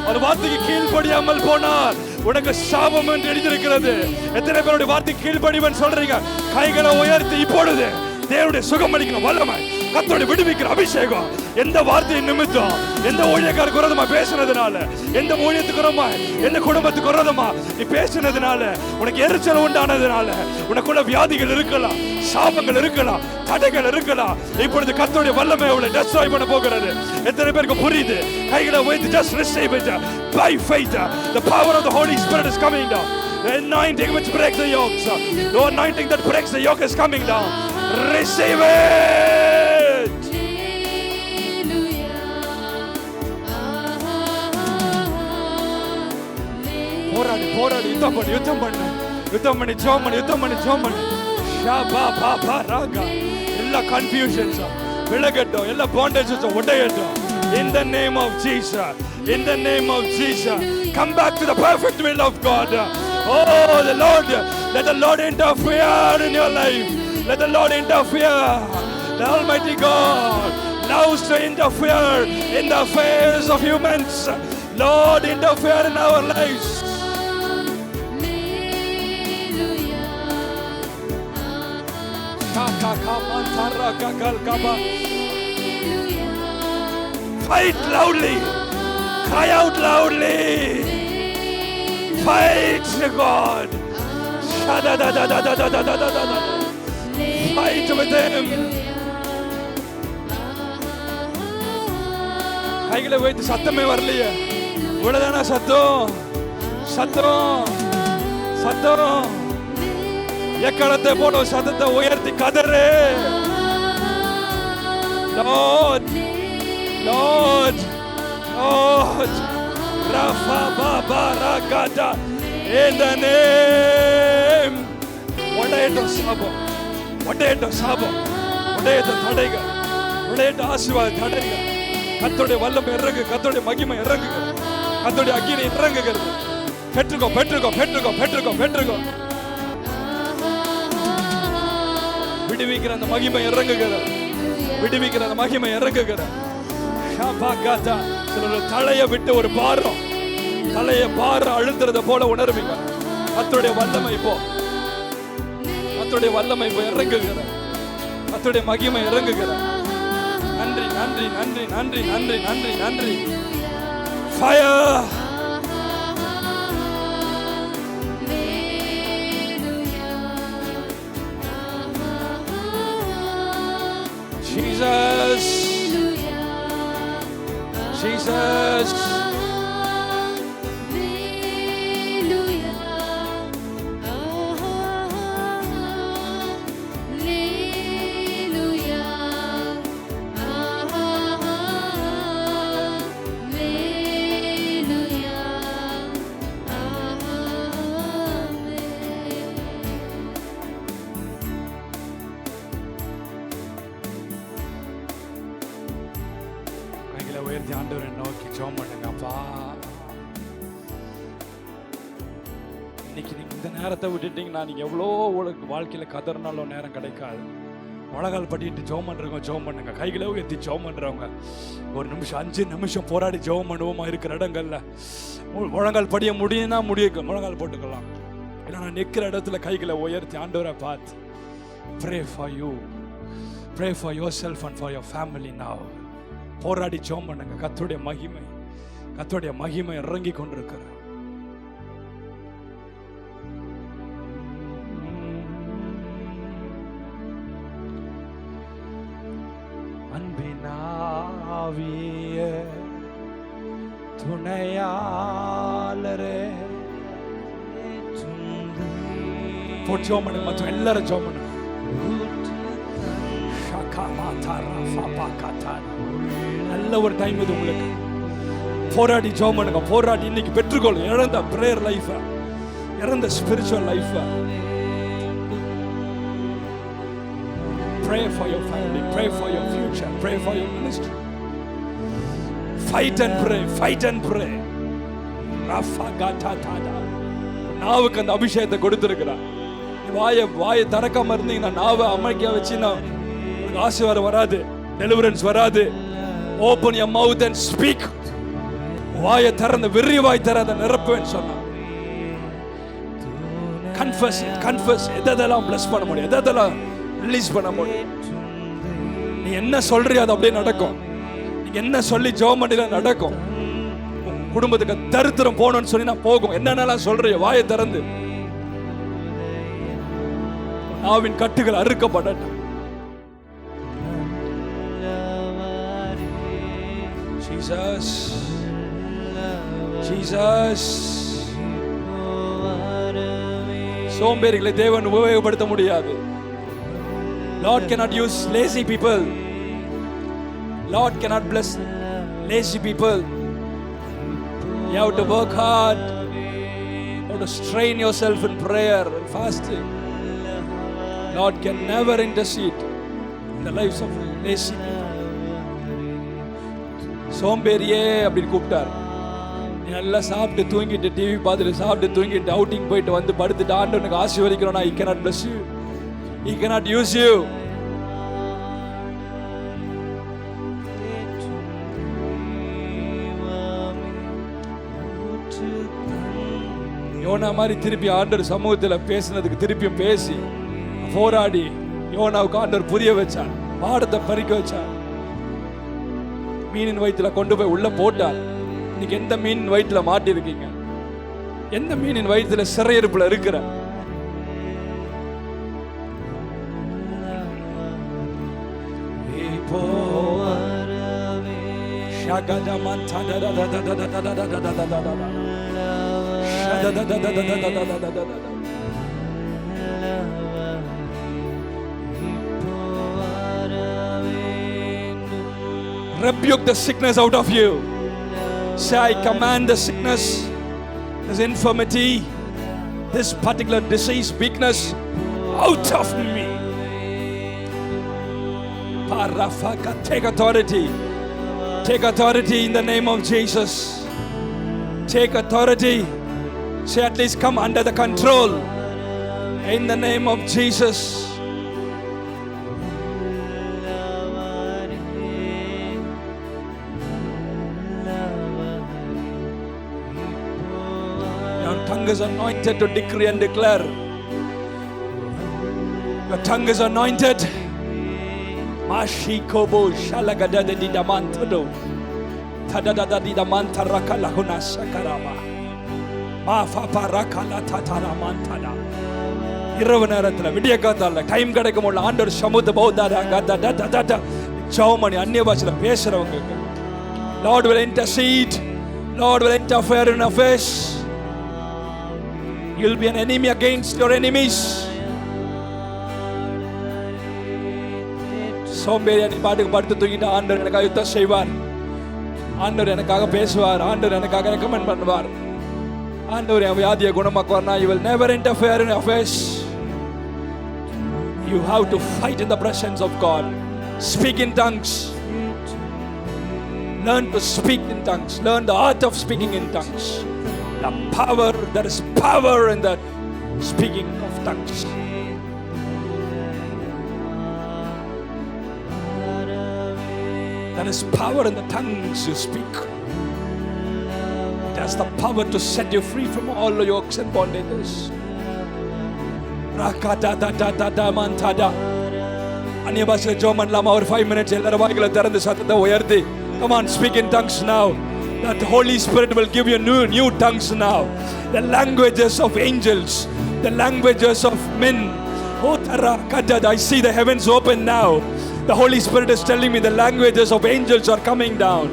ஒரு வார்த்தைக்கு கீழ்ப்படியாமல் போனால் உனக்கு சாபம் என்று எழுதியிருக்கிறது. எத்தனை பேருடைய வார்த்தைக்கு கீழ்ப்படிவன் சொல்றீங்க? கைகளை உயர்த்தி இப்பொழுது தேவனுடைய சுகம் அளிக்கிற வல்லமை, கர்த்தருடைய விடுவிக்கிற அபிஷேகம் எந்த வார்த்தையின் நிமித்தம், எந்த ஊழியக்காரருக்கு விரோதமா பேசினதுனால, எந்த ஊழியத்துக்கு விரோதமா, எந்த குடும்பத்துக்கு விரோதமா நீ பேசினதுனால, உனக்கு எரிச்சல் உண்டானதுனால, உனக்குள்ள வியாதிகள் இருக்கலாம், சாபங்கள் இருக்கலாம், தடைகள் இருக்கலாம். இப்பொழுது கர்த்தருடைய வல்லமை அவளை டெஸ்ட்ராய் பண்ண போகிறது. எத்தனை பேருக்கு புரியுது? கைகளை உயர்த்தி just receive it by faith. The power of the Holy Spirit is coming down. The anointing which breaks the yokes, the anointing that breaks the yoke is coming down. Receive it. போராடி யுத்தம் பண்ணு ஜோமன் ஷாபா பாபா ராகா. எல்லா confusions விலகட்டும், எல்லா bondages உடையட்டும். In the name of Jesus, in the name of Jesus, come back to the perfect will of God. Oh, the Lord, let the Lord interfere in your life. Let the Lord interfere. The Almighty God loves to interfere in the affairs of humans. Lord, interfere in our lives. Fight loudly. Cry out loudly. Fight God. Fight with him. கைகளை வைத்து சத்தமே வரலையே. இவ்வளவுதானா சத்தம். எக்கடத்தை போட சத்தத்தை உயர்த்தி கதறு. Lord, Rafa Baba Ragada, in the name. உடையட்டும் சாபம், உடையட்டும் தடைகள், உடையட்டும் ஆசீர்வாத தடைகள். கர்த்தருடைய வல்லமை இறங்கு, கர்த்தருடைய மகிமை இறங்குகிறது, கர்த்தருடைய அக்கினி இறங்குகிறது. பெற்றுக்கோ. விடுவிக்கிற அந்த மகிமை இறங்குகிறது. சிலர் தலையை விட்டு ஒரு பாரம், அழுத்துறத போல உணர்வீங்க. கர்த்தருடைய வல்லமை இப்போ இறங்குகிற, கர்த்தருடைய மகிமை இறங்குகிற. நன்றி. Fire. Jesus. உயர்த்தி ஆண்டவரை நோக்கி ஜெபம் பண்ணுங்கப்பா. இன்னைக்கு நீங்க இந்த நேரத்தை விட்டுட்டீங்கன்னா நீங்க எவ்வளோ உங்களுக்கு வாழ்க்கையில கதறினாலும் நேரம் கிடைக்காது. முழங்கால் படிட்டு ஜெபம் பண்ணுங்க. கைகளை உயர்த்தி ஜெபம் பண்றவங்க ஒரு நிமிஷம் 5 நிமிஷம் போராடி ஜெபம் பண்ணுவோமா இருக்கிற இடங்கள்ல. முழங்கால் படிய முடியும்னா முழங்கால் போட்டுக்கலாம். இல்லைன்னா நிற்கிற இடத்துல கைகளை உயர்த்தி ஆண்டவரை பார்த்து pray for yourself and for your family now. போராடி ஜெபம் பண்ணுங்க. கர்த்தருடைய மகிமை இறங்கி கொண்டிருக்கிறார். அன்பினாவிய துணையாளரே போட்டு ஜெபம் பண்ணுங்க. மற்ற எல்லாரும் ஜெபம் பண்ணுங்க. நல்ல ஒரு டைம் இது உங்களுக்கு. போராடி ஜெபம் பண்ணுங்க. போராடி இன்னைக்கு பெற்றுக்கொள் இழந்த பிரேயர் லைஃப், இழந்த spiritual life. Pray for your family. Pray for your future. Pray for your ministry. Fight and pray. Fight and pray. நாவுக்கு அந்த அபிஷேகத்தை கொடுத்திருக்கிறார். வாயை திறக்காம இருந்தீங்கன்னா, நாவை அமைக்க வச்சுன்னா ஆசீர்வாதம் வராது, டெலிவரன்ஸ் வராது. Open your mouth and speak. வாயை திறந்து விரிவாய் திறந்த நிரப்புவேன்னு சொன்னான். Confess it, confess. எதெல்லாம் bless பண்ண முடியும், எதெல்லாம் ரிலீஸ் பண்ண முடியும். நீ என்ன சொல்றியோ அது அப்படியே நடக்கும். நீ என்ன சொல்லி ஜெபம் பண்ணினா நடக்கும். குடும்பத்துக்கு தரித்திரம் போகணும்னு சொல்லி நான் போகும். என்னென்னலாம் சொல்றியோ வாயை திறந்து. நாவின் கட்டுகள் அறுக்கப்படட்டும். Jesus, Jesus. சோம்பேறிகளை தேவன் உபயோகப்படுத்த முடியாது. Lord cannot use lazy people. Lord cannot bless lazy people. You have to work hard. You have to strain yourself in prayer and fasting. Lord can never intercede in the lives of lazy people. சோம்பேறியே அப்படின்னு கூப்பிட்டார். நீ நல்லா சாப்பிட்டு தூங்கிட்டு, TV பார்த்துட்டு சாப்பிட்டு தூங்கிட்டு, outing போயிட்டு வந்து படுத்துட்டு ஆண்டவனுக்கு ஆசீர்வதிக்கிறோம்னா, he cannot bless you. He cannot use you. Jonah மாதிரி திருப்பி ஆண்டவர் சமூகத்தில் பேசினதுக்கு திருப்பியும் பேசி போராடி யோனாவுக்கு ஆண்டவர் புரிய வச்சார், பாடத்தை பறிக்க வச்சார். மீனின் வயிற்றுல கொண்டு போய் உள்ள போட்டார். இன்னைக்கு எந்த மீனின் வயிற்றுல மாட்டி இருக்கீங்க? எந்த மீனின் வயிற்றுல சிறையிருப்புல இருக்கிற? Rebuke the sickness out of you. Say, I command the sickness, this infirmity, this particular disease, weakness out of me. Take authority. Take authority in the name of Jesus. Take authority. Say, at least come under the control in the name of Jesus. Your tongue is anointed to decree and declare. Your tongue is anointed. Mashikobo shalagadada didamantado. Tadadada didamantarakala hunasakarama. Mafaparakala tataramantada. இரவு நேரத்துல விடிய காத்தால time கிடைக்கும் போது ஆண்டவர் சமூகத்தை பௌத்தாரா ஜெபமணி அந்நிய பாஷையில பேசுறவங்க, Lord will intercede. Lord will interfere in affairs. You'll be an enemy against your enemies. சோம்பேறியா நீ பாட்டுக்கு படுத்து தூங்கிட்டு ஆண்டவர் எனக்காக யுத்தம் செய்வார், ஆண்டவர் எனக்காக பேசுவார், ஆண்டவர் எனக்காக ரெக்கமெண்ட் பண்ணுவார், ஆண்டவர் என் வியாதியை குணமாக்குவார்னா, you will never interfere in affairs. You have to fight in the presence of God. Speak in tongues. Learn to speak in tongues. Learn the art of speaking in tongues. The power, there is power in the speaking of tongues. There is power in the tongues you speak. It has the power to set you free from all your yokes and bondages. Rakadadadadamantada. அந்நிய பாஷையில ஜெபம் பண்ணலாமா? ஒரு 5 minutes எல்லாரும் வாய்களை திறந்து சத்தத்தை உயர்த்தி. Come on, speak in tongues now. That the Holy Spirit will give you new tongues now. The languages of angels, the languages of men. Oh, tarakadada, I see the heavens open now. The Holy Spirit is telling me the languages of angels are coming down.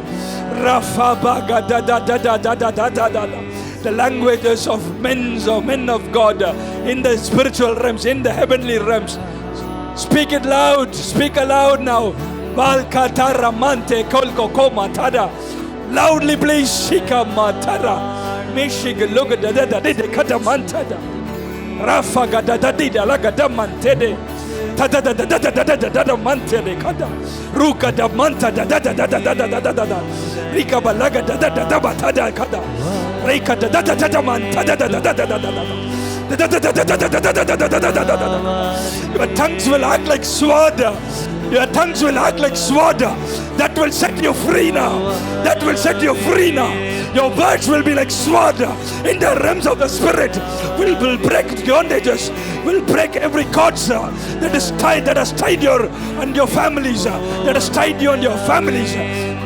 The languages of men of God in the spiritual realms, in the heavenly realms. Speak it loud. Speak aloud now. Valkataramante kolko komatada. Loudly please. Shika matara. Mishig look at the katamantada. Rafa gadadida lagadamantede. Your tongues will act like sword. Your tongues will act like sword. That will set you free now. That will set you free now. Your words will be like sword in the realms of the spirit. Will break bondages. Will break every cord that is tied, that has tied you and your families. That has tied you and your families.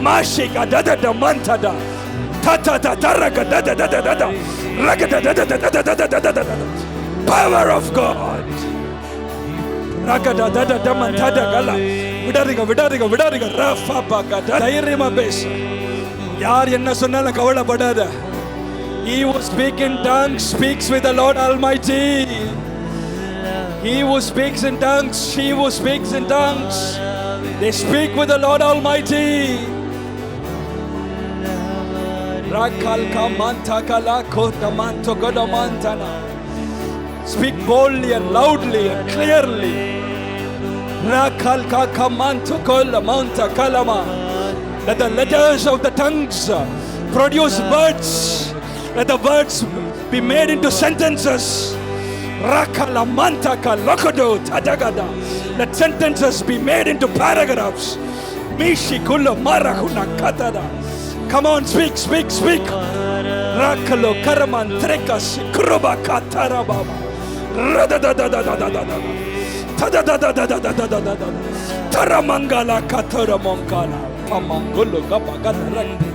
Mashika da da da manta da. Ta ta ta raga da da da da da. Raga da da da da da da da da da. Power of God. Raga da da da da manta da gala. Vidariga rafa baga da. Dairima besa. யார் என்ன சொன்னாலும் கவலைப்படாத. He who speaks in tongues speaks with the Lord Almighty. He who speaks in tongues, she who speaks in tongues, they speak with the Lord Almighty. Rakal kamanta kala kota manto godamantana. Speak boldly and loudly and clearly. Rakal kamanto kola manta kalama. Let the letters of the tongues produce words. Let the words be made into sentences. Rakala mantaka lokodo tadagada. Let sentences be made into paragraphs. Mishi kulla marakuna katada. Come on, speak, speak, speak. Rakalo karaman trekas kruba katarababa. Radadadadadadadada. Tadadadadadadadada. Taramangala kataramonkala. Pamangolo gabagadarande.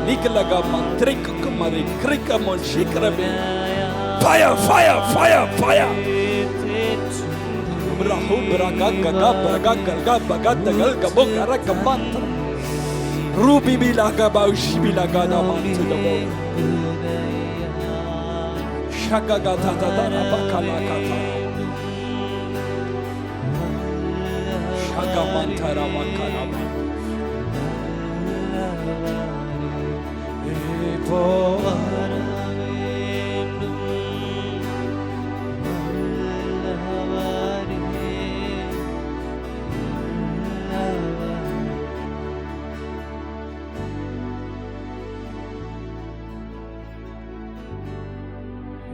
Nikalaga mantrika kumari krika monshikrabe. Fire, fire, fire, fire. Brahubra gaga gaga gaga bagata galga bokara kamantra. Rubi bilaga baushi bilaga da mantu da bo. Shaka gata da da bakala kata. Shaka mantara makala.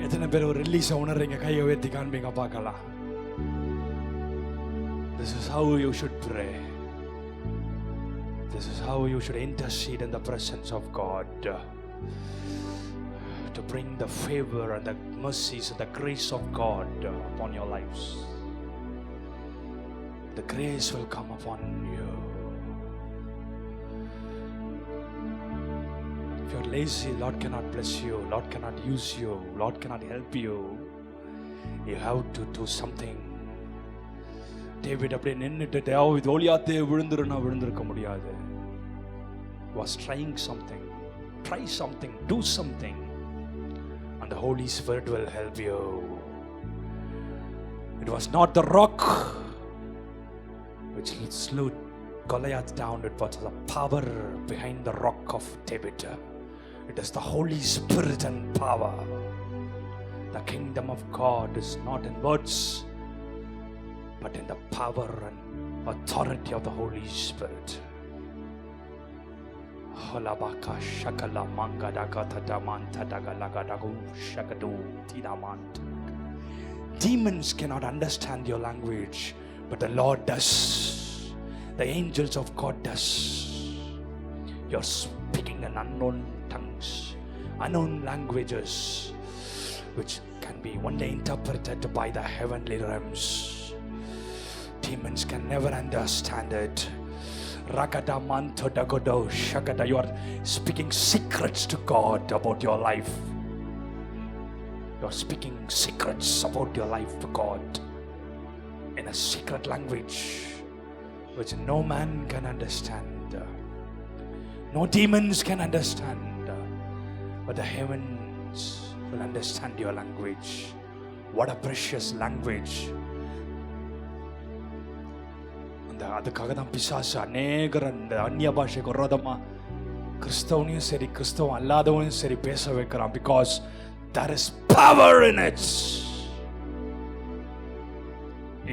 எத்தனை பேர் ஒரு ரிலீஸை உணர்றீங்க? கையை உயர்த்தி காண்பீங்க பார்க்கலாம். This is how you should pray. This is how you should intercede in the presence of God to bring the favor and the mercies and the grace of God upon your lives. The grace will come upon you. If you're lazy, Lord cannot bless you. Lord cannot use you. Lord cannot help you. You have to do something. David அப்படியே நின்னுட்டு இது ஒளியாத்தே விழுந்திருக்க முடியாது. Was trying something. Try something, do something, and the Holy Spirit will help you. It was not the rock which slew Goliath down, it was the power behind the rock of David. It is the Holy Spirit and power. The kingdom of God is not in words, but in the power and authority of the Holy Spirit. Holabaka shakala manga dagata damanta dagalagadagu shakadu tidamant. Demons cannot understand your language, but the Lord does. The angels of God does. You're speaking in unknown tongues, unknown languages, which can be one day interpreted by the heavenly realms. Demons can never understand it. Ragada manto dagodo shagada. You are speaking secrets to God about your life. You are speaking secrets about your life to God in a secret language which no man can understand, no demons can understand, but the heavens will understand your language. What a precious language. அதுக்காக தான் பிசாசு அநேகர் அந்த அந்நிய பாஷைக்கு விரோதமா கிறிஸ்தவனையும் சரி கிறிஸ்தவம் அல்லாதவனையும் சரி பேச வைக்கிறான். Because there is power in it.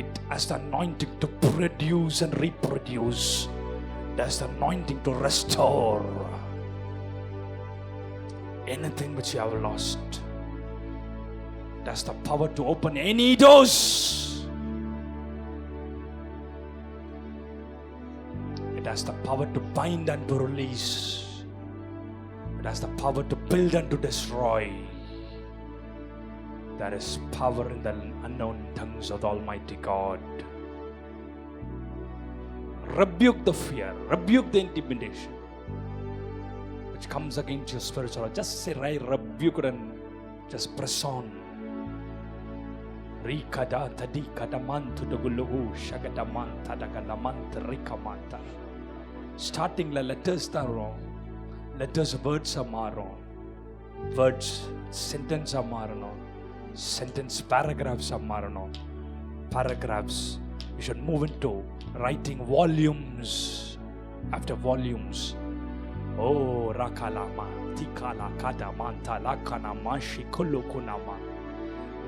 It has the anointing to produce and reproduce. It has the anointing to restore anything which you have lost. It has the power to open any doors. It has the power to bind and to release. It has the power to build and to destroy. There is power in the unknown tongues of the Almighty God. Rebuke the fear, rebuke the intimidation which comes against your spiritual life. Just say, I rebuke it and just press on. Rikada tadi kadamantu doguluhu shagadamanta dagalamanta rikamanta. Starting la letters da wrong. Letters words are மாறும். Words sentence are மாறணும். Sentence paragraphs are மாறணும். Paragraphs you should move into writing volumes after volumes. Oh rakalama tikala kadamanta lakana mashi kulukunama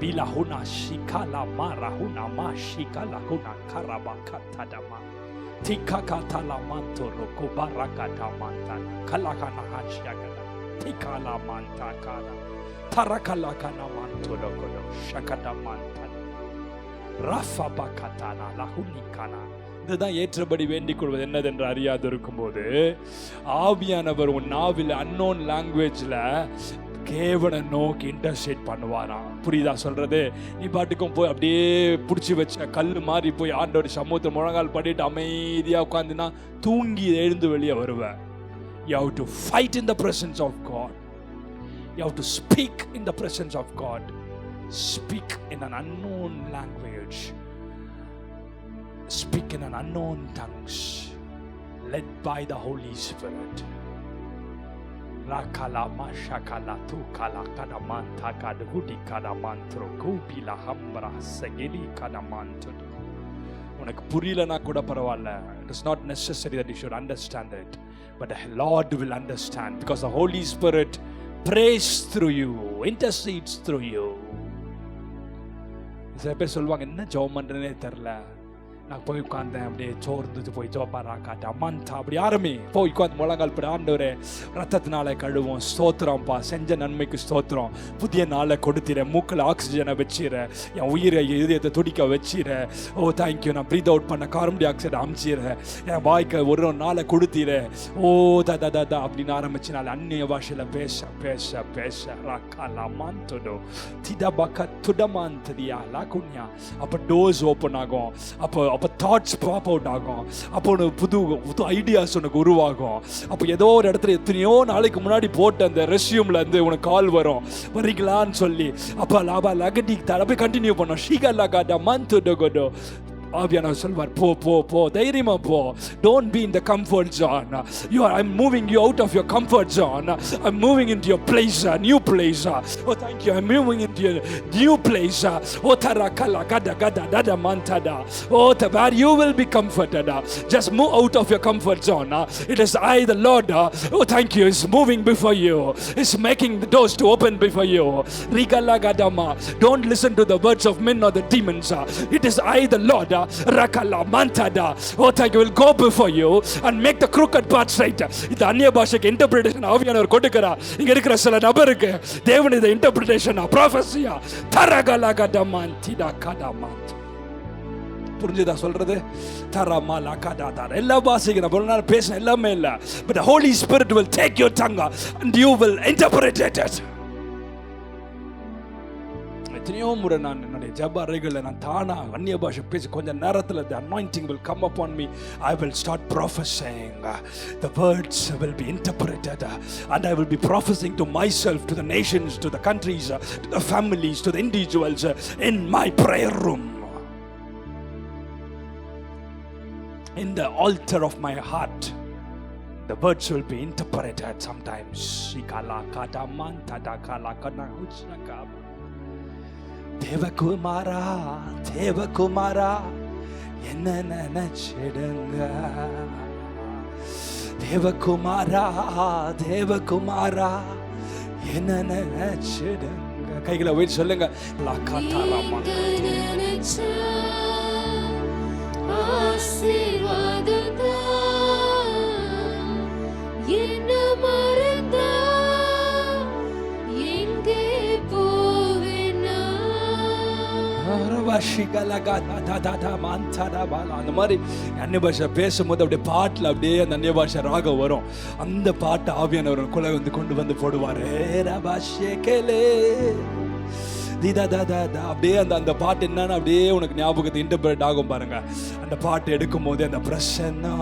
bilahuna shikala marahuna mashikala kuna karabakatadama tikakatala mantoro kubarakadamantana kalakana hashagada tikala mantakana tarakalakana mantoro kodo shakadamantana rafa bakatana lahunikana. இதுதான் ஏற்றபடி வேண்டிக் கொள்வது என்னதென்று அறியாது இருக்கும்போது ஆவியானவர் உன் நாவில் unknown லாங்குவேஜ்ல கேவனை நோக்கி இன்டர்செட் பண்ணுவாராம். புரியுதா சொல்றது? நீ பாட்டுக்கும் போய் அப்படியே பிடிச்சி வச்ச கல் மாதிரி போய் ஆண்டவர் சமூகத்தில் முழங்கால் பண்ணிட்டு அமைதியா உட்காந்துனா தூங்கி எழுந்து வெளியே வருவேன். You have to fight in the presence of God. You have to speak in the presence of God. Speak in an unknown language. Speak in an unknown tongues, led by the Holy Spirit. Rakala mashakala tu kala kadamanta kadhudi kadamantro kubila hambra sageli kadamantro. உனக்கு புரியலனா கூட பரவாயில்ல. It is not necessary that you should understand it, but the Lord will understand because the Holy Spirit prays through you, intercedes through you. சில பேர் சொல்லுவாங்க, என்ன ஜெபம் பண்றேனே தெரியல, நான் போய் உட்கார்ந்தேன் அப்படியே சோர்ந்து போய் ஜோபாரா காட்ட அம்மான்டா அப்படி யாருமே போய் உட்காந்து முழங்கால் படி ஆண்டவரே ரத்தத்தினால கழுவோம், ஸ்தோத்திரம்ப்பா, செஞ்ச நன்மைக்கு ஸ்தோத்திரம், புதிய நாளை கொடுத்திர, மூக்கில் ஆக்சிஜனை வச்சிர, என் உயிரை இதயத்தை துடிக்க வச்சிர, ஓ தேங்க்யூ, நான் ப்ரீத் அவுட் பண்ண கார்பன் டை ஆக்சைடை அமிச்சிடுறேன், என் வாய்க்கு ஒரு நாளை கொடுத்திர, ஓ தா அப்படின்னு ஆரம்பிச்சு நாள் அந்நிய பாஷையில் பேச பேச பேச ராக்காலா மாந்தோ திடபக்க துடமாந்திரியா லாகுன்யா. அப்போ டோர்ஸ் ஓப்பன் ஆகும், அப்போ தாட்ஸ் பாப் அவுட் ஆகும், அப்போ புது ஐடியாஸ் உனக்கு உருவாகும். அப்போ ஏதோ ஒரு இடத்துல எத்தனையோ நாளைக்கு முன்னாடி போட்டு அந்த ரெஸ்யூம்ல இருந்து உனக்கு கால் வரும், வரீங்களான்னு சொல்லி. அப்போ லாபா லகடி தடவை கண்டினியூ பண்ணோம். ஷீகா லகாடா மந்த் டொகடோ ஆவியானவர் சொல்வார், போ போ போ, தைரியமா போ. Don't be in the comfort zone. I'm moving you out of your comfort zone. I'm moving into your place, new place. Oh thank you, I'm moving into your new place. Oh tarakala gada gada dada mantada. Oh where you will be comforted. Just move out of your comfort zone. It is I, the Lord. Oh thank you, is moving before you, is making the doors to open before you. Rigala gadama. Don't listen to the words of men or the demons. It is I, the Lord. Rakala mantada. Oh thank you, will go before you and make the crooked path straight. இந்த அந்நிய பாஷைக்கு interpretation ஆவியானவர் கொடுக்கிறா. இங்க இருக்கிற சில நபருக்கு தேவன் இந்த இன்டர்பிரேஷனா ப்ராஃபஸியா தரகலகடமாந்திடா கடமாந்த். புரிஞ்சுதா சொல்றது? தரமாலா கடாதா. எல்லா பாஷைக்கு நான் ஒரு நாள் பேச எல்லாமே இல்ல, but the Holy Spirit will take your tongue and you will interpret it. எத்தனையோ முறை நான் என்னுடைய ஜெப அறைகளில் நான் தானா அந்நிய பாஷை பேசி கொஞ்ச நேரத்தில் the anointing will come upon me. I will start prophesying. The words will be interpreted and I will be prophesying to myself, to the nations, to the countries, to the families, to the individuals in my prayer room, in the altar of my heart. The words will be interpreted sometimes. Shikala kadamanta dakala kana huchaka. தேவகுமாரா தேவகுமாரா என்ன நினைச்சிடுங்க, தேவகுமாரா தேவகுமாரா என்ன நினைச்சிடுங்க. கைகளை உயர்த்தி சொல்லுங்க. அந்த மாதிரி அந்நிய பாஷை பேசும்போது அப்படியே பாட்டுல அப்படியே அந்த அந்நிய பாஷை ராகம் வரும். அந்த பாட்டு ஆவியானவர் குலை வந்து கொண்டு வந்து போடுவாரு. அப்படியே அந்த பாட்டு என்னன்னு அப்படியே உனக்கு ஞாபகத்தை இன்டர்பிரேட் ஆகும் பாருங்க. அந்த பாட்டு எடுக்கும் போதே அந்த பிரசன்னா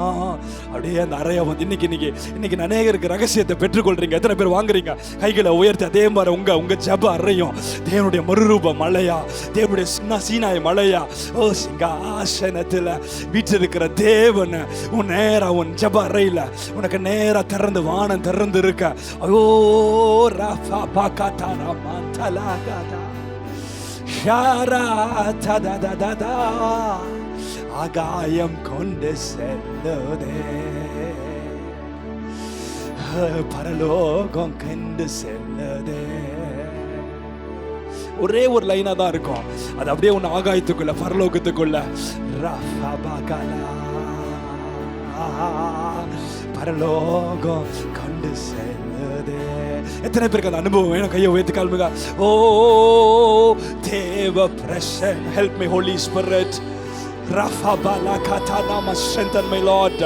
அப்படியே அந்த அறைய வந்து இன்னைக்கு அநேகருக்கு ரகசியத்தை பெற்றுக்கொள்றீங்க. எத்தனை பேர் வாங்குறீங்க? கைகளை உயர்த்தி அதே மாதிரி உங்க ஜப அறையும் தேவனுடைய மறுரூப மலையா, தேவனுடைய சீனாய் மலையா, ஓ சிங்காசனத்துல வீற்றிருக்கிற தேவன் உன் நேரா உன் ஜப அறையில உனக்கு நேரா திறந்து வானம் திறந்து இருக்க. ஐயோ ரஃபா பாகாதாரா மந்தலாகாதா ஷாரா தததததா ஆகாயம் கொண்டு செல்லுதே, பரலோகம் கொண்டு செல்லுதே. ஒரே ஒரு லைனா தான் இருக்கும். அது அப்படியே ஒன்னு ஆகாயத்துக்குள்ள பரலோகத்துக்குள்ள பரலோகம் கொண்டு செல்லுதே. எத்தனை பேருக்கு அந்த அனுபவம் வேணும்? கையை உயர்த்தி கால்முக. ஓ தேவ Prasan, help me Holy Spirit. Rafabala katana ma strengthen my Lord.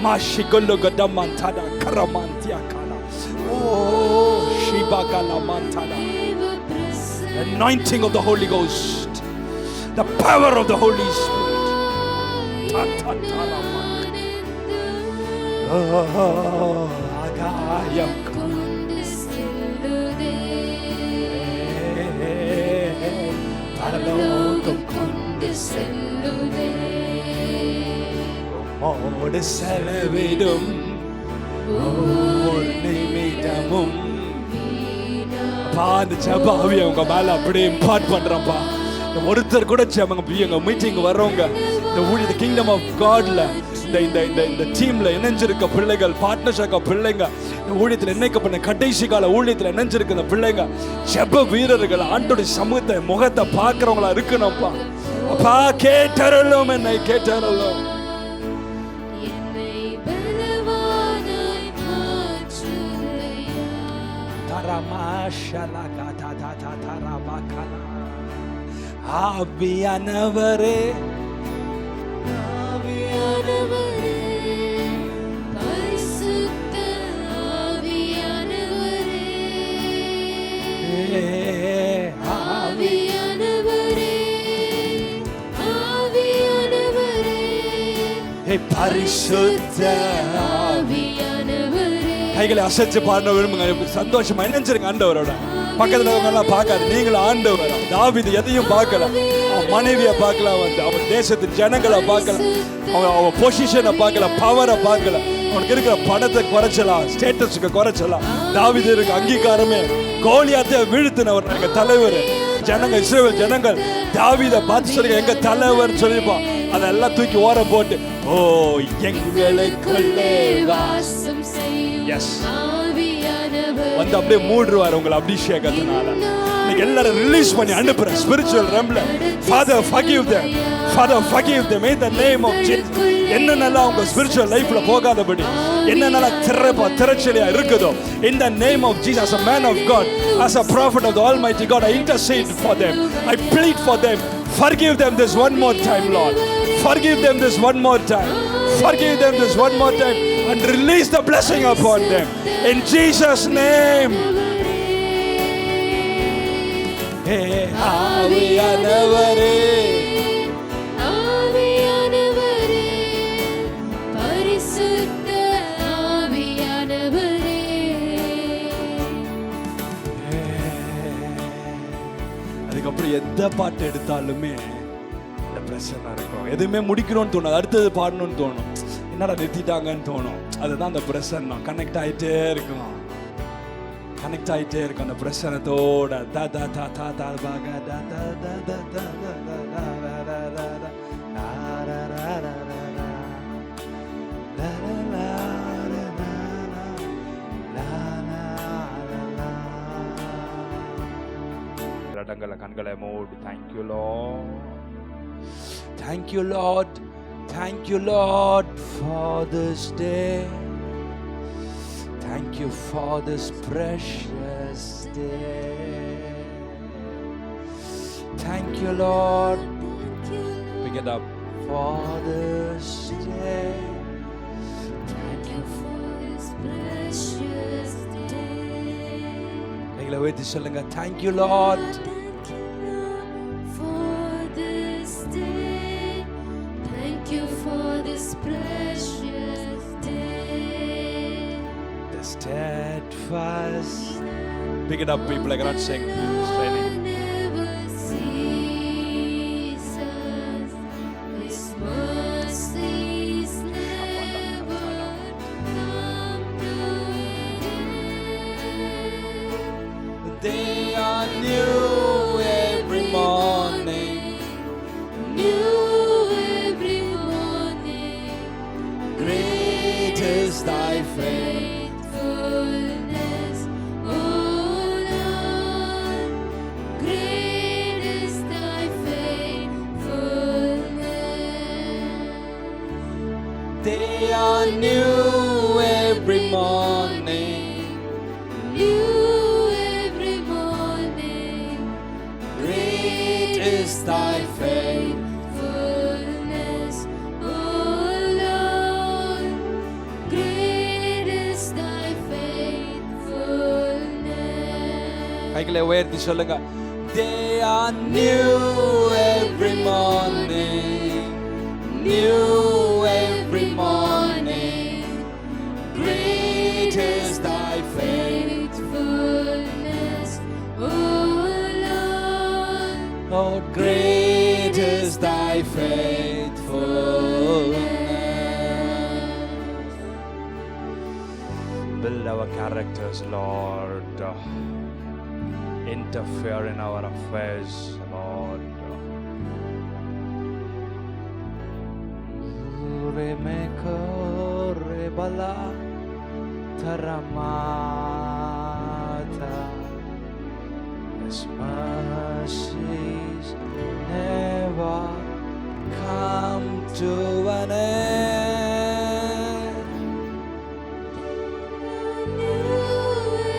Mashigolo gadamantada karamantia kala. Oh shibagala mantala. Anointing of the Holy Ghost, the power of the Holy Spirit. Tatatala man. Oh agayam kondu sellude, paralogam kondu sellude. Omodu selavidum ஒரு நிமிடமும் அந்த ஜபாவி அவங்க மேல அப்படியே impart பண்றப்பா. ஒருத்தர் கூட எங்க meeting வர்றவங்க இந்த ஊழிய கிங்டம் ஆஃப் காட்ல இந்த டீம்ல இணைஞ்சிருக்க பிள்ளைகள், பார்ட்னர்ஷிப் பிள்ளைங்க, இந்த ஊழியத்தில் இணைக்கப்பட்ட கடைசி கால ஊழியத்தில் இணைஞ்சிருக்க இந்த பிள்ளைங்க ஜெப வீரர்கள், ஆண்டோட சமூகத்தை முகத்தை பார்க்கிறவங்களா இருக்கணும்ப்பா. அப்பா கேட்டறலும் என்னை கேட்டறலும். ஆவியானவரே பரிசுத்த ஆவியானவரே, ஆவியானவரே, ஆவியானவரே, பரிசுத்த ஆவியானவரே. கைகளை அசைச்சு பாட விரும்புங்க. சந்தோஷமா இணைஞ்சிருங்க ஆண்டவரோட. பக்கத்துல எல்லாம் பார்க்காது, நீங்களும் ஆண்டவர். தாவீது எதையும் பார்க்கல, அவன் மனைவியை பார்க்கலாம், அவன் தேசத்தின் ஜனங்களை பார்க்கலாம், அவன் பொசிஷனை பார்க்கல, பவரை பார்க்கல, அவனுக்கு இருக்கிற பணத்தை குறைச்சலாம், ஸ்டேட்டஸுக்கு குறைச்சலாம். தாவீது இருக்க அங்கீகாரமே கோலியாத்தை வீழ்த்தினவர் எங்க தலைவர். ஜனங்கள், இஸ்ரவேல் ஜனங்கள் தாவீதை பார்த்து சொல்லுங்க எங்க தலைவர் சொல்லிப்பான். அதெல்லாம் தூக்கி ஓரம் போட்டு ஓ எங்களுக்குள்ளே வாசம் செய்யும் வந்து அப்படியே மூடுவார் உங்களை அபிஷேகத்தினால. நீங்க எல்லாரும் ரிலீஸ் பண்ணி அனுப்புற spiritual ரெம்ல. Father forgive them, Father forgive them in the name of Jesus. என்னென்னலாம் உங்க ஸ்பிரிச்சுவல் லைஃப்ல போகாதபடி, என்னென்னலாம் திரைச்சலியா இருக்குதோ, in the name of Jesus, as a man of God, as a prophet of the Almighty God, I intercede for them, I plead for them. Forgive them this one more time, Lord. Forgive them this one more time. Forgive them this one more time and release the blessing upon them in Jesus name. Hey ஆவியானவரே, ஆவியானவரே, பரிசுத்த ஆவியானவரே. அதுக்கப்புறம் எந்த பாட்டு எடுத்தாலுமே இந்த பிரச்சனை இருக்கும். எதுவுமே முடிக்கணும்னு தோணும், அடுத்தது பாடணும்னு தோணும், என்னடா நிறுத்திட்டாங்கன்னு தோணும். அதுதான் அந்த பிரச்சனை. கனெக்ட் ஆகிட்டே இருக்கும், கனெக்ட் ஆகிட்டே இருக்கும் அந்த பிரச்சனத்தோட. கண்களை மூடி. Thank you Lord, Thank you Lord. Thank you, Lord, for this day. Thank you for this precious day. Thank you, Lord. Pick it up. For this day. Thank you for this precious day. கைகளை உயர்த்தி சொல்லுங்க. Thank you, Lord. Thank you, Lord, for this day. Thank you for this precious day. The steadfast. Pick it up, people. I cannot sing. It's training. Never ceases. His mercies never come to end. They are new every morning. New every morning. Great is thy Faithfulness, O Lord. Great is thy faithfulness. They are new every morning. New every morning. Great is thy faithfulness, O Lord. Great is thy faithfulness. கைகளை உயர்த்தி சொல்லுங்க. They are new every morning. New every morning. Great is thy faithfulness, O Lord. Oh, great is thy faithfulness. Build our characters, Lord. Interfere in our affairs, Lord. Remeko rebala taramata. His mercies never come to an end.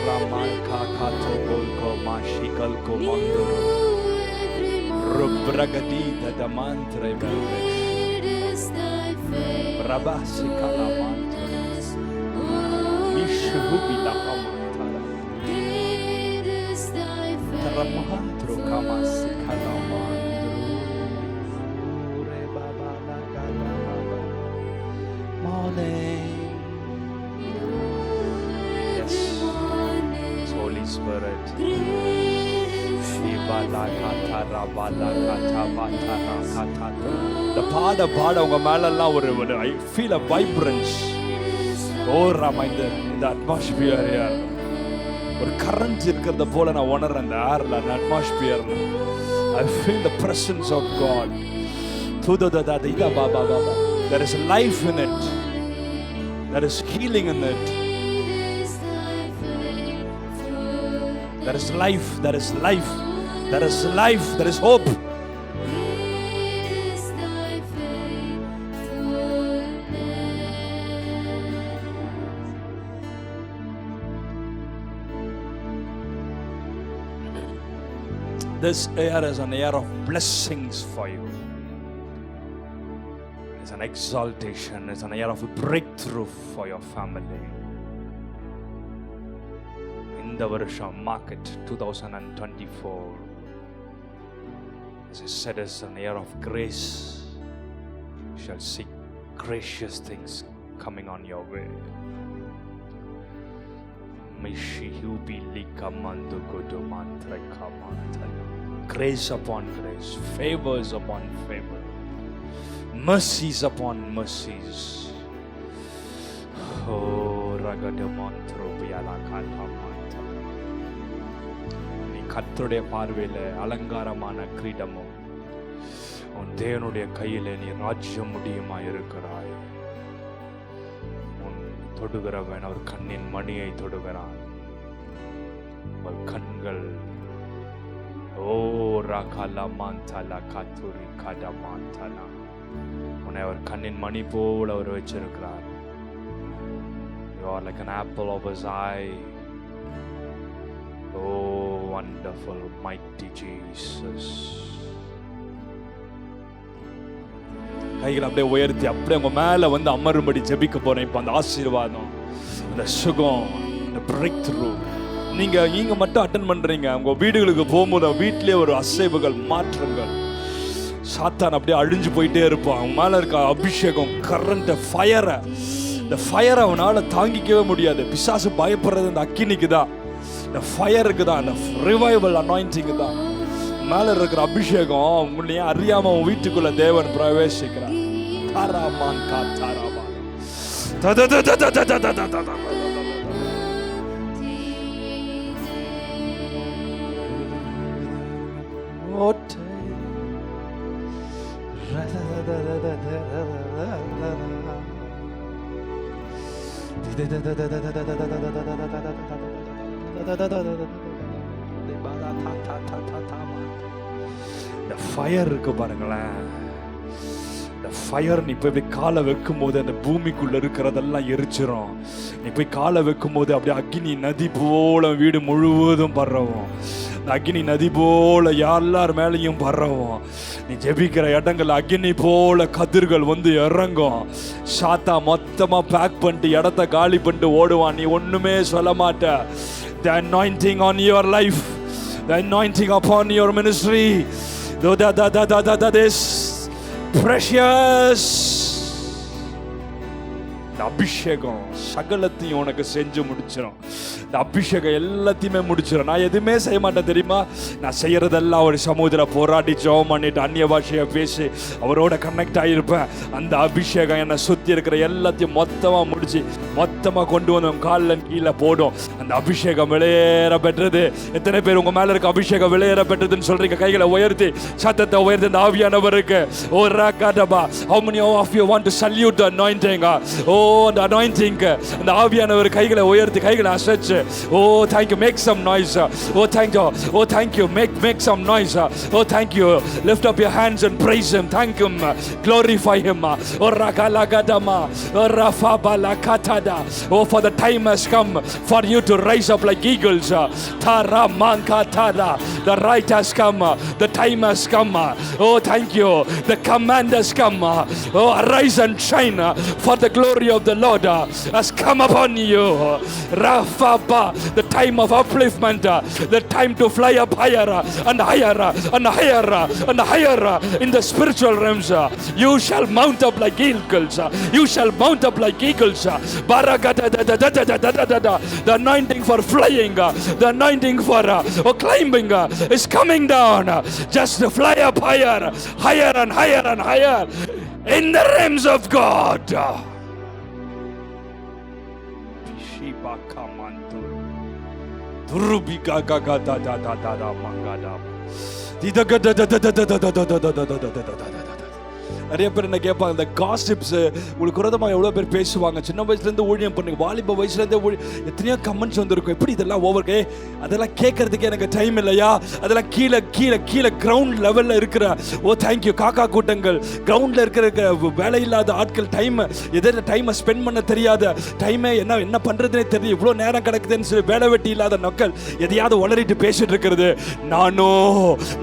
Raman kakato golko mashikal ko mandoro. Rubragadi da mantra velde. Rabasi kala mantra. Mishubi la hamantara. Ramantro kamasi kala mandro. Re baba la kala morning. Yes, Holy Spirit. The பாட உங்க மேல எல்லாம் ஒரு I feel a vibrance. Oh Rama, இந்த atmosphere here. ஒரு current இருக்கிறத போல நான் உணர்றேன் அந்த ஏர்ல, அந்த atmosphere. I feel the presence of God. There is life in it. There is healing in it. There is life. There is life. There is life. There is hope. This year is an year of blessings for you. It's an exaltation. It's an year of breakthrough for your family. In the Varusha market 2024, as I said, is an year of grace. You shall see gracious things coming on your way. Grace upon grace, favors upon favor, mercies upon mercies. Oh, Ragadamantro Bialakatamanta. நீ கர்த்தருடைய பார்வையில அலங்காரமான கிரீடமும் உன் தேவனுடைய கையிலே நீ ராஜ்யம் முடியுமா இருக்கிறாய். உன் தொடுகிறவன் அவர் கண்ணின் மணியை தொடுகிறான். உங்கள் கண்கள் ஓ ராகாலா மாந்தலா காத்துரி காடா மாந்தலா. உன்னை உன்னை அவர் கண்ணின் மணி போல அவர் வச்சிருக்கிறார். You are like an apple of his eye. Oh, wonderful, mighty Jesus. கைகளை அப்படியே உயர்த்தி அப்படியே உங்க மேல வந்து அமரும்படி ஜெபிக்க போறேன். இப்ப அந்த ஆசீர்வாதம், அந்த சுகம், அந்த பிரேக் த்ரூ நீங்க மட்டும் அட்டன் பண்றீங்க. உங்க வீடுகளுக்கு போகும்போது வீட்டிலேயே ஒரு அசைவுகள், மாற்றங்கள். சாத்தான் அப்படியே அழிஞ்சு போயிட்டே இருப்பான். அவன் மேல இருக்க அபிஷேகம், கரண்ட், ஃபயரை, இந்த ஃபயரை அவனால தாங்கிக்கவே முடியாது. பிசாசு பயப்படுறது இந்த அக்கினிக்கு தான், இந்த ஃபயருக்கு தான், இந்த ரிவைவல் அனாயிண்டிங்கு தான். மேல இருக்கிற அபிஷேகம் உன்னையே அறியாம உன் வீட்டுக்குள்ள தேவன் பிரவேசிக்கிறார். தாராமான் கா தாராமான் இந்த ஃபயர் இருக்கு பாருங்களேன். இந்த ஃபயர் நீ போய் காலை வைக்கும் போது அந்த பூமிக்குள்ள இருக்கிறதெல்லாம் எரிச்சிரும். நீ போய் காலை வைக்கும் போது அப்படியே அக்னி நதி போல வீடு முழுவதும் பரவும். அக்னி நதி போல எல்லார் மேலையும் பரவும். நீ ஜெபிக்கிற இடங்கள் அக்னி போல கதிர்கள் வந்து இறங்கும். சாத்தா மொத்தமா பேக் பண்ணிட்டு இடத்த காலி பண்ணிட்டு ஓடுவான். நீ ஒண்ணுமே சொல்ல மாட்ட. The anointing on your life, the anointing upon your ministry, that is precious. இந்த அபிஷேகம் சகலத்தையும் உனக்கு செஞ்சு முடிச்சிடும். இந்த அபிஷேகம் எல்லாத்தையுமே முடிச்சிடும். நான் எதுவுமே செய்ய மாட்டேன் தெரியுமா? நான் செய்யறதெல்லாம் ஒரு சமுதிர போராடி ஜெபம் பண்ணிட்டு அந்நிய பாஷையை பேசி அவரோட கனெக்ட் ஆகியிருப்பேன். அந்த அபிஷேகம் என்னை சுற்றி இருக்கிற எல்லாத்தையும் மொத்தமாக முடிச்சு மொத்தமாக கொண்டு வந்து உன் காலில் கீழே போடும். அந்த அபிஷேகம் வெளியேற பெற்றது. எத்தனை பேர் உங்க மேல இருக்க அபிஷேகம் வெளியேற பெற்றதுன்னு சொல்றீங்க? கைகளை உயர்த்தி சத்தத்தை உயர்த்தி இந்த ஆவியானவருக்கு ஓ ராகாடபா. How many of you want to salute the anointing? Oh, the anointing. அந்த ஆவியானவர் கைகளை உயர்த்தி கைகளை அசைச்சு oh thank you, make some noise. Oh thank you, oh thank you, make some noise. Oh thank you, lift up your hands and praise him, thank him, glorify him. Oh rakalagadama, oh rafabalakatada. Oh, for the time has come for you to rise up like eagles. Taramankatara, the right has come, the time has come. Oh thank you, the command has come. Oh arise and shine, for the glory of the Lord has come upon you. Rafa, the time of upliftment, the time to fly up higher and higher and higher and higher in the spiritual realms. You shall mount up like eagles. You shall mount up like eagles. The anointing for flying, the anointing for climbing is coming down. Just fly up higher, higher and higher and higher in the realms of God. Durubika gaga da da da da da mangada. Dida da da da da da da da da da da da. நிறைய பேர் என்ன கேட்பாங்க, இந்த gossips உங்களுக்கு விரோதமாக எவ்வளோ பேர் பேசுவாங்க. சின்ன வயசுலேருந்து ஊழியம் பண்ணுங்க, வாலிப வயசுலேருந்தே எத்தனையோ கமெண்ட்ஸ் வந்திருக்கும். எப்படி இதெல்லாம் ஓவர் அதெல்லாம் கேட்கறதுக்கு எனக்கு டைம் இல்லையா? அதெல்லாம் கீழே கீழே கீழே கிரவுண்ட் லெவலில் இருக்கிற ஓ தேங்க்யூ காக்கா கூட்டங்கள், கிரவுண்டில் இருக்கிற வேலை இல்லாத ஆட்கள், டைமை ஸ்பெண்ட் பண்ண தெரியாத, டைமை என்ன பண்ணுறதுனே தெரியல, இவ்வளோ நேரம் கிடக்குதுன்னு சொல்லி வேலை வெட்டி இல்லாத மக்கள் எதையாவது உளறிட்டு பேசிட்டு இருக்கிறது. நானோ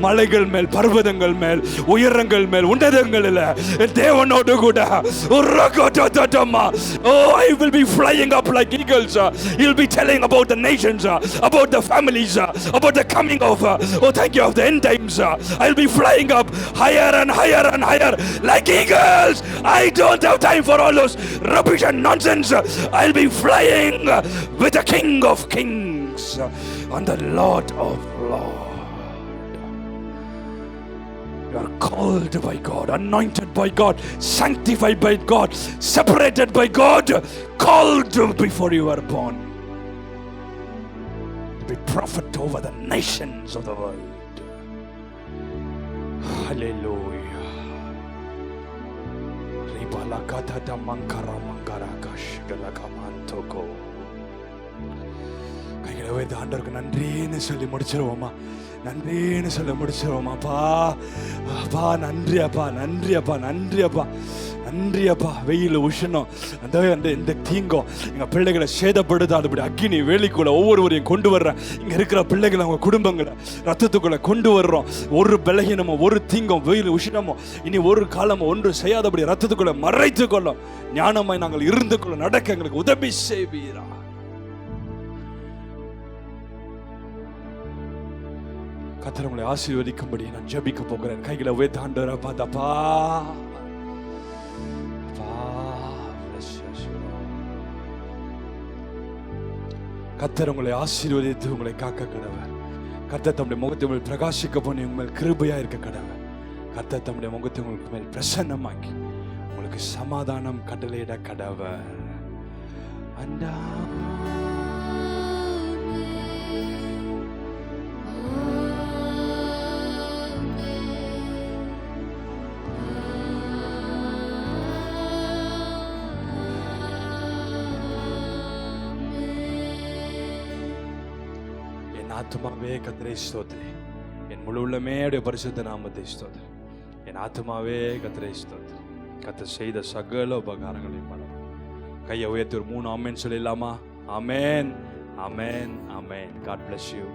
மலைகள் மேல், பர்வதங்கள் மேல், உயரங்கள் மேல், உன்னதங்கள் இல்லை தேவனோடு கூட. Oh, I will be flying up like eagles. You'll be telling about the nations, about the families, about the coming of oh thank you, of the end times. I'll be flying up higher and higher and higher like eagles. I don't have time for all those rubbish and nonsense. I'll be flying with the King of Kings and the Lord of Lords. You are called by God, anointed by God, sanctified by God, separated by God, called before you were born to be prophet over the nations of the world. Hallelujah. Ribalakata mankara mangarakash galakamantogo. கைகளை ஆண்டவருக்கு நன்றின்னு சொல்லி முடிச்சிருவோமா? நன்றின்னு சொல்லி முடிச்சிருவோமாப்பா. அப்பா நன்றி அப்பா, நன்றி அப்பா, நன்றி அப்பா, நன்றி அப்பா. வெயில் உஷ்ணம் அந்த இந்த தீங்கம் எங்கள் பிள்ளைகளை சேதப்படுத்தாது. அப்படி அக்கினி வேலிக்குள்ள ஒவ்வொருவரையும் கொண்டு வர்றேன். இங்கே இருக்கிற பிள்ளைகளை அவங்க குடும்பங்களை ரத்தத்துக்குள்ள கொண்டு வர்றோம். ஒரு பலகீனமோ ஒரு தீங்கம் வெயில் உஷ்ணமோ இனி ஒரு காலமோ ஒன்று செய்யாதபடி ரத்தத்துக்குள்ள மறைத்து கொள்ளும். ஞானமாய் நாங்கள் இருந்து கொள்ள நடக்க எங்களுக்கு உதவி செய்வீரா. கர்த்தர் உங்களை ஆசீர்வதிக்கும்படி நான் ஜெபிக்க போகிறேன். கைகளை உயர்த்தி ஆண்டவரை பார்த்தப்பா, கர்த்தர் உங்களை ஆசீர்வதித்து உங்களை காக்க கடவர். கர்த்தர் தம்முடைய முகத்தை உங்களை பிரகாசிக்க பண்ணி உங்கள் கிருபையா இருக்க கடவர். கர்த்தர் தம்முடைய முகத்தை உங்களுக்கு மேல் பிரசன்னமாக்கி உங்களுக்கு சமாதானம் கட்டளையிட கடவர். அண்டா ஆத்துமாவே கர்த்தரை ஸ்தோத்திரி. என் முழு உள்ளமே பரிசுத்த நாமத்தை ஸ்தோத்திரி. என் ஆத்துமாவே கர்த்தரை ஸ்தோத்திரி. கர்த்தர் செய்த சகல உபகாரங்களையும் மறந்து கையை உயர்த்தி ஒரு 3 ஆமேன் சொல்லிடலாமா? ஆமேன், ஆமேன், ஆமேன். God bless you.